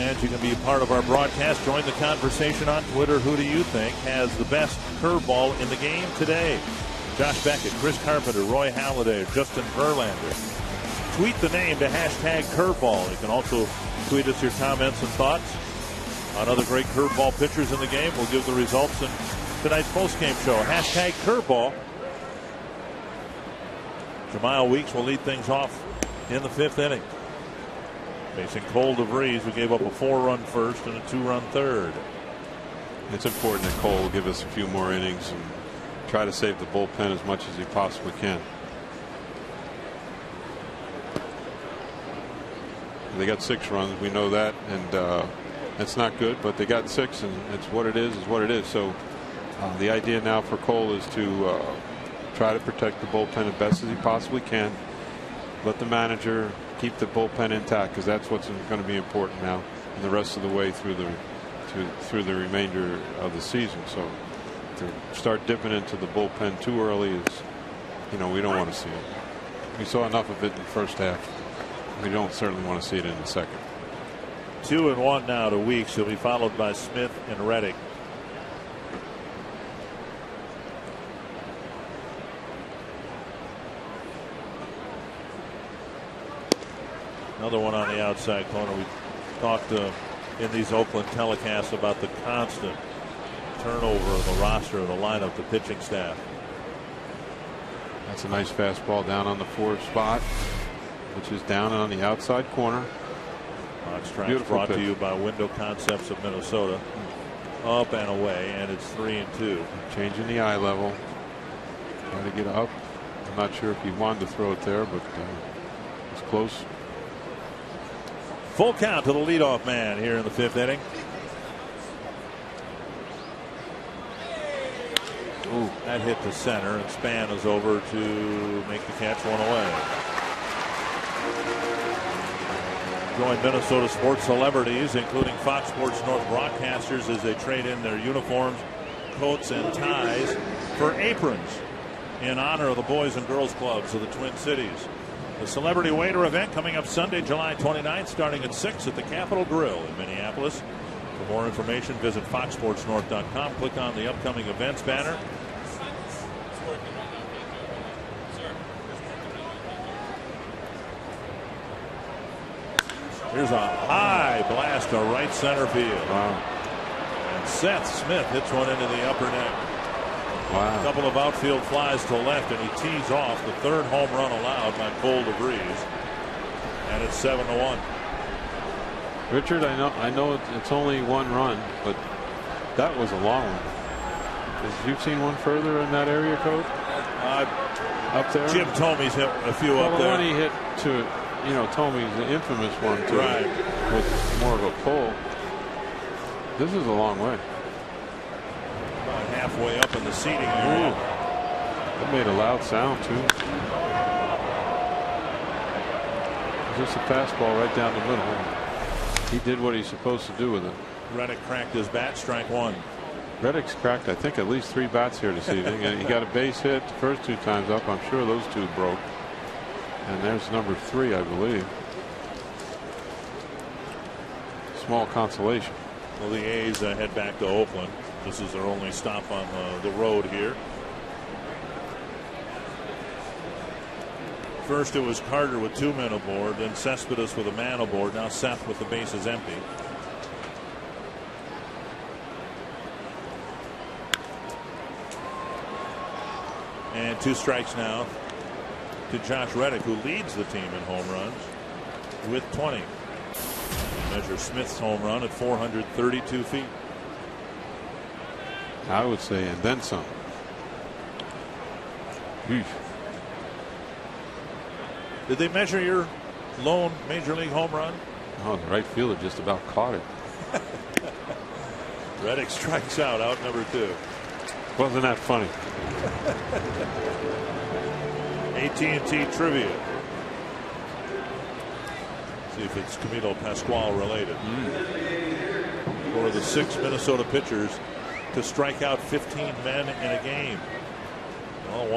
fans, you can be a part of our broadcast. Join the conversation on Twitter. Who do you think has the best curveball in the game today? Josh Beckett, Chris Carpenter, Roy Halladay, Justin Verlander. Tweet the name to #curveball. You can also tweet us your comments and thoughts on other great curveball pitchers in the game. We'll give the results in tonight's postgame show. #curveball. Jemile Weeks will lead things off in the 5th inning. Facing Cole DeVries, who gave up a 4-run first and a 2-run third. It's important that Cole will give us a few more innings and try to save the bullpen as much as he possibly can. They got 6 runs, we know that, and that's not good, but they got 6, and it's what it is what it is. So the idea now for Cole is to try to protect the bullpen as best as he possibly can. Let the manager keep the bullpen intact, because that's what's going to be important now and the rest of the way through the remainder of the season. So to start dipping into the bullpen too early is, we don't want to see it. We saw enough of it in the first half. We don't certainly want to see it in the second. 2-1 now to Weeks. He'll be followed by Smith and Reddick. Another one on the outside corner. We talked in these Oakland telecasts about the constant turnover of the roster, of the lineup, the pitching staff. That's a nice fastball down on the 4th spot, which is down on the outside corner. Box Tracks brought to you by Window Concepts of Minnesota. Up and away, and it's 3-2. Changing the eye level. Trying to get up. I'm not sure if he wanted to throw it there, but it's close. Full count to the leadoff man here in the 5th inning. Ooh, that hit to center, and Span is over to make the catch, 1 away. Join Minnesota sports celebrities, including Fox Sports North broadcasters, as they trade in their uniforms, coats, and ties for aprons in honor of the boys and girls clubs of the Twin Cities. The Celebrity Waiter event coming up Sunday, July 29th, starting at 6 at the Capitol Grill in Minneapolis. For more information, visit foxsportsnorth.com. Click on the upcoming events banner. Here's a high blast to right center field. Wow. And Seth Smith hits one into the upper deck. Wow. A couple of outfield flies to left, and he tees off the 3rd home run allowed by Cole DeVries. And it's 7-1. Richard, I know it's only 1 run, but that was a long one. You've seen one further in that area, Coach? Up there? Jim Thomey's hit a few up there. The one he hit to, Thomey's the infamous one too, right, with more of a pull. This is a long way. About halfway up in the seating area. It made a loud sound too. Just a fastball right down the middle. He did what he's supposed to do with it. Reddick cracked his bat, strike 1. Reddick's cracked, I think, at least 3 bats here this evening, and he got a base hit the first 2 times up. I'm sure those 2 broke. And there's number 3, I believe. Small consolation. Well, the A's head back to Oakland. This is their only stop on the road here. First it was Carter with 2 men aboard, then Cespedes with a man aboard. Now Seth with the bases empty. And 2 strikes now to Josh Reddick, who leads the team in home runs with 20. Measure Smith's home run at 432 feet. I would say, and then some. Eesh. Did they measure your lone major league home run? Oh, the right fielder just about caught it. Reddick strikes out number 2. Wasn't that funny? AT&T trivia. See if it's Camilo Pascual related. One of the 6 Minnesota pitchers to strike out 15 men in a game. Well,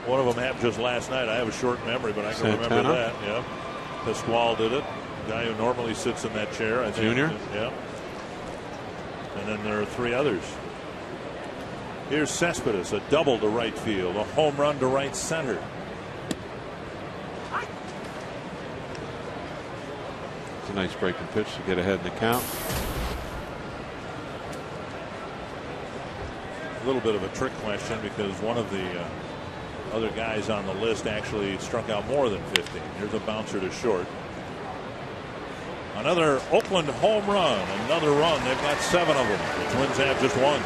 one of them happened just last night. I have a short memory, but I can remember that. Yeah, Pascual did it. guy who normally sits in that chair. I think. Junior? Yeah. And then there are 3 others. Here's Cespedes, a double to right field, a home run to right center. It's a nice breaking pitch to get ahead in the count. A little bit of a trick question because one of the other guys on the list actually struck out more than 15. Here's a bouncer to short. Another Oakland home run, another run. They've got 7 of them. The Twins have just 1.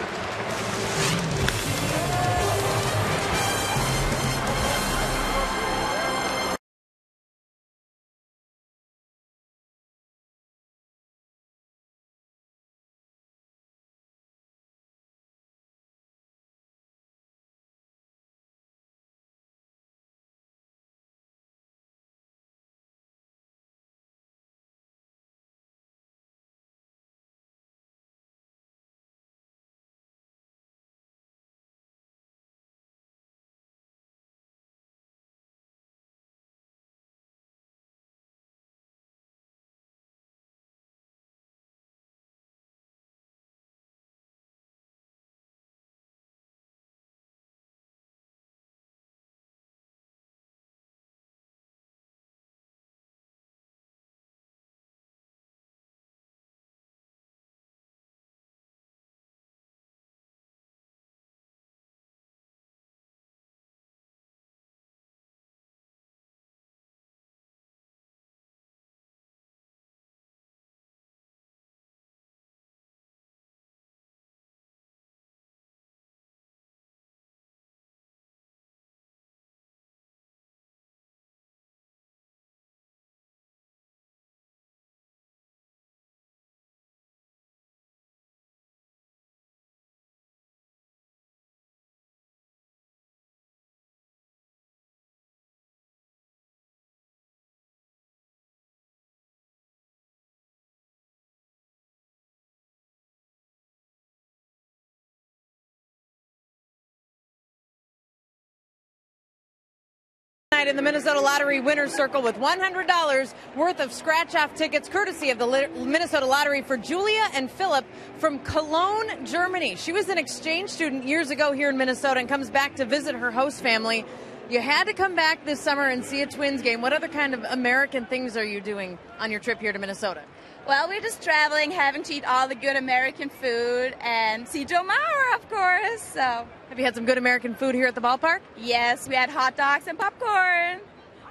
In the Minnesota Lottery Winner's Circle with $100 worth of scratch-off tickets courtesy of the Minnesota Lottery for Julia and Philip from Cologne, Germany. She was an exchange student years ago here in Minnesota and comes back to visit her host family. You had to come back this summer and see a Twins game. What other kind of American things are you doing on your trip here to Minnesota? Well, we're just traveling, having to eat all the good American food and see Joe Mauer, of course. So, have you had some good American food here at the ballpark? Yes, we had hot dogs and popcorn.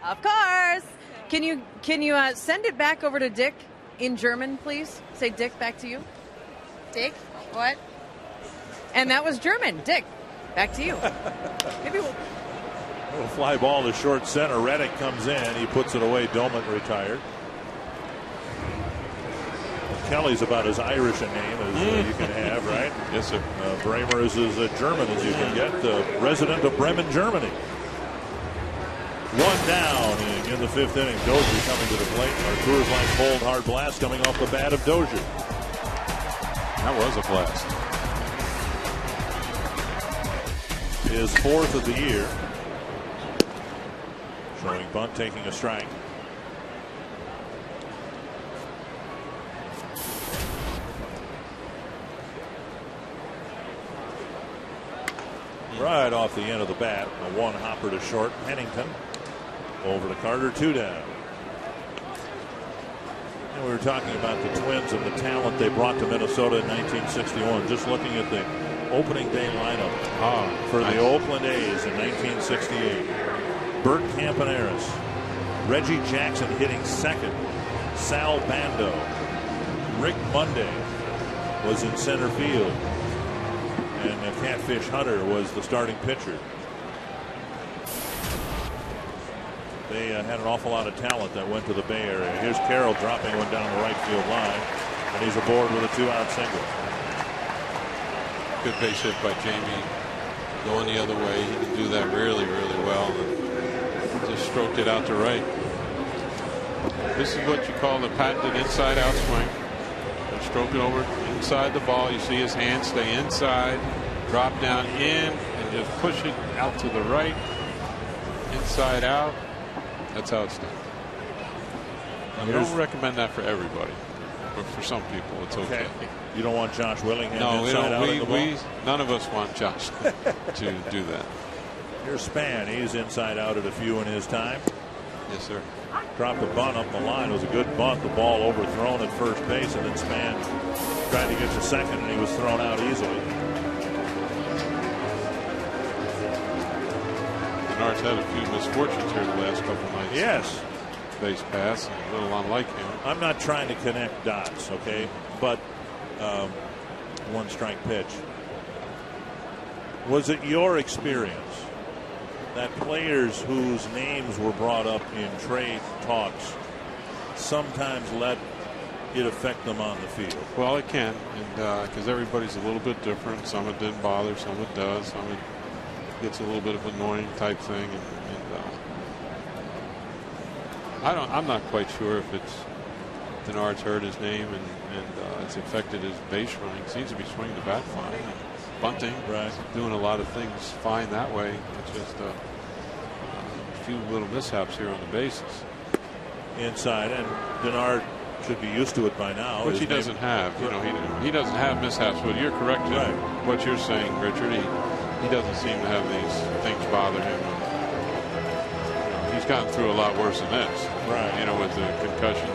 Of course. Can you send it back over to Dick in German, please? Say Dick back to you. Dick, what? And that was German. Dick, back to you. Maybe we'll. Little fly ball to short center. Reddick comes in. He puts it away. Doman retired. Kelly's about as Irish a name as you can have, right? Yes, sir. Bramer is as German as you can get. Resident of Bremen, Germany. 1 down in the 5th inning. Dozier coming to the plate. Arturs like cold hard blast coming off the bat of Dozier. That was a blast. His 4th of the year. Showing bunt, taking a strike. Right off the end of the bat, a 1 hopper to short. Pennington over to Carter, 2 down. And we were talking about the Twins and the talent they brought to Minnesota in 1961. Just looking at the opening day lineup for the Oakland A's in 1968. Bert Campaneris, Reggie Jackson hitting second, Sal Bando, Rick Monday was in center field. And Catfish Hunter was the starting pitcher. They had an awful lot of talent that went to the Bay Area. Here's Carroll dropping one down the right field line, and he's aboard with a 2-out single. Good base hit by Jamie. Going the other way, he can do that really, really well. And just stroked it out to right. This is what you call the patented inside-out swing. Stroke it over inside the ball. You see his hands stay inside, drop down in, and just push it out to the right, inside out. That's how it's done. I don't recommend that for everybody, but for some people it's okay. You don't want Josh Willingham inside out of the ball? None of us want Josh to do that. Here's Span. He's inside out at a few in his time. Yes, sir. Dropped a bunt up the line. It was a good bunt. The ball overthrown at first base, and then Span tried to get to second, and he was thrown out easily. Denard's had a few misfortunes here the last couple nights. Yes. Base pass, a little unlike him. I'm not trying to connect dots, okay? But one strike pitch. Was it your experience that players whose names were brought up in trade talks sometimes let it affect them on the field? Well, it can, and because everybody's a little bit different. Some it didn't bother, some it does, some it gets a little bit of annoying type thing. I'm not quite sure if it's Denard's heard his name and it's affected his base running. Seems to be swinging the bat fine, and bunting, doing a lot of things fine that way. It's just a few little mishaps here on the bases. Inside, and Denard should be used to it by now. Which he doesn't have. You know, he doesn't have mishaps. But you're correct in what you're saying, Richard. He doesn't seem to have these things bother him. He's gotten through a lot worse than this. Right. You know, with the concussion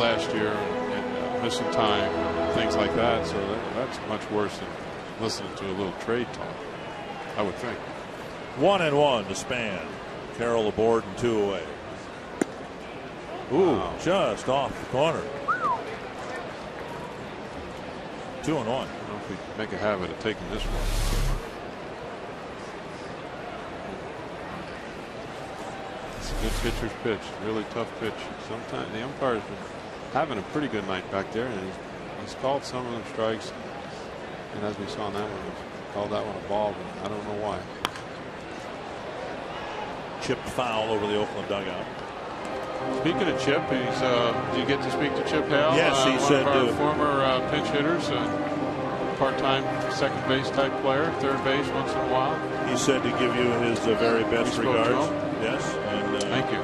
last year and missing time, things like that. So that's much worse than listening to a little trade talk, I would think. 1-1 to Span. Carroll aboard and 2 away. Ooh, just off the corner. 2-1. I don't know if we make a habit of taking this one. It's a good pitcher's pitch. Really tough pitch. Sometimes the umpire's been having a pretty good night back there, and he's called some of them strikes. And as we saw in that one, he called that one a ball, but I don't know why. Chipped foul over the Oakland dugout. Speaking of Chip, do you get to speak to Chip Hale? Yes, he said one of our former pinch hitters, part-time second base type player, third base once in a while. He said to give you his very best regards. Yes, and thank you.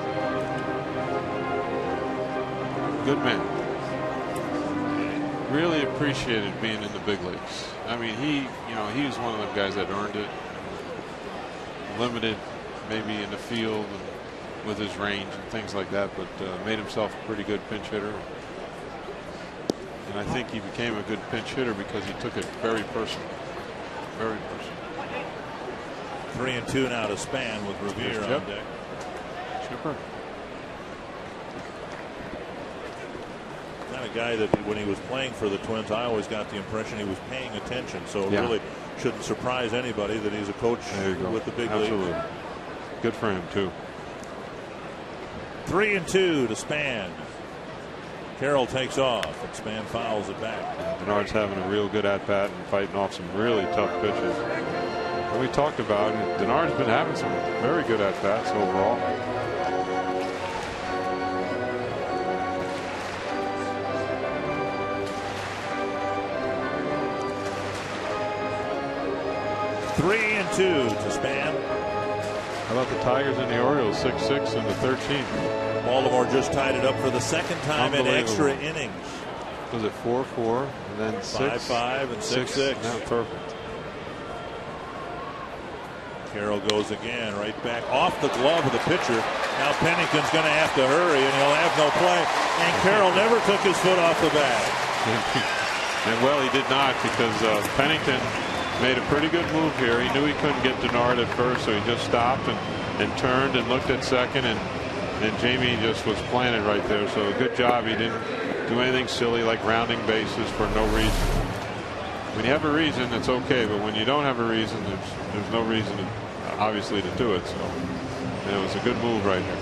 Good man. Really appreciated being in the big leagues. I mean, he was one of them guys that earned it. Limited, maybe in the field and with his range and things like that, but made himself a pretty good pinch hitter. And I think he became a good pinch hitter because he took it very personal. Very personal. 3-2 now to Span with Revere on deck. Chipper. Kind of guy that when he was playing for the Twins, I always got the impression he was paying attention. So it really shouldn't surprise anybody that he's a coach with the big Absolutely. league. Good for him too. 3-2 to Span. Carroll takes off, and Span fouls it back. Denard's having a real good at-bat and fighting off some really tough pitches. And we talked about it. Denard's been having some very good at-bats overall. Three and 2 to Span. How about the Tigers and the Orioles, 6-6 in the 13th? Baltimore just tied it up for the second time in extra innings. Was it 4-4 and then 5-5 and 6-6? Yeah, perfect. Carroll goes again, right back off the glove of the pitcher. Now Pennington's going to have to hurry, and he'll have no play. And Carroll never took his foot off the bat. And well, he did not, because Pennington made a pretty good move here. He knew he couldn't get Denard at first, so he just stopped and turned and looked at second, and Jamie just was planted right there. So good job. He didn't do anything silly like rounding bases for no reason. When you have a reason, it's okay, but when you don't have a reason, there's no reason obviously to do it. So it was a good move right here.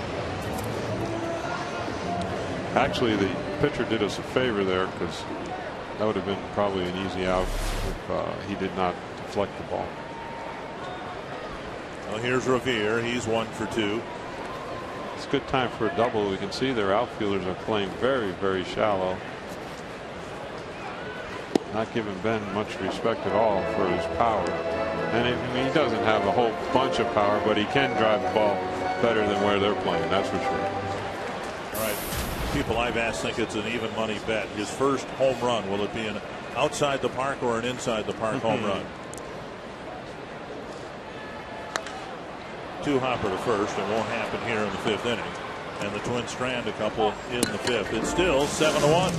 Actually, the pitcher did us a favor there, because that would have been probably an easy out if he did not deflect the ball. Well, here's Revere. He's 1 for 2. It's a good time for a double. We can see their outfielders are playing very, very shallow. Not giving Ben much respect at all for his power. And he doesn't have a whole bunch of power, but he can drive the ball better than where they're playing. That's for sure. All right. People I've asked think it's an even money bet. His first home run, will it be an outside the park or an inside the park home run? Two hopper to first. It won't happen here in the 5th inning. And the Twins strand a couple in the 5th. It's still 7-1.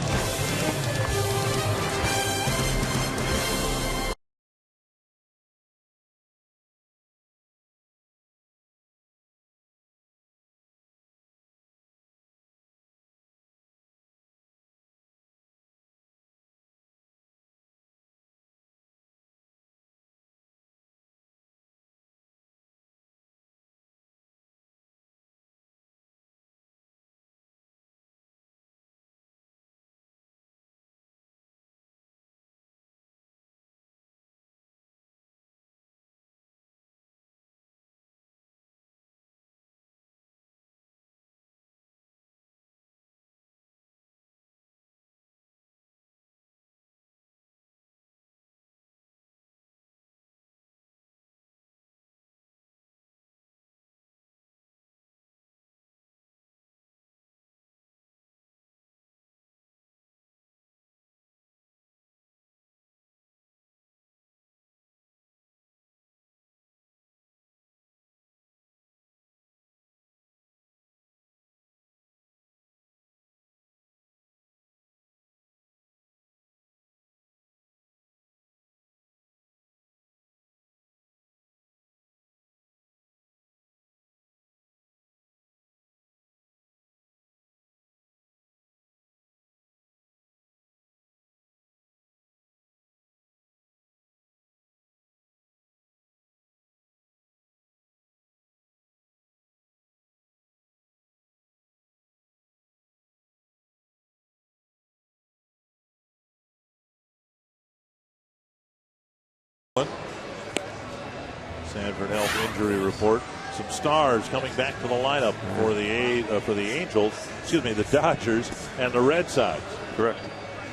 Sanford Health injury report. Some stars coming back to the lineup for the Angels, the Dodgers and the Red Sox. Correct.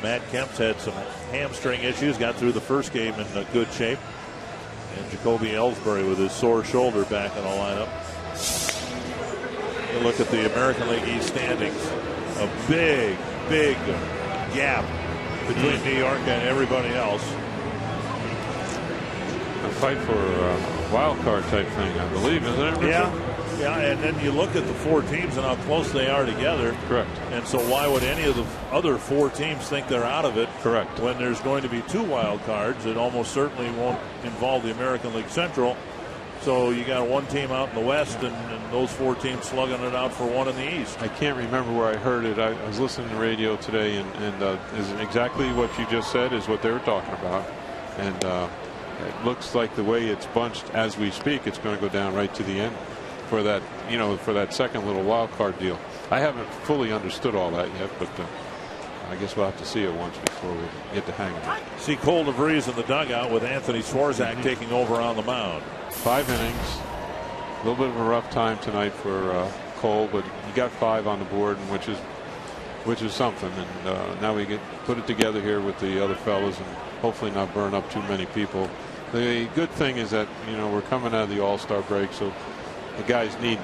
Matt Kemp's had some hamstring issues, got through the first game in good shape. And Jacoby Ellsbury with his sore shoulder back in the lineup. You look at the American League East standings. A big gap between New York and everybody else. A fight for a wild card type thing, I believe, isn't it, Richard? Yeah, and then you look at the 4 teams and how close they are together. Correct. And so why would any of the other 4 teams think they're out of it? Correct. When there's going to be 2 wild cards, it almost certainly won't involve the American League Central. So you got 1 team out in the West and those 4 teams slugging it out for 1 in the East. I can't remember where I heard it. I was listening to radio today, and is exactly what you just said is what they were talking about. And it looks like the way it's bunched as we speak, it's going to go down right to the end for that, for that second little wild card deal. I haven't fully understood all that yet, but I guess we'll have to see it once before we get the hang of it. See Cole DeVries in the dugout with Anthony Swarzak taking over on the mound. 5 innings. A little bit of a rough time tonight for Cole, but he got 5 on the board, and which is something. And now we put it together here with the other fellas and hopefully not burn up too many people. The good thing is that we're coming out of the All-Star break, so the guys need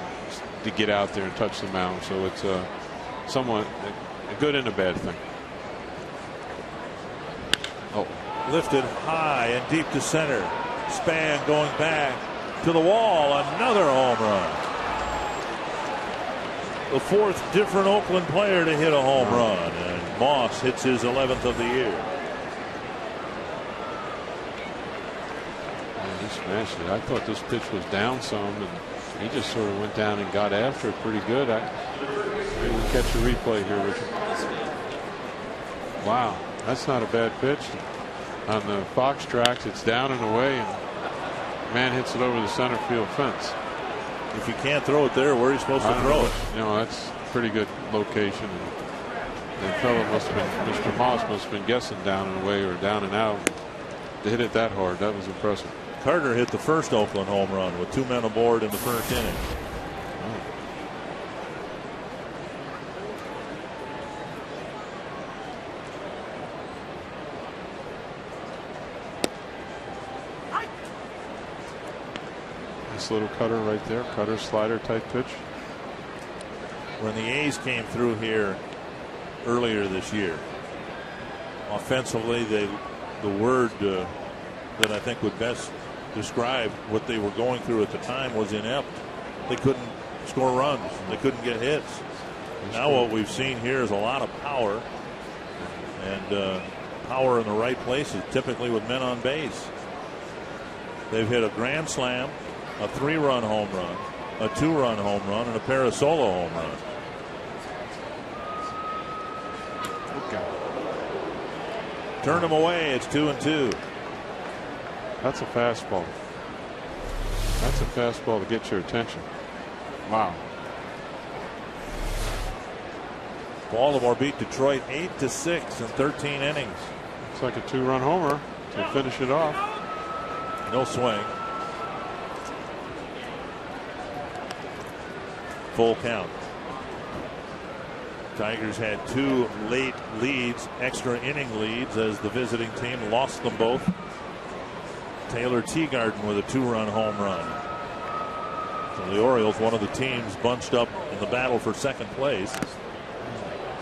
to get out there and touch the mound. So it's somewhat a good and a bad thing. Oh, lifted high and deep to center. Span going back to the wall. Another home run. The 4th different Oakland player to hit a home run, and Moss hits his 11th of the year. He smashed it. I thought this pitch was down some, and he just sort of went down and got after it pretty good. Maybe we'll catch a replay here, Richard. Wow, that's not a bad pitch. On the Fox tracks, it's down and away, and man hits it over the center field fence. If you can't throw it there, where are you supposed to throw it? That's pretty good location. And the fellow Mr. Moss must have been guessing down and away or down and out. To hit it that hard, that was impressive. Carter hit the first Oakland home run with 2 men aboard in the first inning. Nice little cutter right there. Cutter slider type pitch. When the A's came through here earlier this year, offensively, the word that I think would best describe what they were going through at the time was inept. They couldn't score runs. They couldn't get hits. Now what we've seen here is a lot of power, and power in the right places, typically with men on base. They've hit a grand slam, a 3-run home run, a 2-run home run, and a pair of solo home runs. Turn him away. It's 2-2. That's a fastball. That's a fastball to get your attention. Wow. Baltimore beat Detroit 8-6 in 13 innings. It's like a 2-run homer to finish it off. No swing. Full count. Tigers had 2 late leads, extra inning leads, as the visiting team lost them both. Taylor Teagarden with a 2-run home run. So the Orioles, one of the teams bunched up in the battle for second place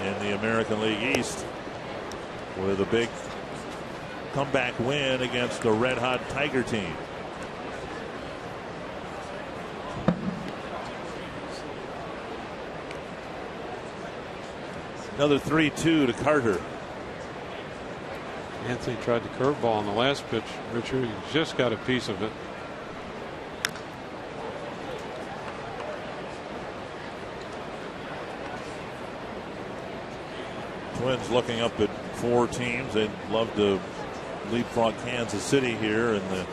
in the American League East, with a big comeback win against the red-hot Tiger team. Another 3-2 to Carter. Anthony tried the curveball on the last pitch. Richard, he just got a piece of it. Twins looking up at 4 teams. They'd love to leapfrog Kansas City here in the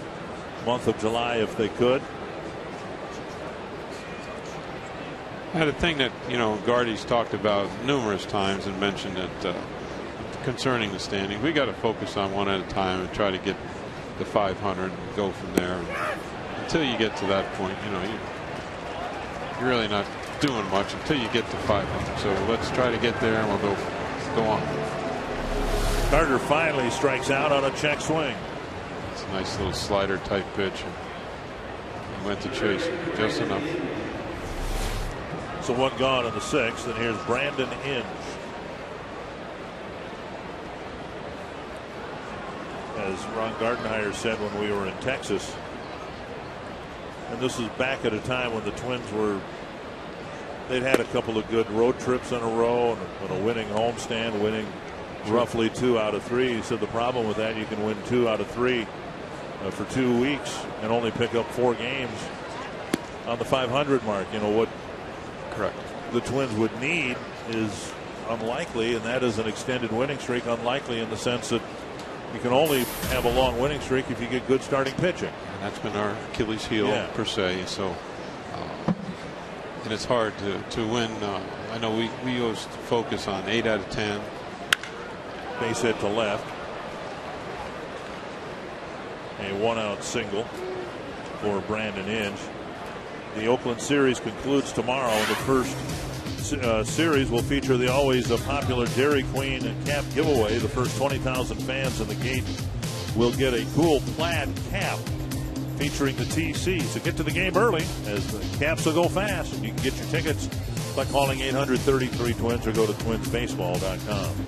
month of July if they could. I had a thing that, Gardy's talked about numerous times and mentioned it concerning the standings. We got to focus on one at a time and try to get the 500 and go from there. Until you get to that point, you're really not doing much until you get to 500. So let's try to get there and we'll go on. Carter finally strikes out on a check swing. It's a nice little slider type pitch. He went to chase just enough. So 1 gone in the 6th, and here's Brandon Inge. As Ron Gardenhire said when we were in Texas, and this is back at a time when the Twins they'd had a couple of good road trips in a row and a winning homestand, winning roughly 2 out of 3. He said the problem with that, you can win 2 out of 3 for 2 weeks and only pick up 4 games on the 500 mark. What correct the Twins would need is unlikely, and that is an extended winning streak. Unlikely in the sense that you can only have a long winning streak if you get good starting pitching. And that's been our Achilles heel per se. So and it's hard to win. I know we always focus on 8 out of 10. Base hit to left. A 1-out single for Brandon Inge. The Oakland series concludes tomorrow. The first series will feature the always popular Dairy Queen cap giveaway. The first 20,000 fans in the gate will get a cool plaid cap featuring the TC. So get to the game early, as the caps will go fast. You can get your tickets by calling 800-33-TWINS or go to twinsbaseball.com.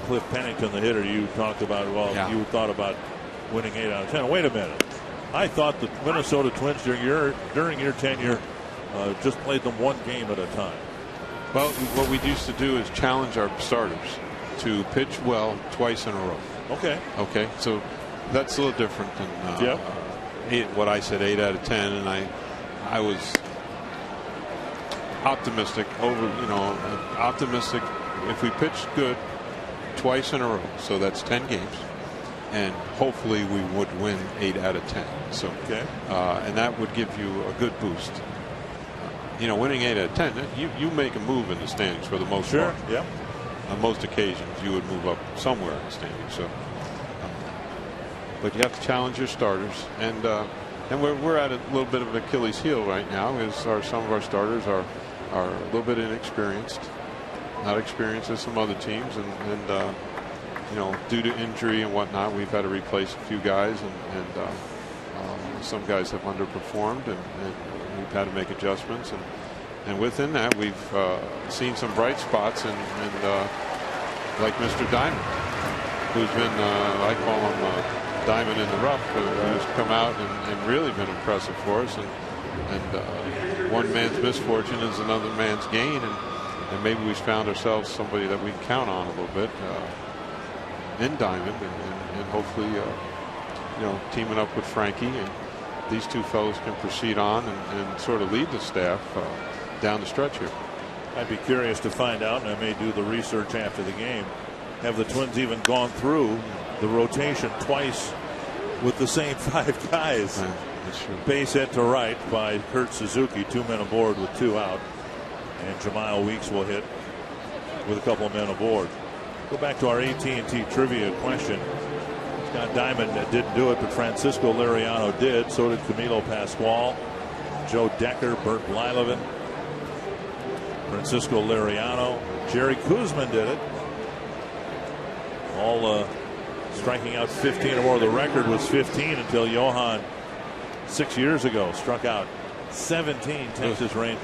Cliff Pennington, the hitter you talked about, you thought about winning 8 out of 10. Wait a minute. I thought the Minnesota Twins during your tenure just played them 1 game at a time. Well, what we used to do is challenge our starters to pitch well twice in a row. Okay. So that's a little different than what I said, 8 out of 10, and I was optimistic if we pitched good twice in a row. So that's 10 games. And hopefully we would win 8 out of 10. So, and that would give you a good boost. Winning 8 out of 10, you make a move in the standings for the most part. Yeah. On most occasions, you would move up somewhere in the standings. So, but you have to challenge your starters, and we're at a little bit of an Achilles heel right now. Some of our starters are a little bit inexperienced, not experienced as some other teams, and due to injury and whatnot, we've had to replace a few guys, and Some guys have underperformed, and we've had to make adjustments. And within that, we've seen some bright spots, and like Mr. Diamond, who's been, I call him Diamond in the rough, who's come out and really been impressive for us. And one man's misfortune is another man's gain, and maybe we've found ourselves somebody that we can count on a little bit in Diamond, and hopefully, teaming up with Frankie, and these two fellows can proceed on and sort of lead the staff down the stretch here. I'd be curious to find out, and I may do the research after the game. Have the Twins even gone through the rotation twice with the same 5 guys? Yeah, that's true. Base hit to right by Kurt Suzuki, 2 men aboard with 2 out, and Jamal Weeks will hit with a couple of men aboard. Go back to our AT&T trivia question. Scott Diamond didn't do it, but Francisco Liriano did. So did Camilo Pascual, Joe Decker, Bert Blyleven, Francisco Liriano. Jerry Koosman did it. All striking out 15 or more. The record was 15 until Johan 6 years ago struck out 17 Texas Rangers.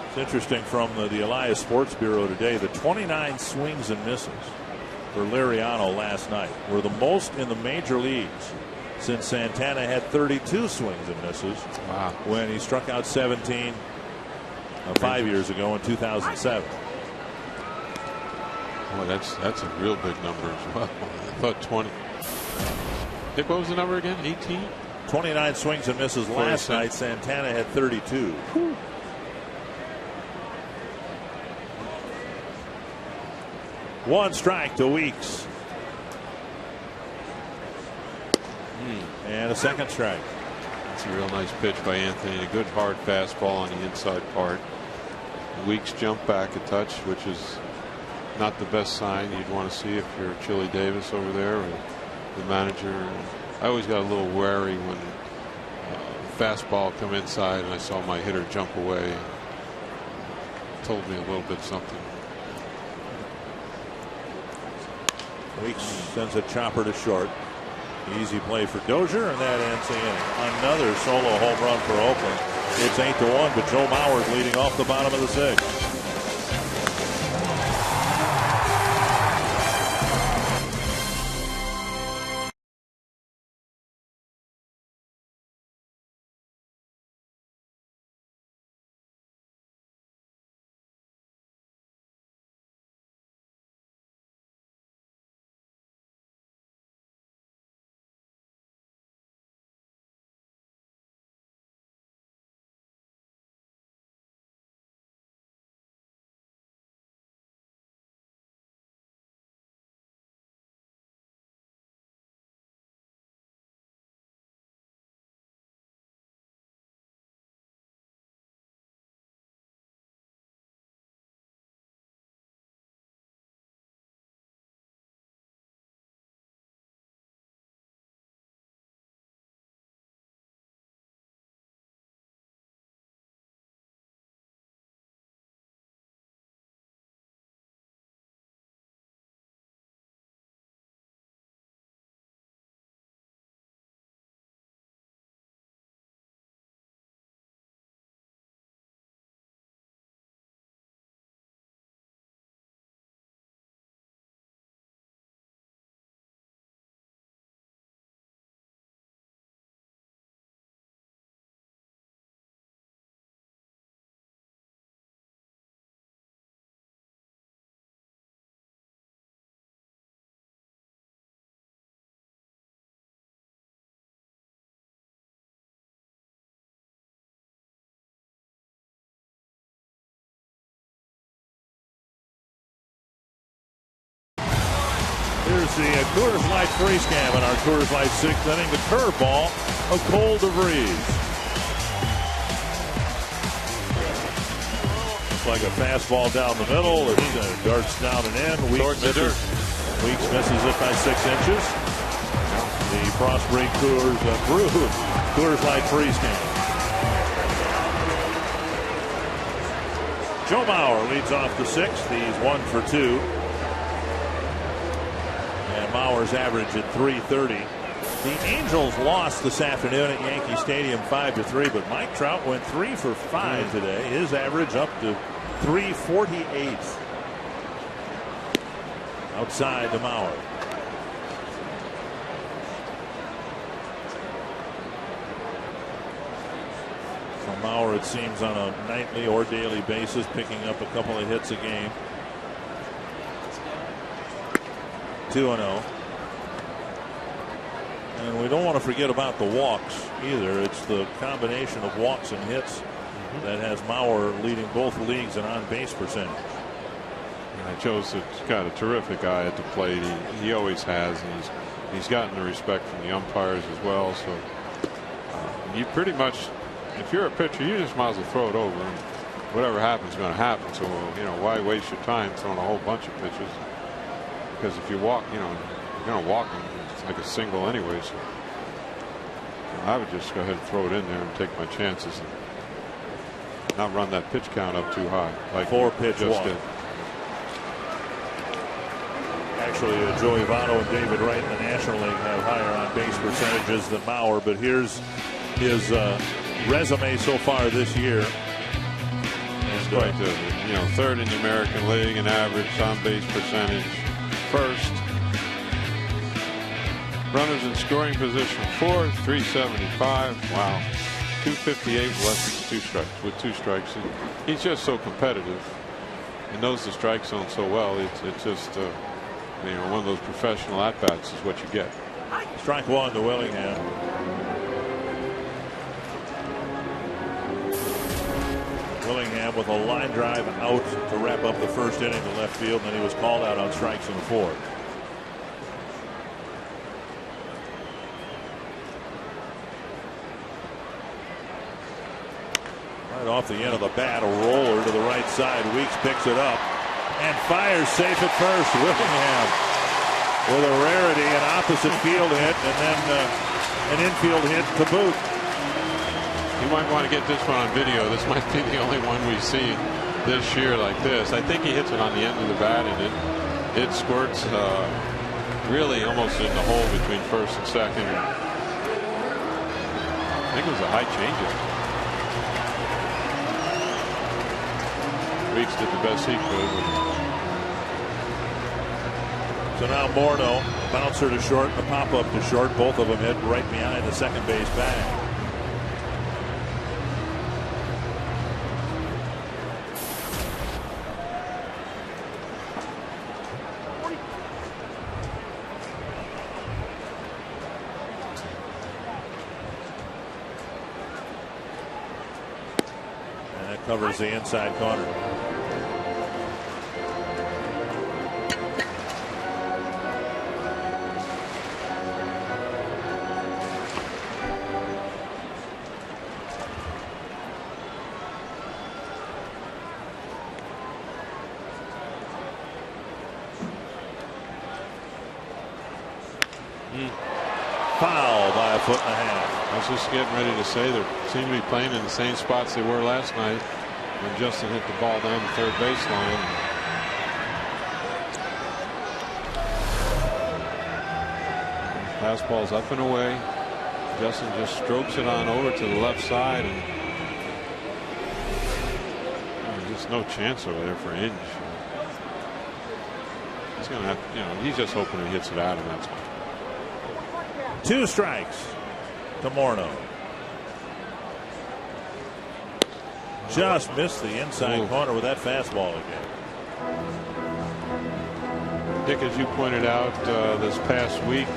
It's interesting from the Elias Sports Bureau today. The 29 swings and misses for Liriano last night were the most in the major leagues since Santana had 32 swings and misses. Wow. When he struck out 17 5 years ago in 2007. Well, that's a real big number as well. I thought 20. Dick, what was the number again? 18? 29 swings and misses last night. Santana had 32. Whew. One strike to Weeks. And a second strike. That's a real nice pitch by Anthony. A good hard fastball on the inside part. Weeks jumped back a touch, which is not the best sign you'd want to see if you're Chili Davis over there or the manager. I always got a little wary when fastball come inside and I saw my hitter jump away. It told me a little bit something. Weeks sends a chopper to short. Easy play for Dozier, and that ends the inning. Another solo home run for Oakland. It's 8-1, but Joe Mauer's leading off the bottom of the 6th. Here's the Coors Light freeze cam in our Coors Light 6th inning. The curveball, a Cole DeVries. Looks like a fastball down the middle. It darts down and in. Weeks misses it by 6 inches. The Frost Break Coors brewed Coors Light freeze cam. Joe Mauer leads off the 6th. He's 1 for 2. Mauer's average at .330. The Angels lost this afternoon at Yankee Stadium 5-3, but Mike Trout went 3 for 5 today. His average up to 348. Outside to Mauer. So Mauer, it seems, on a nightly or daily basis, picking up a couple of hits a game. 2-0. And we don't want to forget about the walks either. It's the combination of walks and hits that has Mauer leading both leagues in on-base percentage. Joe's got a terrific eye at the plate. He always has, and he's gotten the respect from the umpires as well. So you pretty much, if you're a pitcher, you just might as well throw it over, and whatever happens is going to happen. So why waste your time throwing a whole bunch of pitches? Because if you walk, you're going to walk them. It's like a single anyway. So I would just go ahead and throw it in there and take my chances and not run that pitch count up too high. Like 4-pitch walk. Did. Actually, Joey Votto and David Wright in the National League have higher on base percentages than Mauer, but here's his resume so far this year. He's quite good. Third in the American League in average on base percentage. First. Runners in scoring position 4, 375. Wow. 258 with 2 strikes. He's just so competitive and knows the strike zone so well. It's just one of those professional at bats is what you get. Strike 1 to Willingham. Willingham with a line drive out to wrap up the first inning to left field, and then he was called out on strikes in the fourth. Right off the end of the bat, a roller to the right side. Weeks picks it up and fires safe at first. Willingham with a rarity, an opposite field hit, and then an infield hit to boot. You might want to get this one on video. This might be the only one we see this year like this. I think he hits it on the end of the bat, and it squirts really almost in the hole between first and second. I think it was a high changeup. Weeks did the best he could. So now Morneau, a bouncer to short, a pop-up to short. Both of them hit right behind the second base bag. And that covers the inside corner. Foul by a foot and a half. I was just getting ready to say they seem to be playing in the same spots they were last night when Justin hit the ball down the third baseline. Fastball's up and away. Justin just strokes it on over to the left side, and just no chance over there for Inge. He's gonna have, he's just hoping he hits it out, and that's all. 2 strikes to Morneau. Just missed the inside corner with that fastball again. Dick, as you pointed out this past week,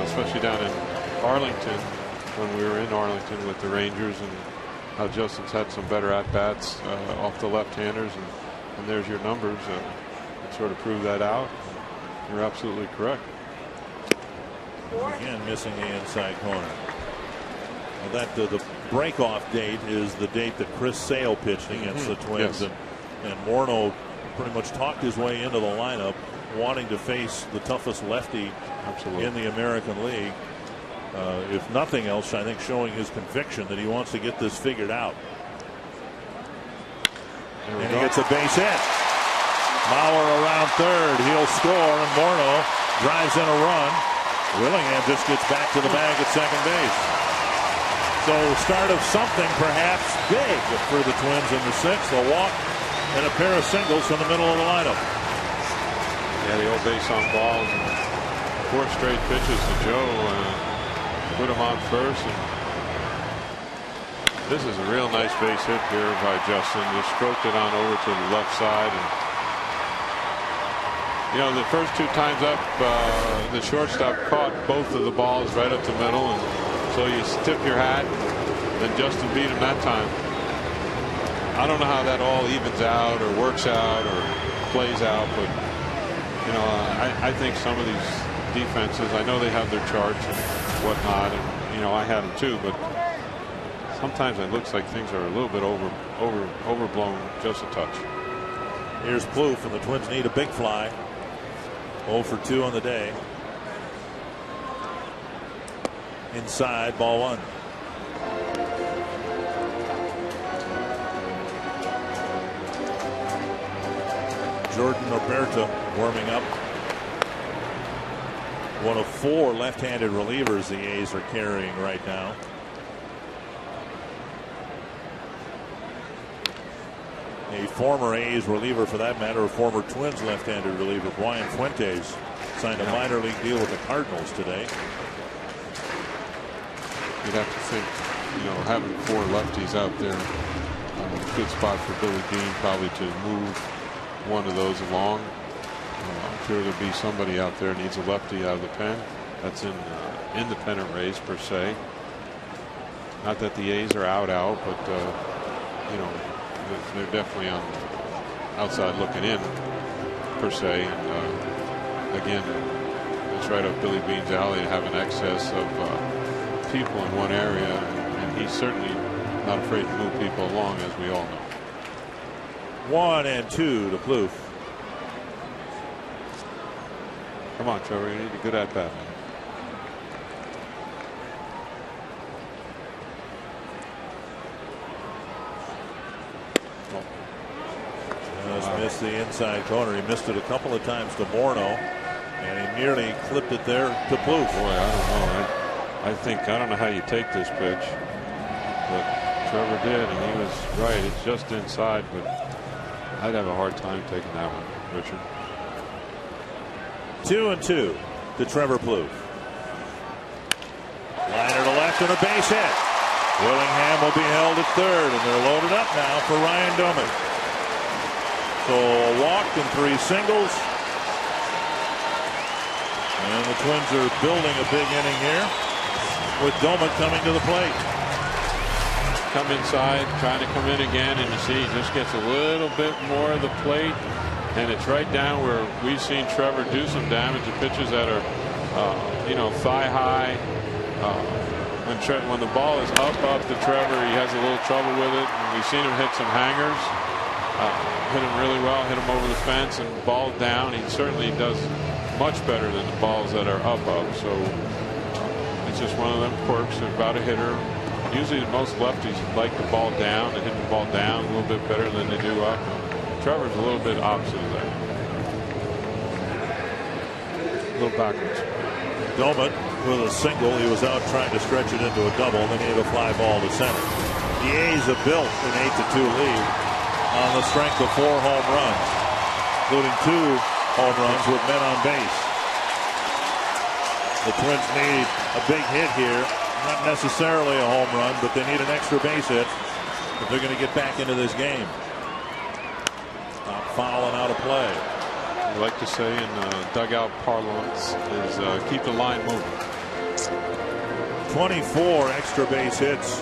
especially down in Arlington, when we were in Arlington with the Rangers, and how Justin's had some better at-bats off the left-handers, and there's your numbers that sort of prove that out. You're absolutely correct. Again, missing the inside corner. Well, the breakoff date is the date that Chris Sale pitched against the Twins, yes. and Morneau pretty much talked his way into the lineup, wanting to face the toughest lefty in the American League. If nothing else, I think showing his conviction that he wants to get this figured out. And he gets a base hit. Mauer around third. He'll score, and Morneau drives in a run. Willingham just gets back to the bag at second base. So start of something perhaps big for the Twins in the sixth. A walk and a pair of singles from the middle of the lineup. Yeah, the old base on balls. 4 straight pitches to Joe. Put him on first. And this is a real nice base hit here by Justin. Just stroked it on over to the left side. And, you know, the first 2 times up, the shortstop caught both of the balls right up the middle. And so you tip your hat. And Justin beat him that time. I don't know how that all evens out or works out or plays out, but you know, I think some of these defenses, I know they have their charts and whatnot, and you know, I had them too, but sometimes it looks like things are a little bit overblown just a touch. Here's Plouffe, and the Twins need a big fly. 0 for 2 on the day. Inside, ball 1. Jordan Oberta warming up. One of 4 left-handed relievers the A's are carrying right now. A former A's reliever, for that matter, a former Twins left-handed reliever, Brian Fuentes, signed a minor league deal with the Cardinals today. You'd have to think, you know, having 4 lefties out there, good spot for Billy Beane probably to move one of those along. I'm sure there'll be somebody out there needs a lefty out of the pen. That's in the pennant race per se. Not that the A's are out, but you know, they're definitely on the outside looking in per se. And again, it's right up Billy Beane's alley to have an excess of people in one area, and he's certainly not afraid to move people along, as we all know. 1-2 to Plouffe. Come on, Trevor, you need a good at bat. Just missed the inside corner. He missed it a couple of times to Morneau, and he nearly clipped it there to Plouffe. Boy, I don't know. I don't know how you take this pitch, but Trevor did, and he was right. It's just inside, but I'd have a hard time taking that one, Richard. 2-2 to Trevor Plouffe. Liner to left and a base hit. Willingham will be held at third, and they're loaded up now for Ryan Doumit. So a walk and 3 singles. And the Twins are building a big inning here with Doumit coming to the plate. Come inside, trying to come in again, and you see he just gets a little bit more of the plate, and it's right down where we've seen Trevor do some damage to pitches that are, you know, thigh high. When the ball is up to Trevor, he has a little trouble with it, and we've seen him hit some hangers, hit him really well, hit him over the fence, and ball down. He certainly does much better than the balls that are up. So it's just one of them quirks about a hitter. Usually most lefties like the ball down and hit the ball down a little bit better than they do up. Trevor's a little bit opposite of that. A little backwards. Doumit with a single. He was out trying to stretch it into a double. Then he hit a fly ball to center. The A's have built an 8-2 lead on the strength of 4 home runs, including 2 home runs with men on base. The Twins need a big hit here. Not necessarily a home run, but they need an extra base hit if they're going to get back into this game. Not fouling out of play. I like to say in dugout parlance is keep the line moving. 24 extra base hits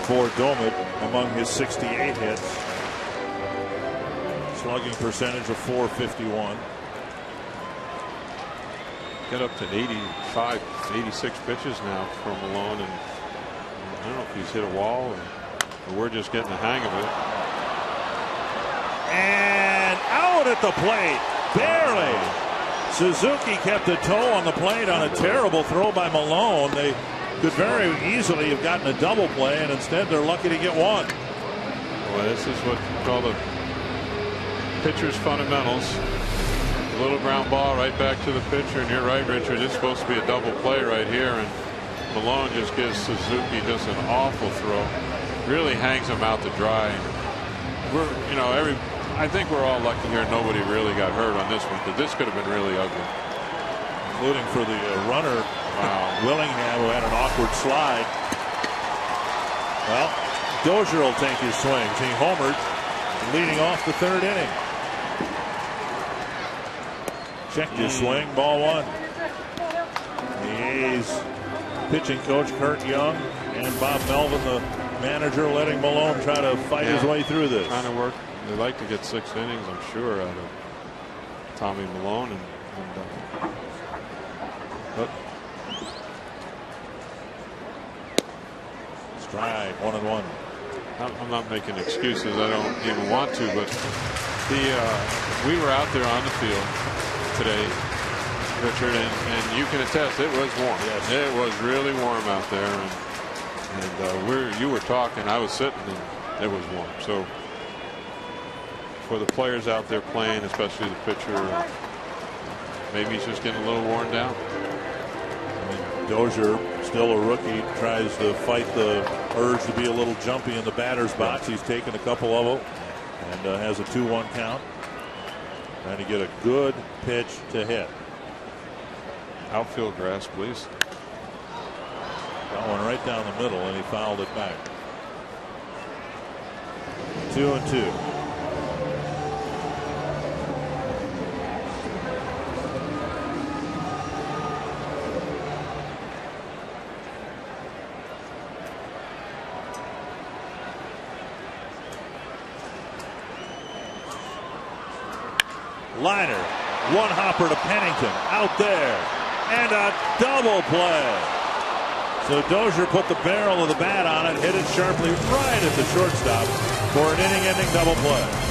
for Doumit among his 68 hits. Slugging percentage of .451. Get up to 85, 86 pitches now from Malone, and I don't know if he's hit a wall or we're just getting the hang of it. And out at the plate, barely. Suzuki kept a toe on the plate on a terrible throw by Malone. They could very easily have gotten a double play, and instead they're lucky to get one. Well, this is what we call the pitcher's fundamentals. A little ground ball right back to the pitcher, and you're right, Richard. It's supposed to be a double play right here, and Malone just gives Suzuki just an awful throw. Really hangs him out to dry. I think we're all lucky here. Nobody really got hurt on this one, because this could have been really ugly. Including for the runner, Willingham, who had an awkward slide. Well, Dozier will take his swings. He homered, leading off the third inning. Checked his swing, ball one. The A's pitching coach Kurt Young and Bob Melvin, the manager, letting Malone try to fight his way through this. Trying to work. They like to get 6 innings, I'm sure, out of Tommy Malone. Stride, 1-1. I'm not making excuses. I don't even want to, but we were out there on the field today, Richard, and you can attest it was warm. Yes. It was really warm out there, and you were talking, I was sitting, and it was warm. So for the players out there playing, especially the pitcher, maybe he's just getting a little worn down. Dozier, still a rookie, tries to fight the urge to be a little jumpy in the batter's box. He's taken a couple of them and has a 2-1 count. Trying to get a good pitch to hit. Outfield grass, please. Got one right down the middle, and he fouled it back. 2-2. Liner, one hopper to Pennington, out there, and a double play. So Dozier put the barrel of the bat on it, hit it sharply right at the shortstop for an inning-ending double play.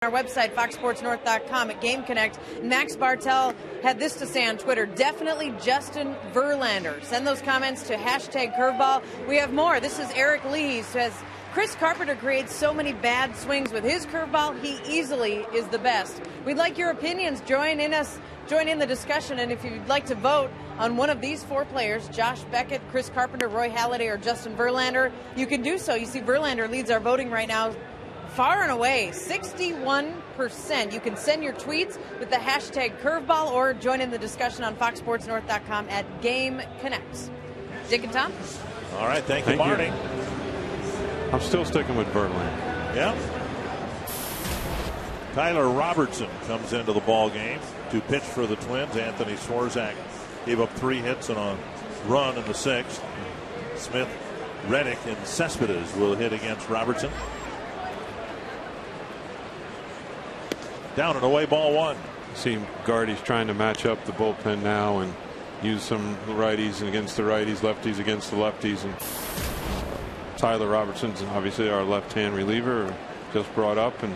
Our website, foxsportsnorth.com, at Game Connect. Max Bartel had this to say on Twitter: definitely Justin Verlander. Send those comments to #curveball. We have more. This is Eric Lee. He says, Chris Carpenter creates so many bad swings with his curveball. He easily is the best. We'd like your opinions. Join in the discussion. And if you'd like to vote on one of these four players, Josh Beckett, Chris Carpenter, Roy Halladay, or Justin Verlander, you can do so. You see Verlander leads our voting right now far and away, 61%. You can send your tweets with the #curveball or join in the discussion on foxsportsnorth.com at Game Connect. Dick and Tom? All right, thank you, Marty. I'm still sticking with Verlander. Yeah. Tyler Robertson comes into the ball game to pitch for the Twins. Anthony Swarzak gave up 3 hits and a run in the 6th. Smith, Reddick, and Cespedes will hit against Robertson. Down and away, ball one. See Gardy's trying to match up the bullpen now and use some righties against the righties, lefties against the lefties. And Tyler Robertson's obviously our left-hand reliever, just brought up, and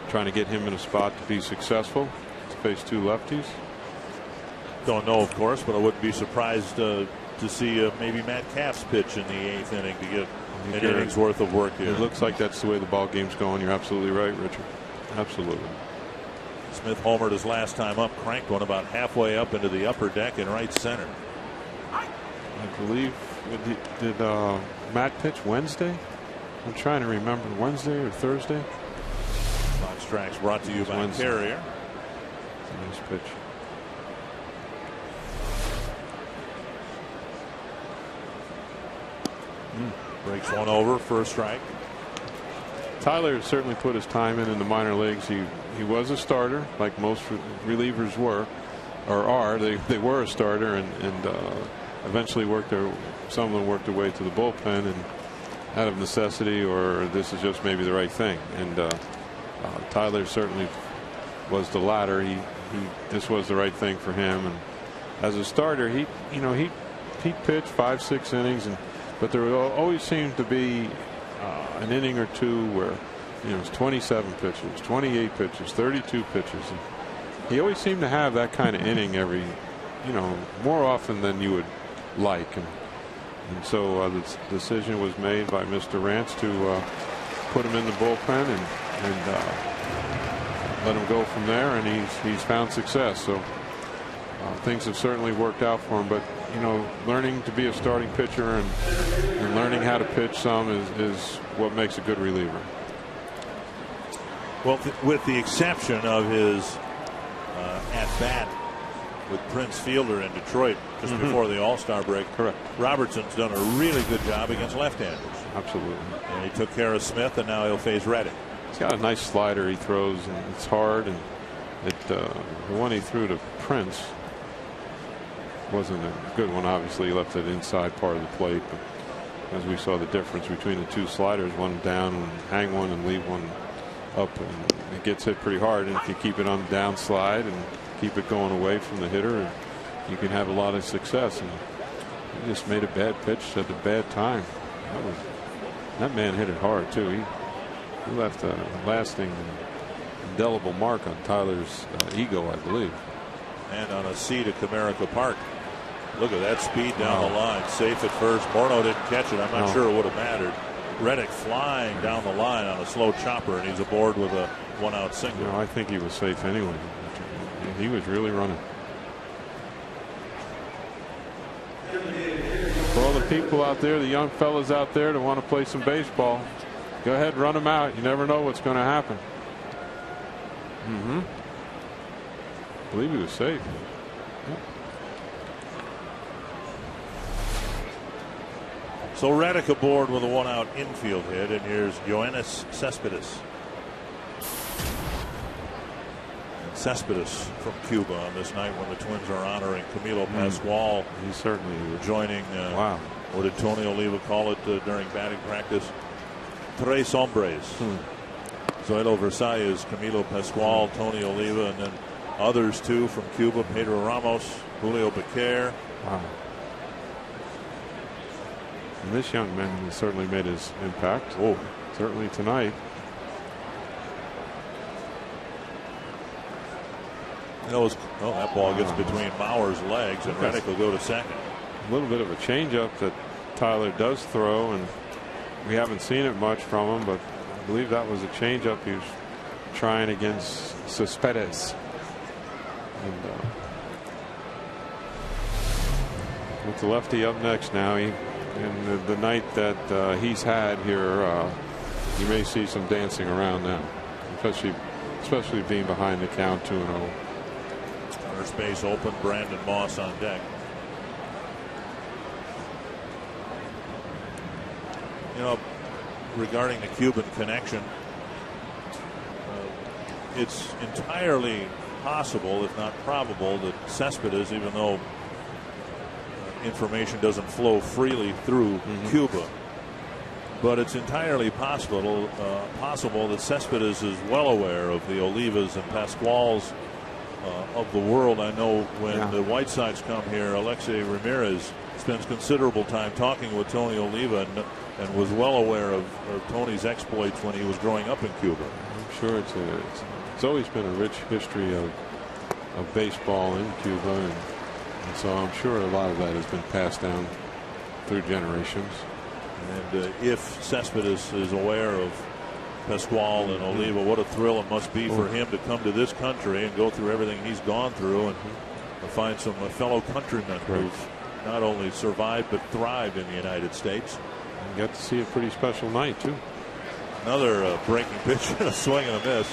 trying to get him in a spot to be successful. To face two lefties. Don't know, of course, but I wouldn't be surprised to see maybe Matt Capps pitch in the 8th inning to get an inning's worth of work here. It looks like that's the way the ball game's going. You're absolutely right, Richard. Absolutely. Smith homered his last time up, cranked one about halfway up into the upper deck in right center. I believe, did Matt pitch Wednesday? I'm trying to remember, Wednesday or Thursday? Box Tracks brought to you by Wednesday. Carrier. Nice pitch. Breaks one over for a strike. Tyler certainly put his time in the minor leagues. He was a starter, like most relievers were, or are. They were a starter, and eventually some of them worked their way to the bullpen, and out of necessity, or this is just maybe the right thing. And Tyler certainly was the latter. This was the right thing for him. And as a starter, he pitched 5-6 innings, but there always seemed to be an inning or two where it's 27 pitches, 28 pitches, 32 pitches. And he always seemed to have that kind of inning every, more often than you would like. And so the decision was made by Mr. Rance to put him in the bullpen and let him go from there. And he's found success. So things have certainly worked out for him. But learning to be a starting pitcher and learning how to pitch some is what makes a good reliever. Well, with the exception of his at-bat with Prince Fielder in Detroit just before the All-Star break. Correct. Robertson's done a really good job against left-handers. Absolutely. And he took care of Smith, and now he'll face Reddick. He's got a nice slider he throws, and it's hard. And the one he threw to Prince wasn't a good one. Obviously, he left it inside part of the plate. But as we saw the difference between the two sliders, one down and hang one and leave one up, and it gets hit pretty hard. And if you keep it on the down slide and keep it going away from the hitter, you can have a lot of success. And he just made a bad pitch at the bad time. That man hit it hard too. He left a lasting, indelible mark on Tyler's ego, I believe. And on a seat at Comerica Park. Look at that speed down the line. Safe at first. Morneau didn't catch it. I'm not sure it would have mattered. Reddick flying down the line on a slow chopper, and he's aboard with a one-out single. I think he was safe anyway. He was really running. For all the people out there, the young fellas out there that want to play some baseball, go ahead, run them out. You never know what's going to happen. I believe he was safe. So Reddick aboard with a one-out infield hit, and here's Yoenis Cespedes. Cespedes from Cuba on this night when the Twins are honoring Camilo Pascual. He's certainly joining. What did Tony Oliva call it during batting practice? Tres hombres. Zoilo Versalles, Camilo Pascual, Tony Oliva, and then others too from Cuba: Pedro Ramos, Julio Bequer. Wow. And this young man has certainly made his impact. Certainly tonight. That ball gets between Mauer's legs, and Reddick will go to second. A little bit of a changeup that Tyler does throw, and we haven't seen it much from him, but I believe that was a changeup he was trying against Cespedes. And with the lefty up next now, and the night that he's had here, you may see some dancing around now, especially being behind the count 2-0. First base open, Brandon Moss on deck. Regarding the Cuban connection, it's entirely possible, if not probable, that Cespedes, even though information doesn't flow freely through Cuba, But it's entirely possible that Cespedes is well aware of the Olivas and Pascuals of the world. I know when the White Sox come here, Alexei Ramirez spends considerable time talking with Tony Oliva and was well aware of Tony's exploits when he was growing up in Cuba. I'm sure it's always been a rich history of baseball in Cuba, and so I'm sure a lot of that has been passed down through generations. And if Cespedes is aware of Pascual and Oliva, what a thrill it must be for him to come to this country and go through everything he's gone through and find some fellow countrymen who've not only survived but thrived in the United States. You got to see a pretty special night, too. Another breaking pitch and a swing and a miss.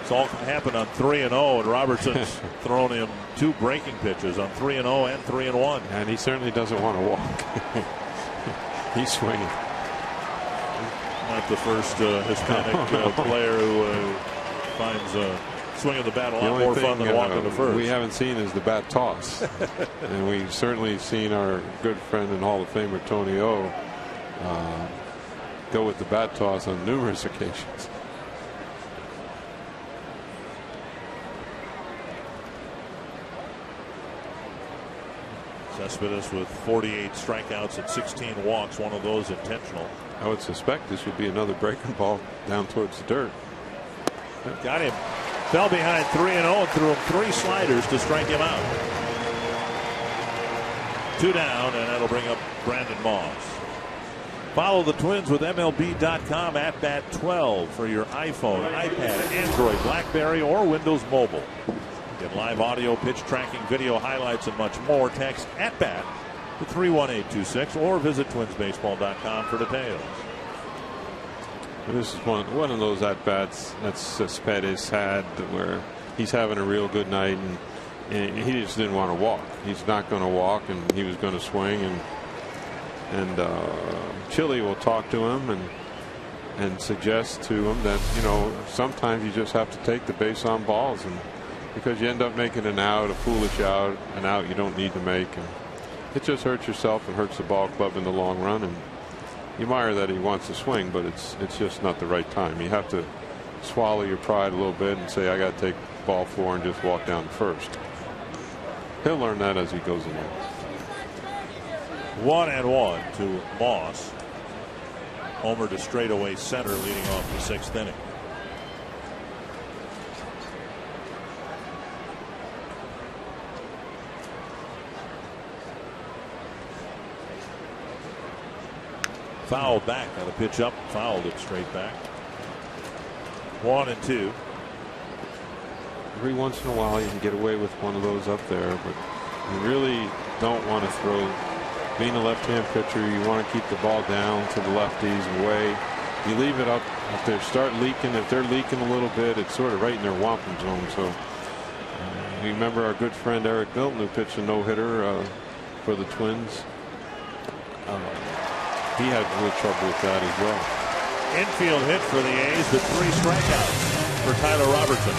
It's all happened on 3-0, and Robertson's thrown him 2 breaking pitches on 3-0 and 3-1. And he certainly doesn't want to walk. He's swinging. Not the first Hispanic player who finds swing of the bat a lot more fun than walking to first. We haven't seen is the bat toss. And we've certainly seen our good friend and Hall of Famer Tony O go with the bat toss on numerous occasions. Cespedes with 48 strikeouts and 16 walks, one of those intentional. I would suspect this would be another breaking ball down towards the dirt. Got him. Fell behind 3-0 and threw him 3 sliders to strike him out. 2 down, and that'll bring up Brandon Moss. Follow the Twins with MLB.com at Bat12 for your iPhone, iPad, Android, BlackBerry, or Windows Mobile. Get live audio, pitch tracking, video highlights, and much more. Text at bat to 31826 or visit twinsbaseball.com for details. This is one of those at bats that Cespedes had where he's having a real good night and he just didn't want to walk. He's not going to walk, and he was going to swing, and Chile will talk to him and suggest to him that, you know, sometimes you just have to take the base on balls, and because you end up making an out, a foolish out, an out you don't need to make, and it just hurts yourself and hurts the ball club in the long run. And you admire that he wants to swing, but it's just not the right time. You have to swallow your pride a little bit and say, I got to take ball 4 and just walk down to first. He'll learn that as he goes along. 1-1 to Moss. Homer to straightaway center, leading off the 6th inning. Fouled back. Got a pitch up, fouled it straight back. 1-2. Every once in a while you can get away with one of those up there, but you really don't want to throw. Being a left-hand pitcher, you want to keep the ball down to the lefties away. You leave it up if they start leaking. If they're leaking a little bit, it's sort of right in their wampum zone. So remember our good friend Eric Milton, who pitched a no-hitter for the Twins. He had real trouble with that as well. Infield hit for the A's, but 3 strikeouts for Tyler Robertson.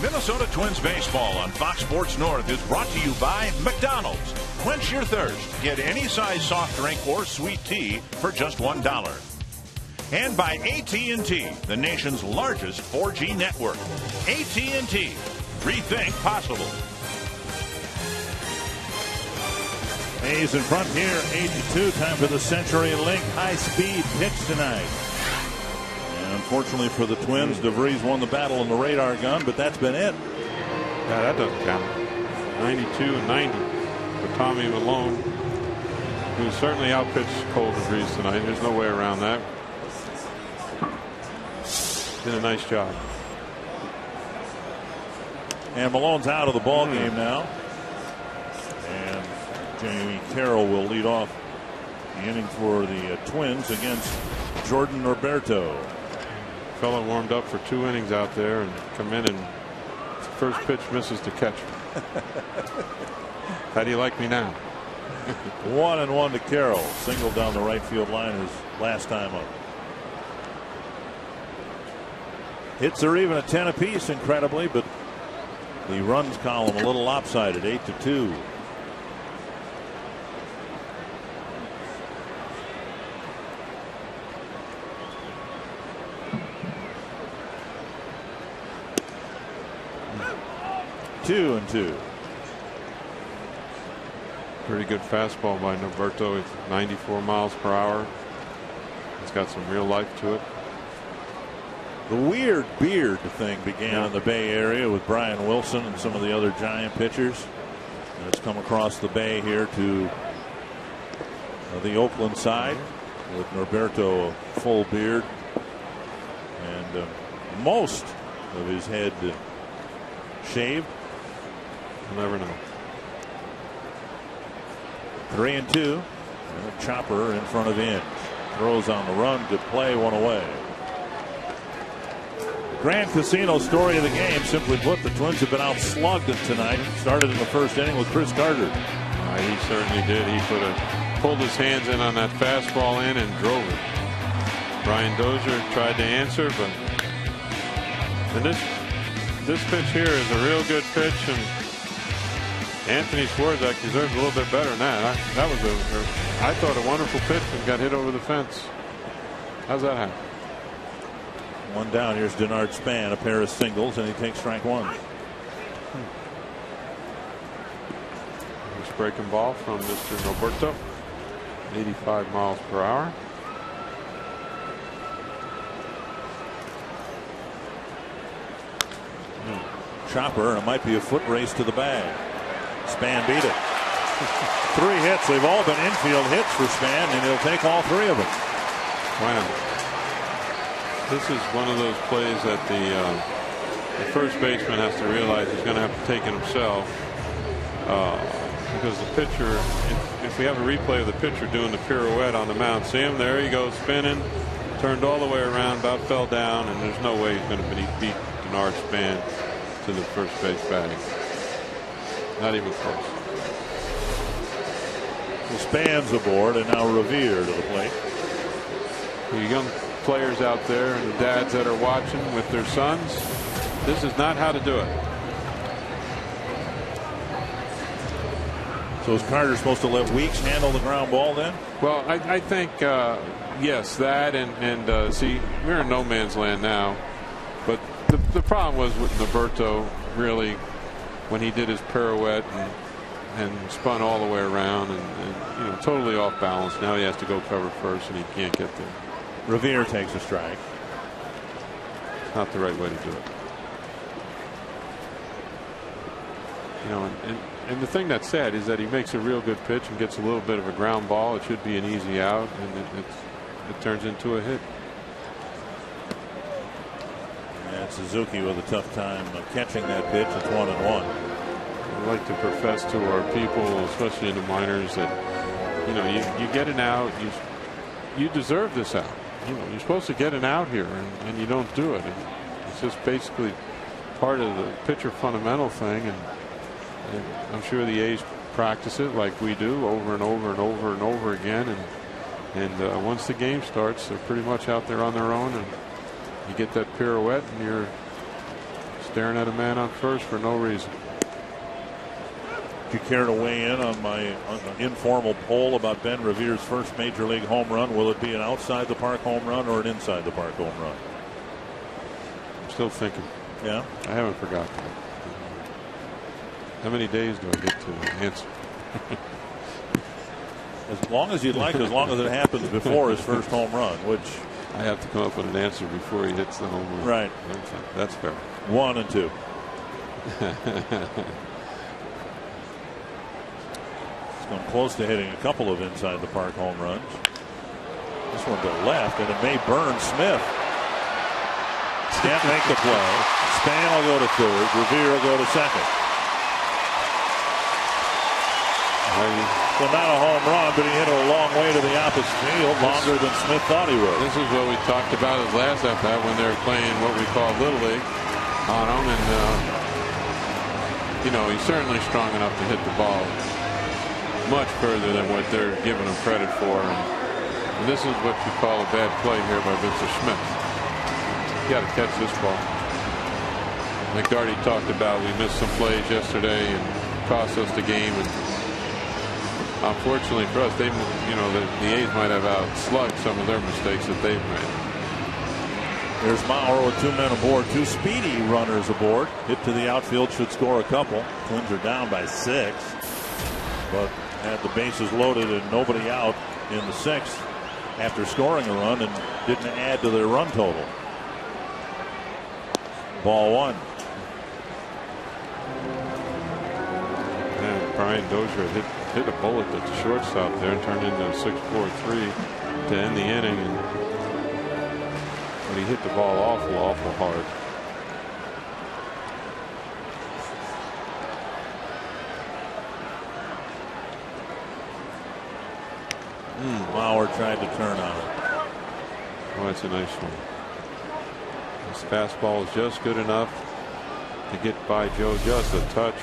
Minnesota Twins baseball on Fox Sports North is brought to you by McDonald's. Quench your thirst. Get any size soft drink or sweet tea for just $1. And by AT&T, the nation's largest 4G network. AT&T. Rethink possible. A's in front here, 8-2. Time for the CenturyLink high-speed pitch tonight. And unfortunately for the Twins, DeVries won the battle in the radar gun, but that's been it. Yeah, that doesn't count. 92 and 90 for Tommy Milone, who certainly outpitched Cole DeVries tonight. There's no way around that. Did a nice job. And Malone's out of the ball game now. And Jamie Carroll will lead off the inning for the Twins against Jordan Roberto. Fellow warmed up for 2 innings out there and come in and first pitch misses the catcher. How do you like me now? 1-1 to Carroll. Single down the right field line his last time up. Hits are even at 10 apiece, incredibly, but the runs column a little lopsided, 8-2. Two and two. Pretty good fastball by Roberto. It's 94 miles per hour. It's got some real life to it. The weird beard thing began in the Bay Area with Brian Wilson and some of the other Giant pitchers. And it's come across the Bay here to the Oakland side with Roberto a full beard and most of his head shaved. You'll never know. 3-2. And a chopper in front of Inge. Throws on the run. Good play. One away. Grand Casino story of the game. Simply put, the Twins have been outslugged tonight. Started in the first inning with Chris Carter. He certainly did. He pulled his hands in on that fastball in and drove it. Brian Dozier tried to answer, but and this pitch here is a real good pitch, and Anthony Swarzak deserves a little bit better than that. That was I thought a wonderful pitch and got hit over the fence. How's that happen? One down. Here's Denard Span, a pair of singles, and he takes strike one. Nice breaking ball from Mr. Roberto. 85 miles per hour. Chopper, and it might be a foot race to the bag. Span beat it. 3 hits. They've all been infield hits for Span, and he'll take all 3 of them. Wow. This is one of those plays that the first baseman has to realize he's going to have to take it himself. Because the pitcher, if we have a replay of the pitcher doing the pirouette on the mound, see him? There he goes, spinning, turned all the way around, about fell down, and there's no way he's going to beat Denard Span to the first base bag. Not even close. The Span's aboard, and now Revere to the plate. The young players out there and the dads that are watching with their sons, this is not how to do it. So is Carter supposed to let Weeks handle the ground ball then? Well, I think yes, that and see, we're in no man's land now, but the problem was with Roberto, really, when he did his pirouette and spun all the way around and totally off balance. Now he has to go cover first and he can't get there. Revere takes a strike. Not the right way to do it. And the thing that's sad is that he makes a real good pitch and gets a little bit of a ground ball. It should be an easy out, and it turns into a hit. And Suzuki with a tough time catching that pitch. It's 1-1. I'd like to profess to our people, especially in the minors, that you get an out, you deserve this out. You're supposed to get an out here, and you don't do it. And it's just basically part of the pitcher fundamental thing, and I'm sure the A's practice it like we do over and over and over and over again. And once the game starts, they're pretty much out there on their own, and you get that pirouette, and you're staring at a man on first for no reason. Do you care to weigh in on my informal poll about Ben Revere's first major league home run? Will it be an outside the park home run or an inside the park home run? I'm still thinking. Yeah, I haven't forgotten. How many days do I get to answer? As long as you'd like, as long as it happens before his first home run, which I have to come up with an answer before he hits the home run. Right. That's fair. 1 and 2. He's come close to hitting a couple of inside the park home runs. This one to left, and it may burn Smith. Can't make the play. Span will go to third. Revere will go to second. So not a home run, but he hit it a long way to the opposite field, longer than Smith thought he would. This is what we talked about his last at bat when they were playing what we call Little League on him, and you know, he's certainly strong enough to hit the ball much further than what they're giving him credit for. And this is what you call a bad play here by Vincent Schmidt. You got to catch this ball. McDarty talked about we missed some plays yesterday and cost us the game, and unfortunately for us, they, you know, the A's might have outslugged some of their mistakes that they've made. There's Mauer with 2 men aboard, 2 speedy runners aboard. Hit to the outfield, should score a couple. Twins are down by 6, but had the bases loaded and nobody out in the 6th after scoring a run and didn't add to their run total. Ball 1. And Brian Dozier hit a bullet at the shortstop there and turned into a 6-4-3 to end the inning. But he hit the ball awful hard. Mauer tried to turn on it. Oh, that's a nice one. This fastball is just good enough to get by Joe, just a touch.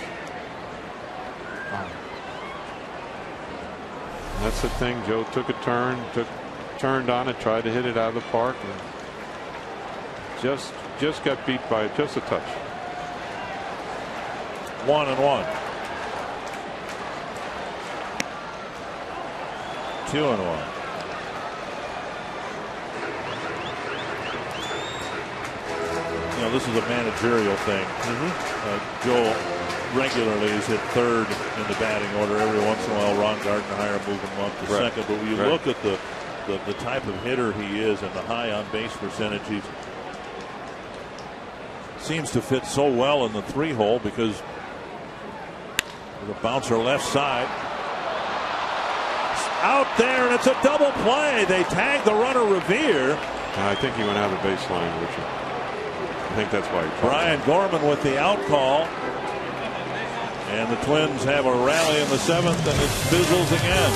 That's the thing. Joe took a turn, turned on it, tried to hit it out of the park, and just got beat by just a touch. 1-1. 2-1. You know, this is a managerial thing. Joe regularly is hit third in the batting order. Every once in a while, Ron Gardenhire moving him up to second. But when you look at the type of hitter he is and the high on base percentage, he seems to fit so well in the 3-hole because the bouncer left side. Out there, and it's a double play. They tag the runner Revere. I think he went out of the baseline, Richard. I think that's why. Brian Gorman with the out call. And the Twins have a rally in the 7th, and it fizzles again.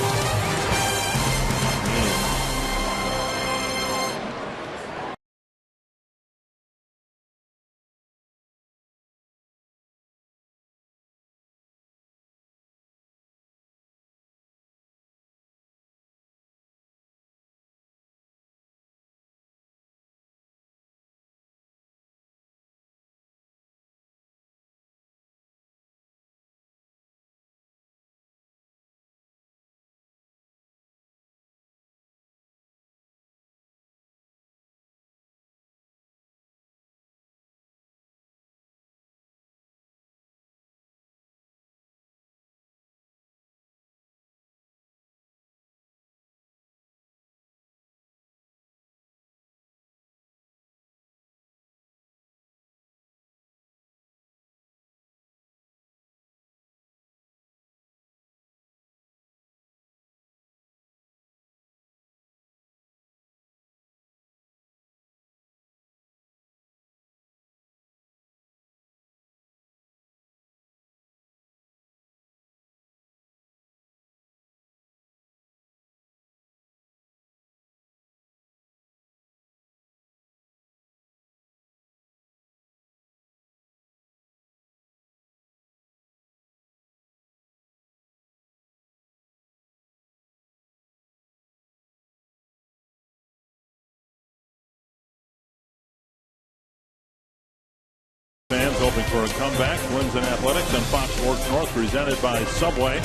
hoping for a comeback. Twins and Athletics on Fox Sports North, presented by Subway.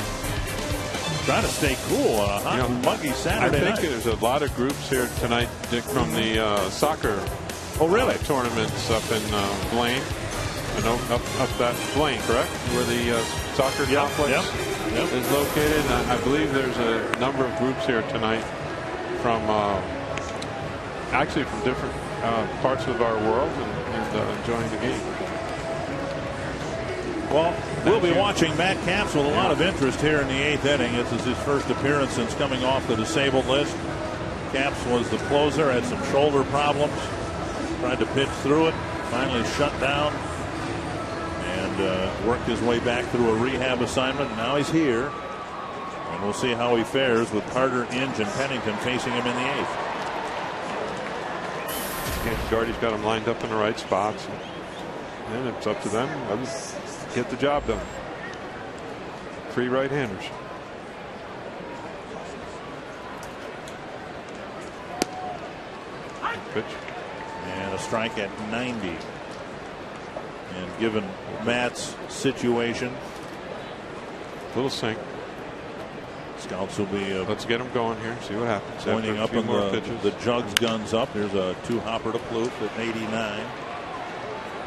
Trying to stay cool on a hot, muggy Saturday night. I think there's a lot of groups here tonight, Dick, from the soccer tournaments up in Blaine. Up that Blaine, correct? Where the soccer complex is located. I believe there's a number of groups here tonight from actually from different parts of our world and enjoying the game. Well, we'll be watching Matt Capps with a lot of interest here in the 8th inning. This is his first appearance since coming off the disabled list. Capps was the closer, had some shoulder problems, tried to pitch through it, finally shut down, and worked his way back through a rehab assignment. Now he's here, and we'll see how he fares with Carter, Inge, and Pennington facing him in the 8th. Gardy's got them lined up in the right spots, and it's up to them. Get the job done. 3 right-handers. Pitch. And a strike at 90. And given Matt's situation, little sink. Scouts will be let's get him going here. See what happens. Pointing up in the jugs guns up. There's a 2-hopper to Plouffe at 89.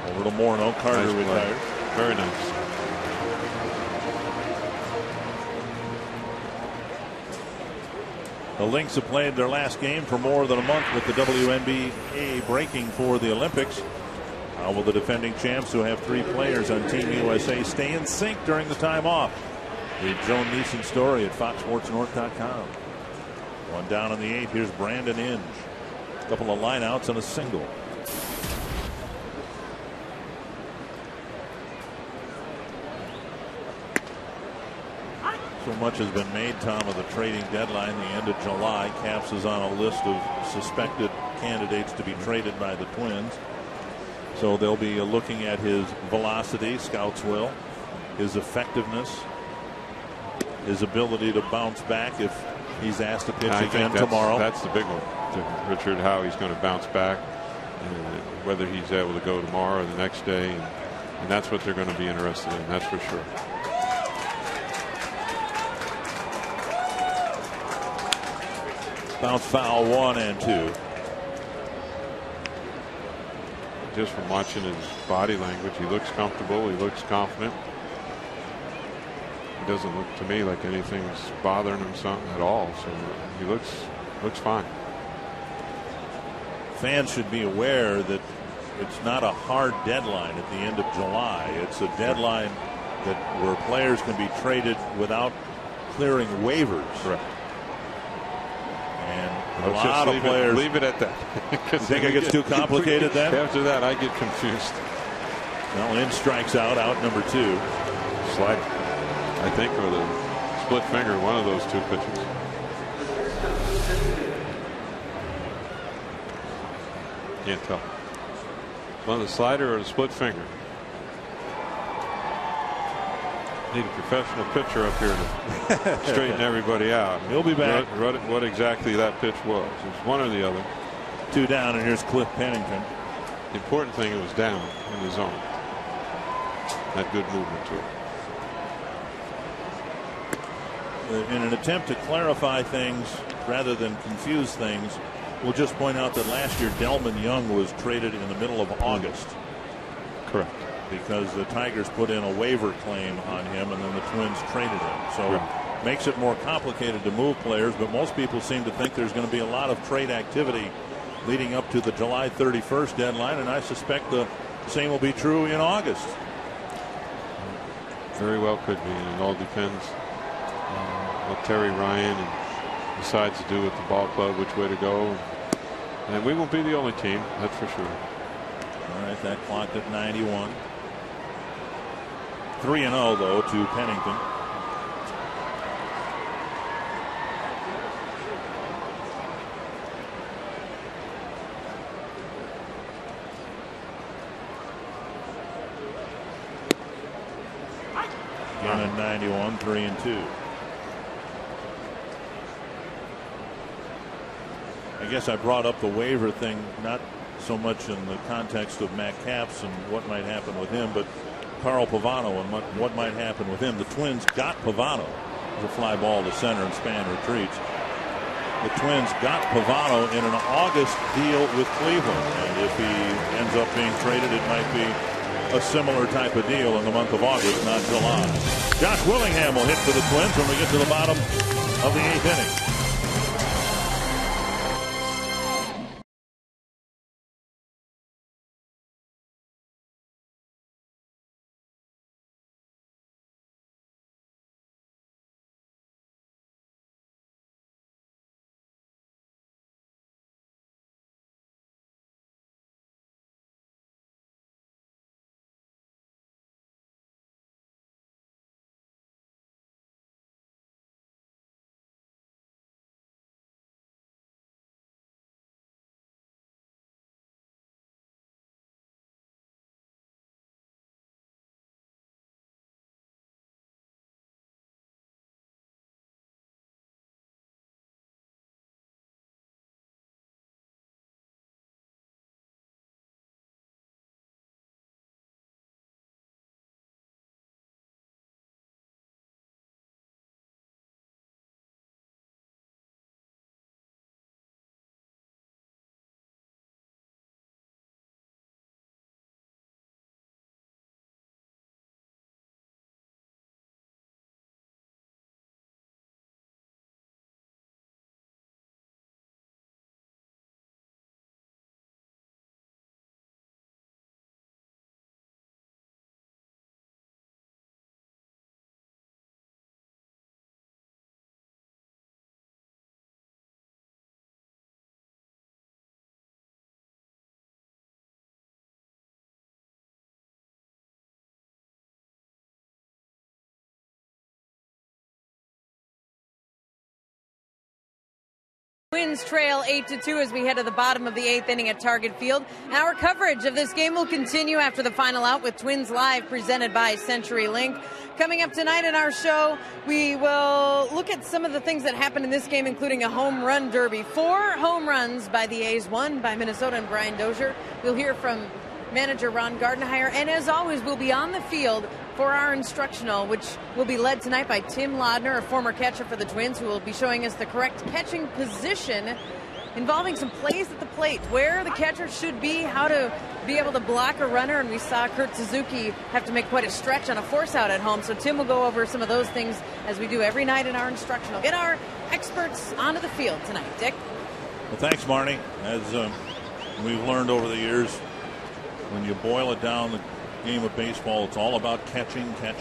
Over to Morneau. Carter nice retired. Very nice. The Lynx have played their last game for more than a month with the WNBA breaking for the Olympics. How will the defending champs, who have 3 players on Team USA, stay in sync during the time off? Read Joan Neeson's story at FoxSportsNorth.com. One down in the 8th. Here's Brandon Inge. A couple of lineouts and a single. So much has been made, Tom, of the trading deadline, the end of July. Capps is on a list of suspected candidates to be traded by the Twins. So they'll be looking at his velocity, scouts will, his effectiveness, his ability to bounce back if he's asked to pitch again tomorrow. That's the big one, Richard, how he's going to bounce back, and whether he's able to go tomorrow or the next day. And that's what they're going to be interested in, that's for sure. Bounce foul 1 and 2. Just from watching his body language, he looks comfortable. He looks confident. He doesn't look to me like anything's bothering him something at all. So he looks fine. Fans should be aware that it's not a hard deadline at the end of July. It's a deadline where players can be traded without clearing waivers. Correct. And a lot of players leave it at that. You think it gets too complicated then? After that, I get confused. Well, Inge strikes out number 2. Slide, I think, or the split finger, one of those 2 pitches. Can't tell. One, the slider or the split finger. Need a professional pitcher up here to straighten everybody out. He'll be back. What exactly that pitch was. It's one or the other. 2 down, and here's Cliff Pennington. The important thing, it was down in the zone. Had good movement to it. In an attempt to clarify things rather than confuse things, we'll just point out that last year Delman Young was traded in the middle of August. Correct. Because the Tigers put in a waiver claim on him, and then the Twins traded him. So makes it more complicated to move players, but most people seem to think there's going to be a lot of trade activity leading up to the July 31st deadline, and I suspect the same will be true in August. Very well could be, and it all depends what Terry Ryan decides to do with the ball club, which way to go. And we won't be the only team, that's for sure. All right, that clocked at 91. 3-0 though to Pennington. Again at 91, 3-2. I guess I brought up the waiver thing not so much in the context of Matt Capps and what might happen with him, but Carl Pavano and what might happen with him. The Twins got Pavano. The fly ball to center and Span retreats. The Twins got Pavano in an August deal with Cleveland, and if he ends up being traded, it might be a similar type of deal in the month of August, not July. Josh Willingham will hit for the Twins when we get to the bottom of the 8th inning. Twins trail 8-2 as we head to the bottom of the 8th inning at Target Field. Our coverage of this game will continue after the final out with Twins Live presented by CenturyLink. Coming up tonight in our show, we will look at some of the things that happened in this game, including a home run derby. 4 home runs by the A's, 1 by Minnesota and Brian Dozier. We'll hear from manager Ron Gardenhire, and as always, we'll be on the field for our instructional, which will be led tonight by Tim Laudner, a former catcher for the Twins, who will be showing us the correct catching position involving some plays at the plate, where the catcher should be, how to be able to block a runner, and we saw Kurt Suzuki have to make quite a stretch on a force out at home, so Tim will go over some of those things as we do every night in our instructional. Get our experts onto the field tonight. Dick? Well, thanks, Marnie. As we've learned over the years, when you boil it down, the game of baseball, it's all about catching. At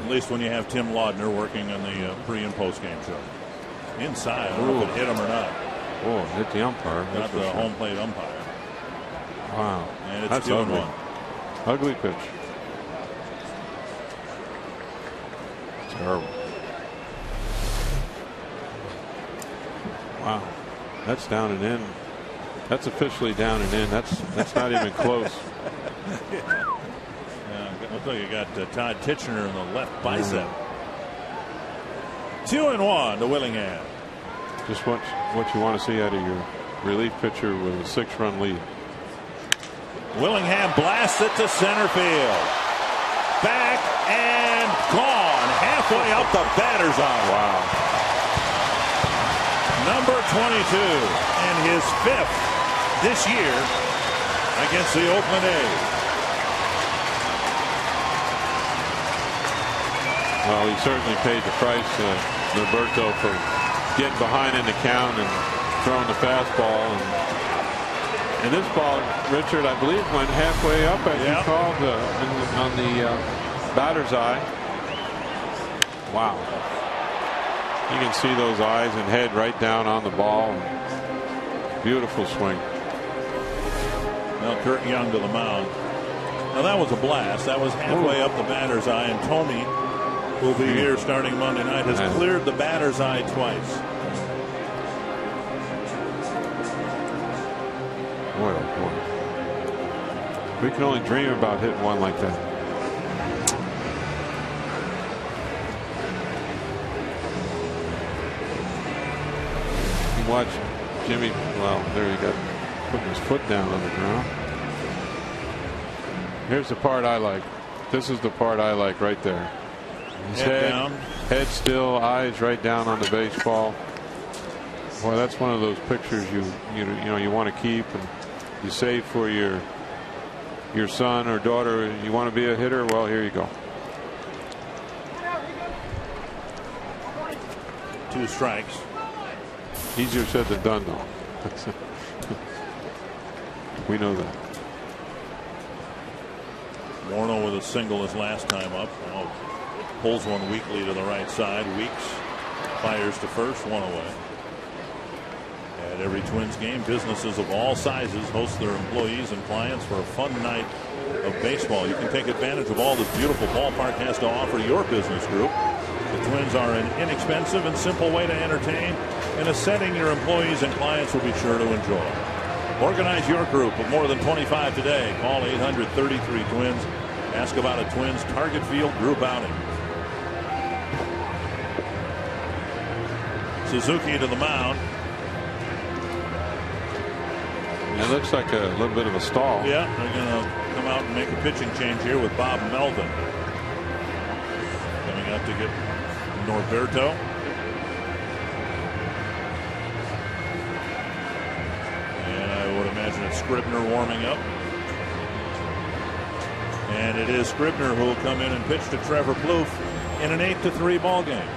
least when you have Tim Laudner working on the pre and post game show. Inside, I don't know if it hit him or not. Oh, hit the umpire. Not the home plate umpire. Wow. And it's That's 2-1. Ugly pitch. Terrible. Wow. That's down and in. That's officially down and in. That's not even close. Looks like you got Todd Tichenor in the left bicep. 2-1 to Willingham. Just what you want to see out of your relief pitcher with a 6-run lead. Willingham blasts it to center field. Back and gone. Halfway up the batter's eye. Wow. Number 22 and his 5th this year against the Oakland A's. Well, he certainly paid the price, Norberto, for getting behind in the count and throwing the fastball. And this ball, Richard, I believe, went halfway up as you called on the batter's eye. Wow. You can see those eyes and head right down on the ball. Beautiful swing. Now Kurt Young to the mound. Now that was a blast. That was halfway up the batter's eye, and Tony, who will be here starting Monday night, has cleared the batter's eye twice. Boy, oh boy. We can only dream about hitting one like that. You watch Jimmy, well, there he got putting his foot down on the ground. Here's the part I like. This is the part I like right there. His Head down. Head still, eyes right down on the baseball. Boy, that's one of those pictures you want to keep and you save for your son or daughter. You want to be a hitter? Well, here you go. 2 strikes. Easier said than done, though. We know that. Morneau with a single his last time up. Oh, pulls one weakly to the right side. Weeks fires to first, 1 away. At every Twins game, businesses of all sizes host their employees and clients for a fun night of baseball. You can take advantage of all this beautiful ballpark has to offer your business group. The Twins are an inexpensive and simple way to entertain in a setting your employees and clients will be sure to enjoy. Organize your group of more than 25 today. Call 800-33-TWINS. Ask about a Twins Target Field group outing. Suzuki to the mound. It looks like a little bit of a stall. Yeah, they're going to come out and make a pitching change here with Bob Melvin coming out to get Norberto. And I would imagine it's Scribner warming up. And it is Scribner who will come in and pitch to Trevor Plouffe in an 8-3 ball game.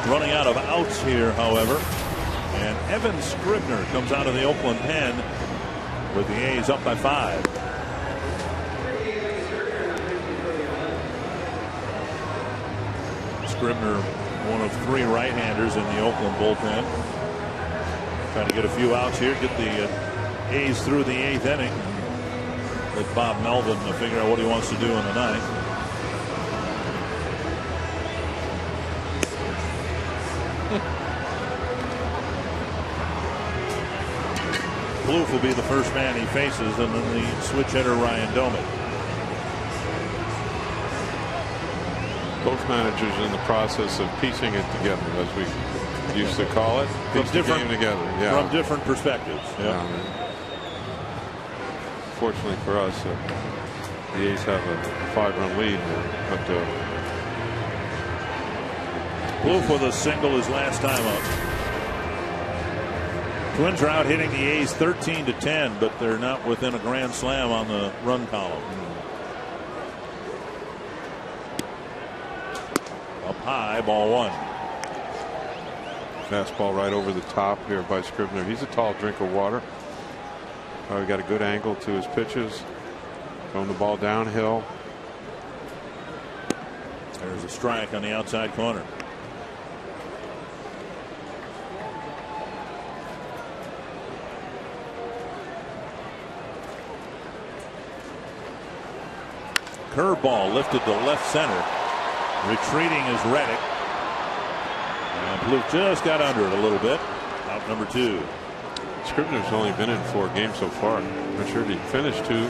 Running out of outs here, however, and Evan Scribner comes out of the Oakland pen with the A's up by 5. Scribner, one of 3 right-handers in the Oakland bullpen, trying to get a few outs here, get the A's through the 8th inning. Let Bob Melvin figure out what he wants to do in the 9th. Plouffe will be the first man he faces, and then the switch hitter Ryan Doumit. Both managers in the process of piecing it together, as we used to call it. Piece the game together. Yeah. From different perspectives. Yeah. Fortunately for us, the A's have a 5-run lead. But Plouffe with a single his last time up. Twins are out hitting the A's 13-10, but they're not within a grand slam on the run column. Up high, ball 1. Fastball right over the top here by Scribner. He's a tall drink of water. Probably got a good angle to his pitches. Throwing the ball downhill. There's a strike on the outside corner. curveball lifted to left center. Retreating is Reddick. And Plouffe just got under it a little bit. Out number 2. Scribner's only been in 4 games so far. Richard, he finished 2.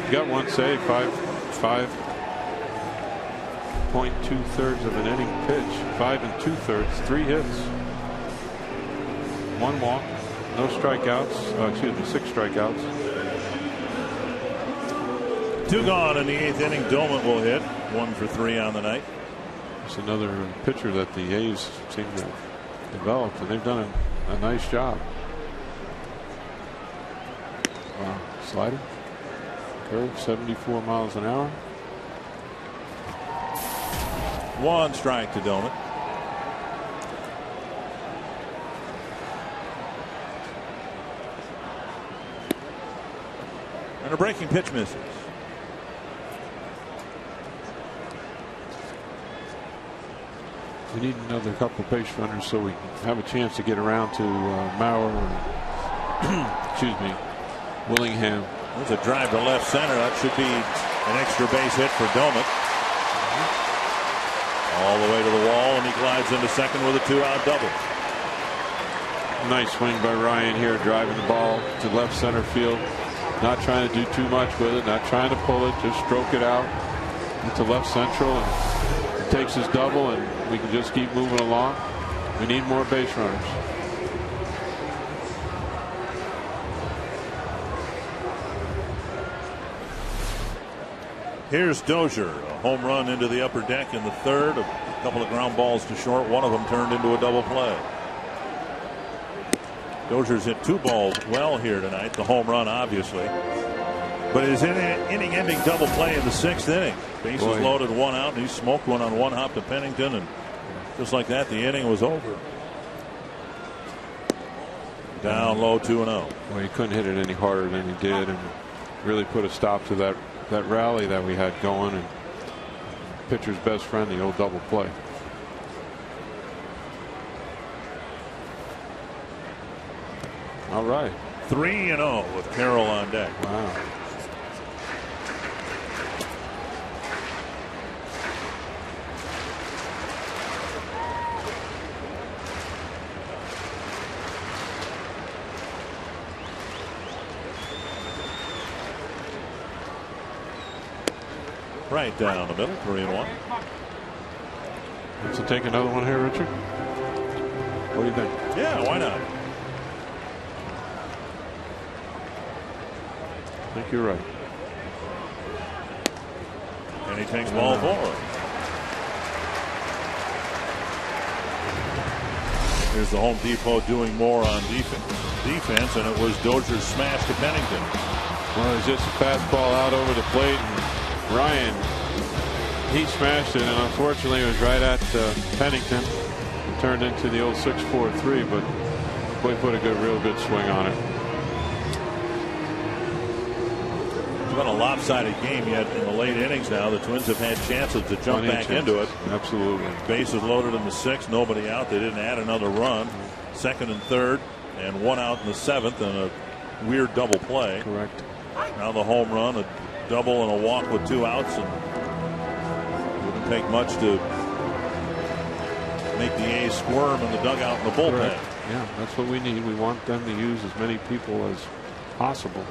He got 1 save, 5.2 of an inning pitch, 5 2/3, 3 hits, 1 walk, no strikeouts. 6 strikeouts. 2 gone in the 8th inning. Doman will hit 1 for 3 on the night. It's another pitcher that the A's seem to have developed, and they've done a nice job. Slider, curve, 74 miles an hour. 1 strike to Doman. And a breaking pitch misses. We need another couple base runners so we can have a chance to get around to Mauer and excuse me, Willingham. There's a drive to left center. That should be an extra base hit for Doman. All the way to the wall, and he glides into second with a 2-out double. Nice swing by Ryan here, driving the ball to left center field. Not trying to do too much with it, not trying to pull it, just stroke it out into left central, and it takes his double, and we can just keep moving along. We need more base runners. Here's Dozier, a home run into the upper deck in the 3rd. A couple of ground balls to short. One of them turned into a double play. Dozier's hit 2 balls well here tonight. The home run, obviously. But his inning-ending double play in the 6th inning. Bases loaded, 1 out, and he smoked one on 1 hop to Pennington, and just like that, the inning was over. Down low, 2-0. Well, he couldn't hit it any harder than he did, and really put a stop to that rally that we had going, and pitcher's best friend, the old double play. All right. 3-0 with Carroll on deck. Wow. Right down the middle, 3-1. Let's take another one here, Richard. What do you think? Yeah, why not? I think you're right. And he takes ball 4. Here's the Home Depot doing more on defense, and it was Dozier's smash to Pennington. Well, it was just a fastball out over the plate, and Ryan, he smashed it, and unfortunately it was right at Pennington. It turned into the old 6-4-3, but boy put a real good swing on it. It's been a lopsided game yet in the late innings now. The Twins have had chances to jump back into it. Absolutely. Bases loaded in the 6th, nobody out. They didn't add another run. 2nd and 3rd, and 1 out in the 7th, and a weird double play. Correct. Now the home run, a double and a walk with 2 outs, and wouldn't take much to make the A's squirm in the dugout and the bullpen. Correct. Yeah, that's what we need. We want them to use as many people as possible.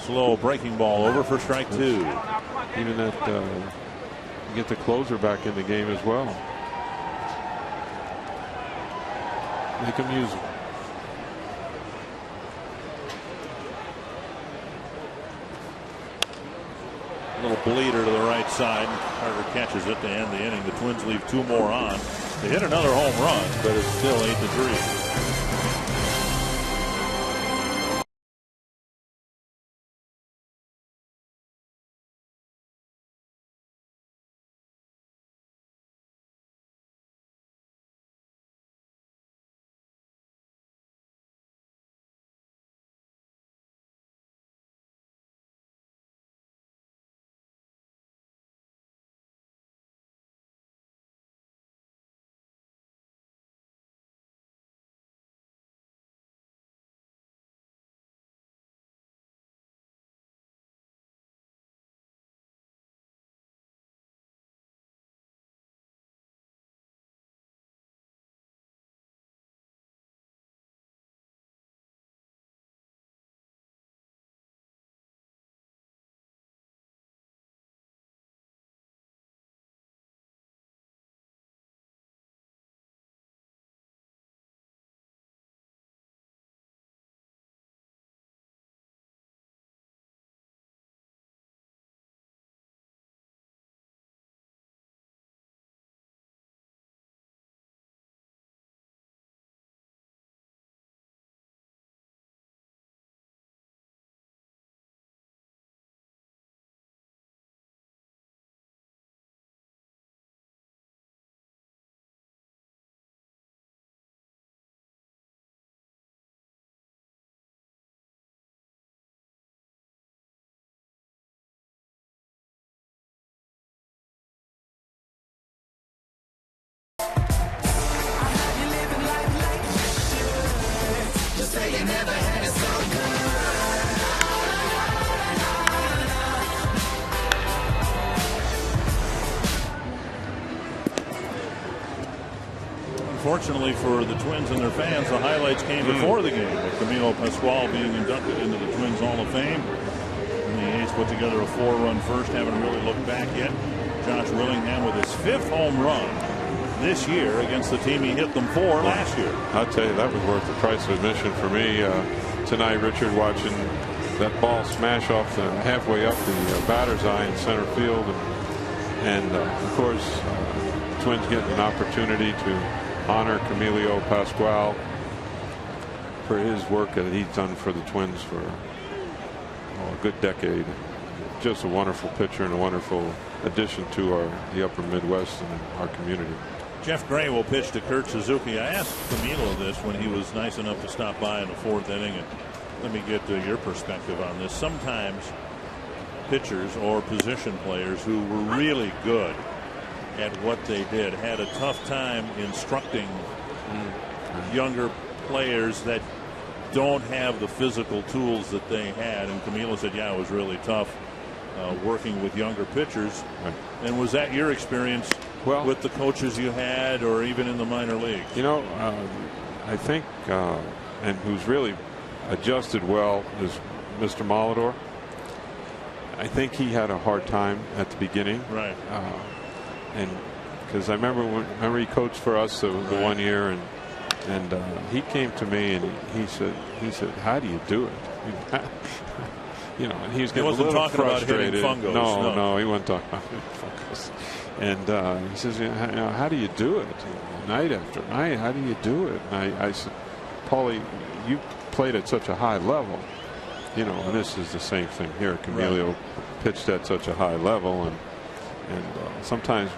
Slow breaking ball over for strike 2. Even that get the closer back in the game as well. Make them use them. A little bleeder to the right side. Carter catches it to end the inning. The Twins leave 2 more on. They hit another home run, but it's still 8-3. Fortunately for the Twins and their fans, the highlights came before the game, with Camilo Pascual being inducted into the Twins Hall of Fame. And the A's put together a 4-run first, haven't really looked back yet. Josh Willingham with his 5th home run this year against the team he hit them for last year. I'll tell you, that was worth the price of admission for me tonight, Richard, watching that ball smash off the halfway up the batter's eye in center field. And of course, Twins getting an opportunity to honor Camilo Pascual for his work that he's done for the Twins for a good decade. Just a wonderful pitcher and a wonderful addition to the upper Midwest and our community. Jeff Gray will pitch to Kurt Suzuki. I asked Camilo this when he was nice enough to stop by in the 4th inning, and let me get your perspective on this. Sometimes pitchers or position players who were really good at what they did had a tough time instructing younger players that don't have the physical tools that they had. And Camilo said, yeah, it was really tough working with younger pitchers. Right. And was that your experience with the coaches you had, or even in the minor leagues? You know, I think and who's really adjusted well is Mr. Molitor. I think he had a hard time at the beginning. Right. And because I remember he coached for us the one year, and he came to me and he said, how do you do it? You know, and he was getting a little frustrated. No, he wasn't talking about hitting fungus. And he says, how do you do it? Night after night, how do you do it? And I said, Paulie, you played at such a high level, you know, and this is the same thing here. Camilo pitched at such a high level, and sometimes,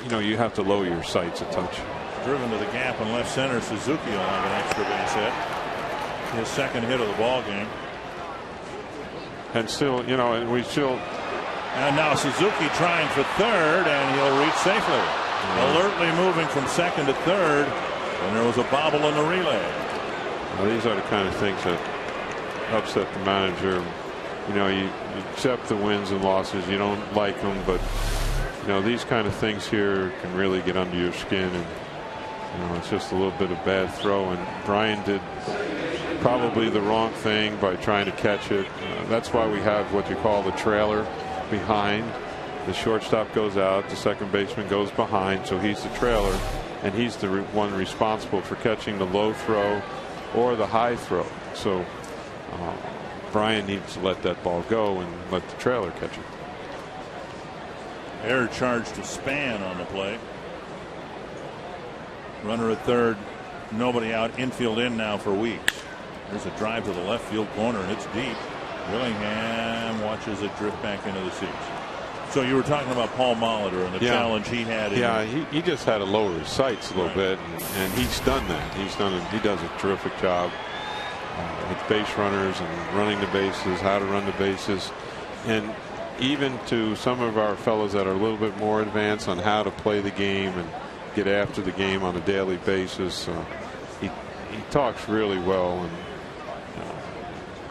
you know, you have to lower your sights a touch. Driven to the gap in left center. Suzuki will have an extra base hit. His 2nd hit of the ball game. And still, you know, and we still. And now Suzuki trying for 3rd, and he'll reach safely. Alertly moving from 2nd to 3rd, and there was a bobble in the relay. Well, these are the kind of things that upset the manager. You know, you accept the wins and losses. You don't like them, but you know, these kind of things here can really get under your skin, and you know, it's just a little bit of bad throw. And Brian did probably the wrong thing by trying to catch it. That's why we have what you call the trailer behind. The shortstop goes out, the second baseman goes behind, so he's the trailer, and he's the one responsible for catching the low throw or the high throw. So Brian needs to let that ball go and let the trailer catch it. Error charge to Span on the play. Runner at 3rd, nobody out, infield in now for Weeks. There's a drive to the left field corner, and it's deep. Willingham watches it drift back into the seats. So you were talking about Paul Molitor and the challenge he had. He just had to lower his sights a little bit, and he's done that. He does a terrific job with base runners and running the bases, how to run the bases, and even to some of our fellows that are a little bit more advanced on how to play the game and get after the game on a daily basis. He talks really well, and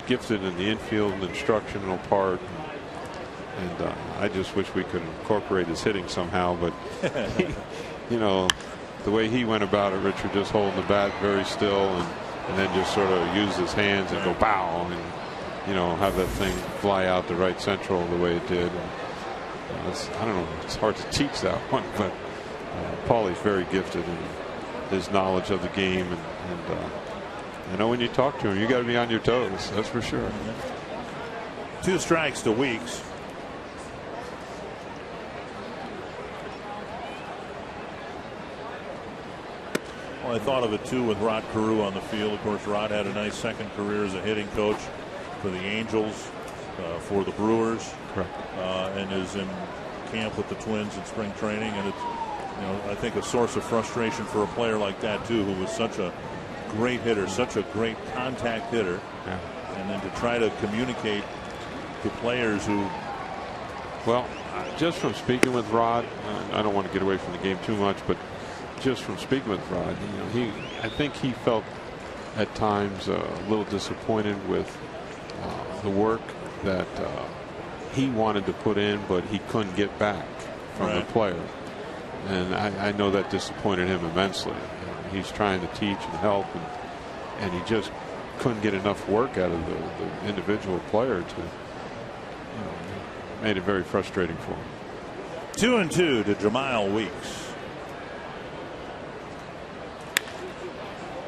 gifted in the infield and instructional part. And I just wish we could incorporate his hitting somehow, but you know, the way he went about it, Richard, just holding the bat very still, and then just sort of use his hands and go bow, and you know, have that thing fly out the right central the way it did. And, I don't know, it's hard to teach that one, but Paulie's very gifted in his knowledge of the game, and I know when you talk to him, you got to be on your toes. That's for sure. 2 strikes to Weeks. Well, I thought of it too with Rod Carew on the field. Of course, Rod had a nice second career as a hitting coach for the Angels, for the Brewers, and is in camp with the Twins in spring training. And it's, you know, I think a source of frustration for a player like that too, who was such a great hitter, such a great contact hitter, and then to try to communicate to players who. Well, just from speaking with Rod, I don't want to get away from the game too much, but just from speaking with Rod, you know, I think he felt at times a little disappointed with the work that he wanted to put in, but he couldn't get back from the player. And I know that disappointed him immensely. He's trying to teach and help, and he just couldn't get enough work out of the individual player to, made it very frustrating for him. 2-2 to Jemile Weeks.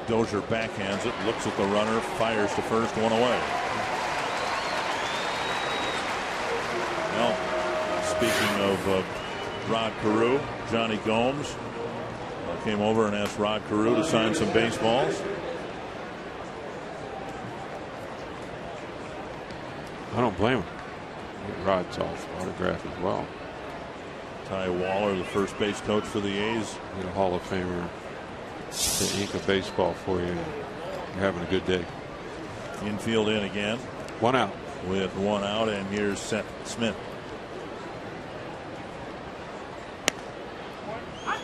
Dozier backhands it, looks at the runner, fires to first, one away. Well, speaking of Rod Carew, Johnny Gomes came over and asked Rod Carew to sign some baseballs. I don't blame him. Rod's off autograph as well. Ty Waller, the first base coach for the A's. Get a Hall of Famer to ink a baseball for you. You're having a good day. Infield in again. 1 out. With 1 out, and here's Seth Smith.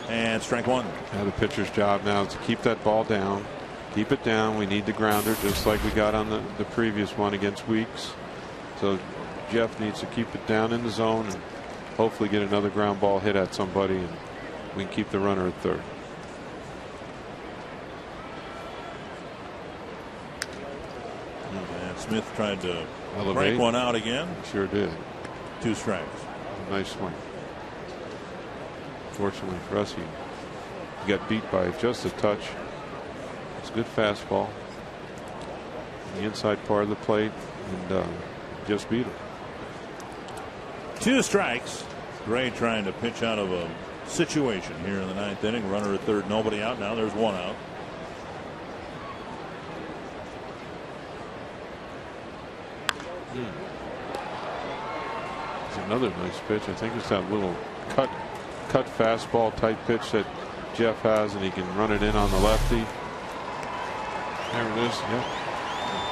And strike one. Now the pitcher's job now is to keep that ball down. Keep it down. We need the grounder just like we got on the previous one against Weeks. So Jeff needs to keep it down in the zone and hopefully get another ground ball hit at somebody, and we can keep the runner at third. And Smith tried to elevate. Break one out again. Sure did. 2 strikes. Nice swing. Fortunately for us, he got beat by just a touch. It's a good fastball. The inside part of the plate, and just beat him. 2 strikes. Gray trying to pitch out of a situation here in the 9th inning. Runner at third, nobody out. Now there's 1 out. It's another nice pitch. I think it's that little cut fastball type pitch that Jeff has, and he can run it in on the lefty. There it is. Yep.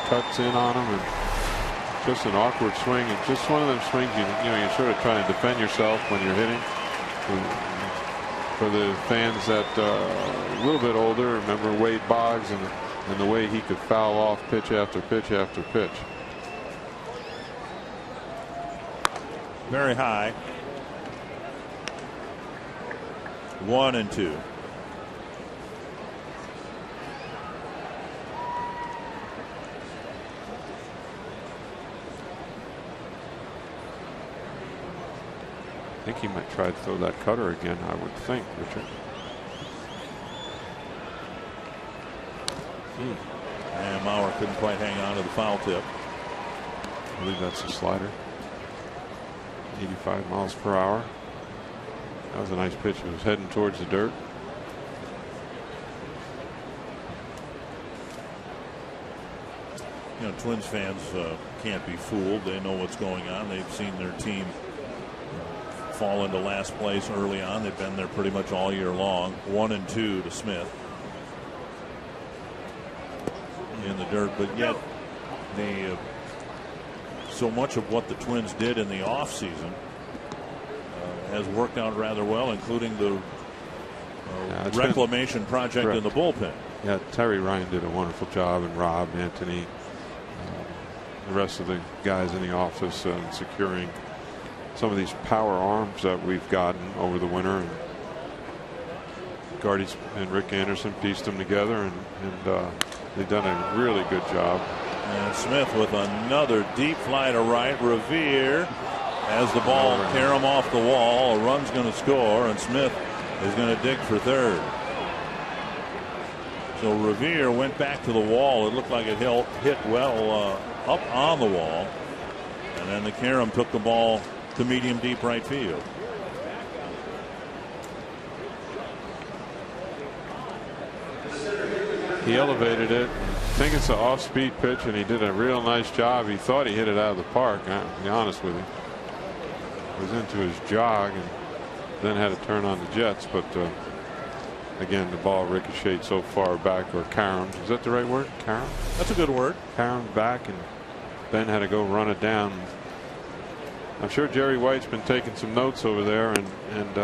Cuts in on him, and just an awkward swing. It's just one of them swings you're sort of trying to defend yourself when you're hitting. For the fans that are a little bit older, remember Wade Boggs and the way he could foul off pitch after pitch after pitch. Very high. 1-2. I think he might try to throw that cutter again, I would think, Richard. And Mauer couldn't quite hang on to the foul tip. I believe that's a slider. 85 miles per hour. That was a nice pitch. It was heading towards the dirt. Twins fans can't be fooled. They know what's going on. They've seen their team fall into last place early on. They've been there pretty much all year long. 1-2 to Smith in the dirt, but yet so much of what the Twins did in the offseason has worked out rather well, including the reclamation project in the bullpen. Yeah, Terry Ryan did a wonderful job, and Rob, Anthony, the rest of the guys in the office securing some of these power arms that we've gotten over the winter. And Gardy and Rick Anderson pieced them together, and they've done a really good job. And Smith with another deep fly to right. Revere has the ball tear him off the wall. A run's going to score, and Smith is going to dig for third. So Revere went back to the wall. It looked like it hit well up on the wall. And then the Karam took the ball to medium deep right field. He elevated it. I think it's an off-speed pitch, and he did a real nice job. He thought he hit it out of the park, to be honest with you. It was into his jog, and then had to turn on the jets. But again, the ball ricocheted so far back, or Karam. Is that the right word? Karam? That's a good word. Karam back, and Ben had to go run it down. I'm sure Jerry White's been taking some notes over there, and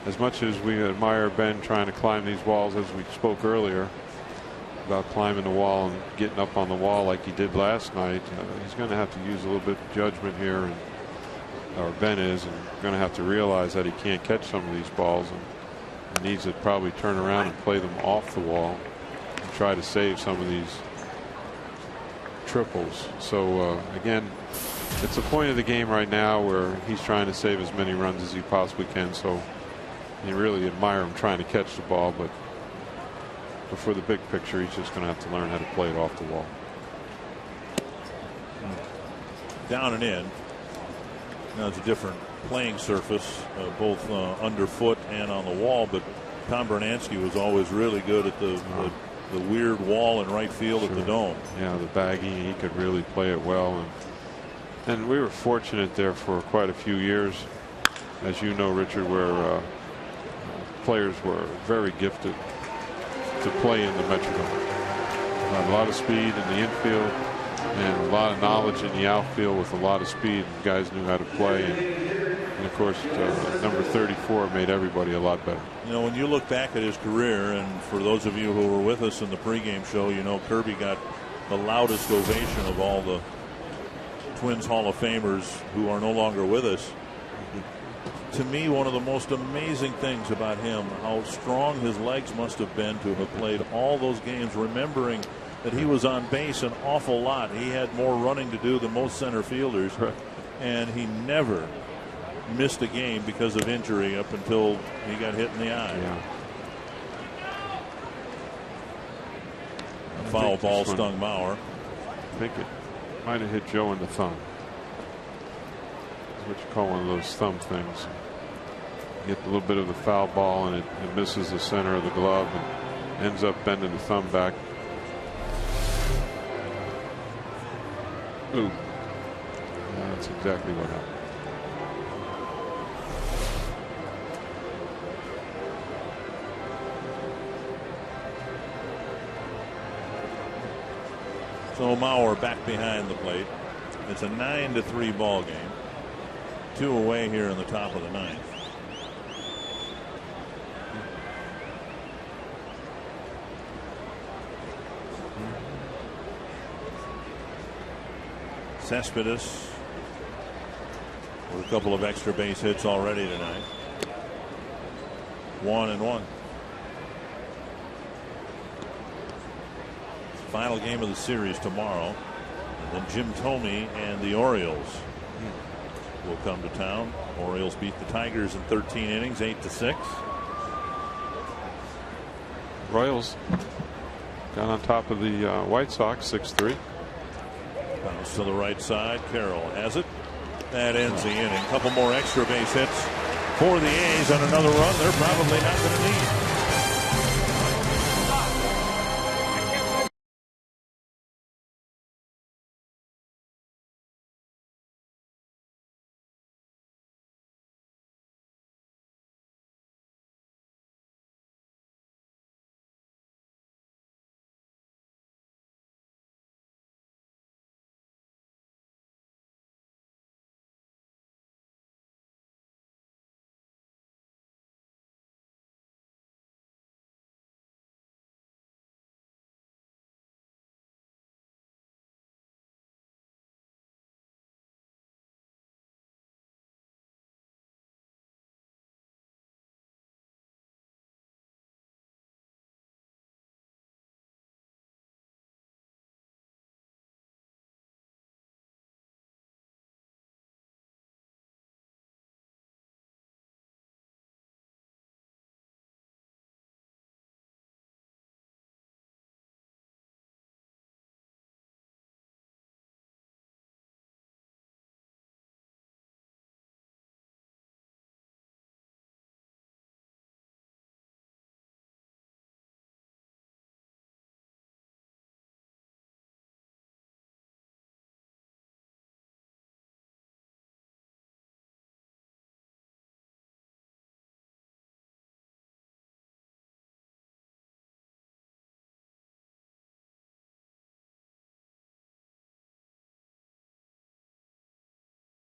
as much as we admire Ben trying to climb these walls, as we spoke earlier about climbing the wall and getting up on the wall like he did last night, he's going to have to use a little bit of judgment here and or Ben is, and going to have to realize that he can't catch some of these balls and needs to probably turn around and play them off the wall and try to save some of these triples. So again, it's a point of the game right now where he's trying to save as many runs as he possibly can. So you really admire him trying to catch the ball, but for the big picture, he's just going to have to learn how to play it off the wall. Down and in. Now it's a different playing surface, both underfoot and on the wall, but Tom Bernansky was always really good at the weird wall in right field at the Dome. Yeah, the baggy, he could really play it well. And we were fortunate there for quite a few years, as you know, Richard, where players were very gifted to play in the Metrodome. A lot of speed in the infield and a lot of knowledge in the outfield with a lot of speed. Guys knew how to play. And of course, number 34 made everybody a lot better. You know, when you look back at his career, and for those of you who were with us in the pregame show, you know Kirby got the loudest ovation of all the Twins Hall of Famers who are no longer with us. To me, one of the most amazing things about him, how strong his legs must have been to have played all those games, remembering that he was on base an awful lot. He had more running to do than most center fielders, and he never missed a game because of injury up until he got hit in the eye. Yeah. A foul ball stung Mauer. I think it might have hit Joe in the thumb. What you call one of those thumb things. You get a little bit of the foul ball and it misses the center of the glove and ends up bending the thumb back. Ooh. Yeah, that's exactly what happened. So Mauer back behind the plate. It's a 9-3 ball game. 2 away here in the top of the 9th. Cespedes with a couple of extra base hits already tonight. 1-1. Final game of the series tomorrow. And then Jim Thome and the Orioles will come to town. Orioles beat the Tigers in 13 innings, 8-6. Royals got on top of the White Sox, 6-3. Bounce to the right side. Carroll has it. That ends the inning. A couple more extra base hits for the A's and another run they're probably not going to need.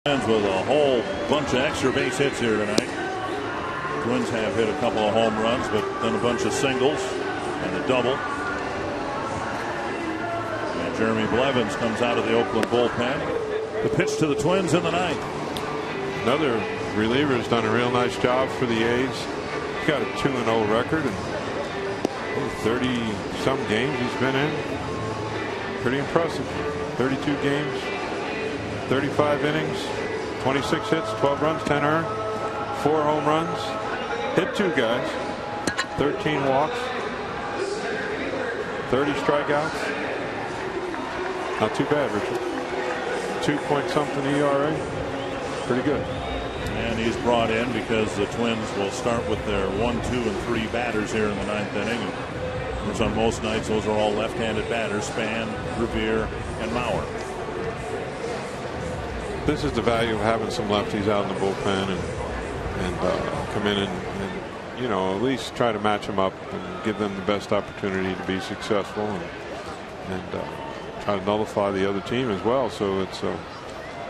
With a whole bunch of extra base hits here tonight. Twins have hit a couple of home runs, but then a bunch of singles and a double. And Jeremy Blevins comes out of the Oakland bullpen. The pitch to the Twins in the 9th. Another reliever has done a real nice job for the A's. He's got a 2-0 record and 30-some games he's been in. Pretty impressive. 32 games, 35 innings, 26 hits, 12 runs, 10 earned, 4 home runs, hit 2 guys, 13 walks, 30 strikeouts. Not too bad, Richard. 2-point-something ERA. Pretty good. And he's brought in because the Twins will start with their 1, 2, and 3 batters here in the 9th inning. Which on most nights, those are all left-handed batters: Span, Revere, and Mauer. This is the value of having some lefties out in the bullpen and come in and you know, at least try to match them up and give them the best opportunity to be successful and try to nullify the other team as well. So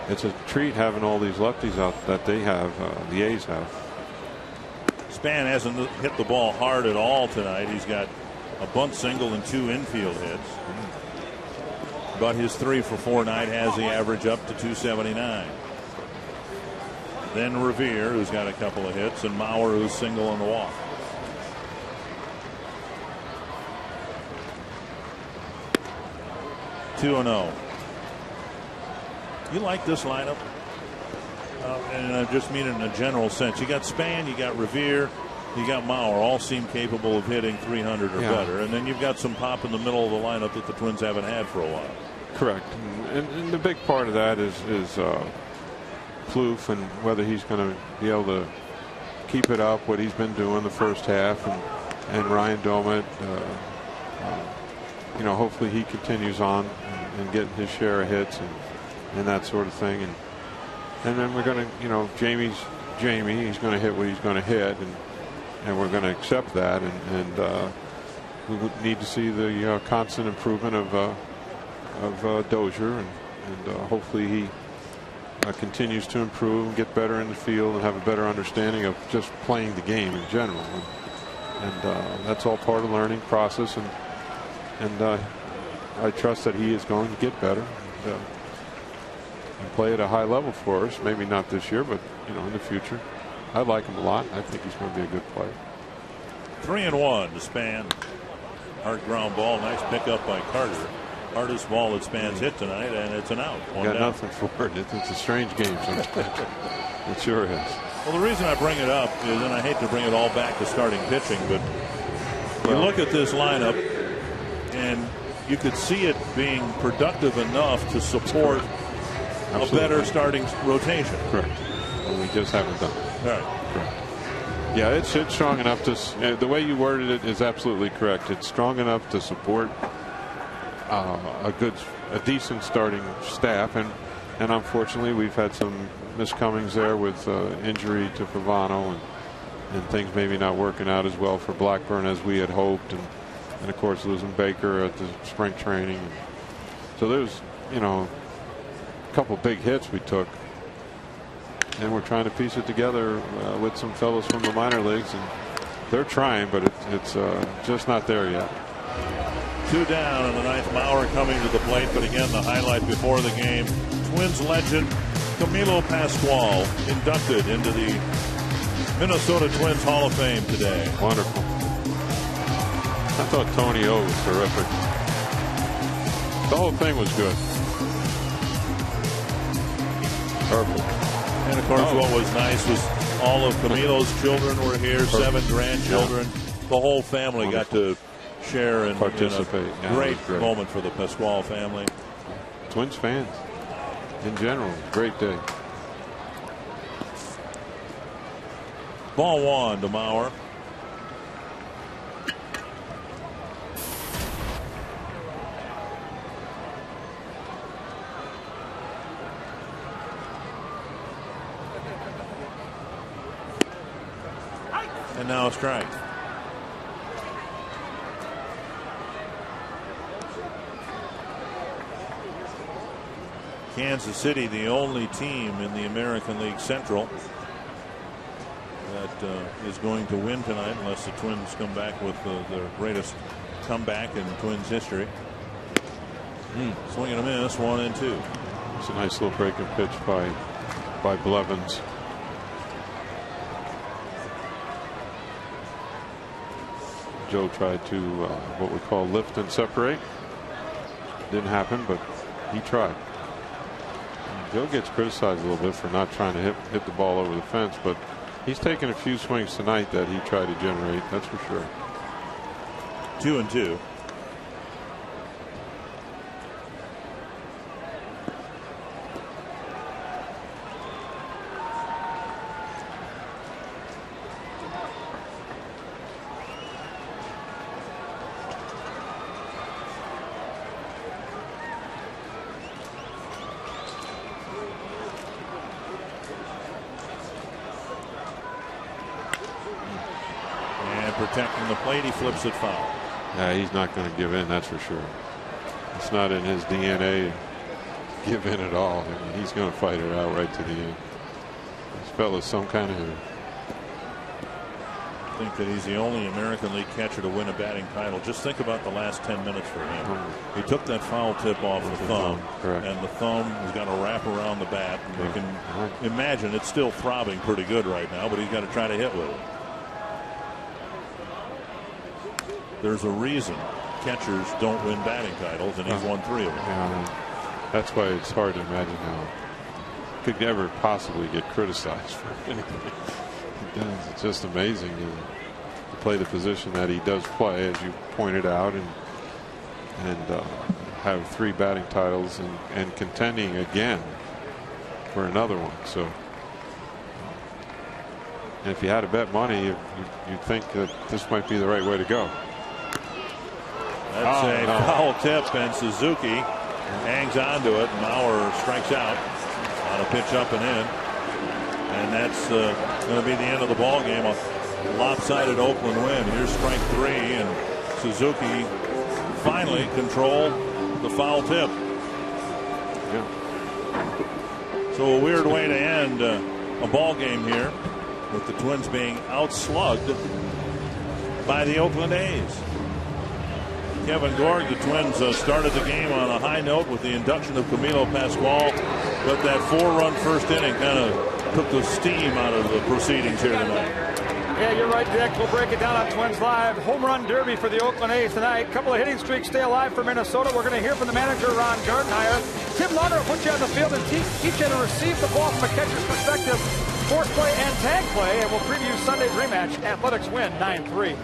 it's a treat having all these lefties out that they have, the A's have. Span hasn't hit the ball hard at all tonight. He's got a bunt single and 2 infield hits. But his 3 for 4 night has the average up to 279. Then Revere, who's got a couple of hits, and Mauer, who's single on the walk. Two and 0. You like this lineup? And I just mean it in a general sense. You got Span, you got Revere, you got Mauer, all seem capable of hitting 300 or better. And then you've got some pop in the middle of the lineup that the Twins haven't had for a while. Correct. And the big part of that is Plouffe and whether he's going to be able to keep it up, what he's been doing the first half, and Ryan Doumit, you know, hopefully he continues on and getting his share of hits and that sort of thing. And then we're going to, you know, Jamie's Jamie. He's going to hit what he's going to hit, and we're going to accept that. And we would need to see the constant improvement of Dozier, and hopefully he continues to improve and get better in the field and have a better understanding of just playing the game in general. And that's all part of the learning process. And I trust that he is going to get better and play at a high level for us. Maybe not this year, but you know, in the future. I like him a lot. I think he's going to be a good player. 3-1 to Span. Hard ground ball. Nice pickup by Carter. Hardest ball that Span's hit tonight, and it's an out. Got nothing for it. It's a strange game sometimes. It sure is. Well, the reason I bring it up is, and I hate to bring it all back to starting pitching, but you look at this lineup, and you could see it being productive enough to support a better starting rotation. Correct. And we just haven't done it. All right. Correct. Yeah, it's strong enough to. The way you worded it is absolutely correct. It's strong enough to support a decent starting staff, and unfortunately we've had some miscomings there with injury to Pavano and things maybe not working out as well for Blackburn as we had hoped, and of course losing Baker at the spring training. So there's, you know, a couple big hits we took, and we're trying to piece it together with some fellows from the minor leagues, and they're trying, but it's just not there yet. 2 down in the 9th. Mauer coming to the plate, but again the highlight before the game, Twins legend Camilo Pascual inducted into the Minnesota Twins Hall of Fame today. Wonderful. I thought Tony O was terrific. The whole thing was good. Perfect. And of course what was nice was all of Camilo's children were here. Perfect. 7 grandchildren. Yeah. The whole family got to share and participate. Great moment for the Pascual family. Twins fans in general. Great day. Ball 1 to Mauer. And now a strike. Kansas City, the only team in the American League Central that is going to win tonight, unless the Twins come back with the greatest comeback in Twins history. Swing and a miss, 1-2. It's a nice little breaking pitch by Blevins. Joe tried to what we call lift and separate. Didn't happen, but he tried. And Joe gets criticized a little bit for not trying to hit the ball over the fence, but he's taken a few swings tonight that he tried to generate, that's for sure. 2-2. Protecting the plate, he flips it foul. Yeah, he's not going to give in, that's for sure. It's not in his DNA to give in at all. I mean, he's going to fight it out right to the end. This fella's some kind of hitter. I think that he's the only American League catcher to win a batting title. Just think about the last 10 minutes for him. He took that foul tip off the thumb, and the thumb has got to wrap around the bat. And you can imagine it's still throbbing pretty good right now, but he's got to try to hit with it. There's a reason catchers don't win batting titles, and he's won 3 of them. Yeah, that's why it's hard to imagine how he could never possibly get criticized for anything he does. It's just amazing to play the position that he does play, as you pointed out, and have 3 batting titles and contending again for another one. So, and if you had to bet money, you'd think that this might be the right way to go. That's a foul tip, and Suzuki hangs on to it. Mauer strikes out on a pitch up and in, and that's going to be the end of the ball game. A lopsided Oakland win. Here's strike 3, and Suzuki finally controlled the foul tip. Yeah. So a weird way to end a ball game here, with the Twins being outslugged by the Oakland A's. Kevin Gorg, the Twins started the game on a high note with the induction of Camilo Pascual, but that 4-run first inning kind of took the steam out of the proceedings here tonight. Yeah, you're right, Dick. We'll break it down on Twins Live. Home run derby for the Oakland A's tonight. Couple of hitting streaks stay alive for Minnesota. We're going to hear from the manager, Ron Gardenhire. Tim Lauder will put you on the field and teach you to receive the ball from a catcher's perspective, force play and tag play, and we'll preview Sunday's rematch. Athletics win 9-3.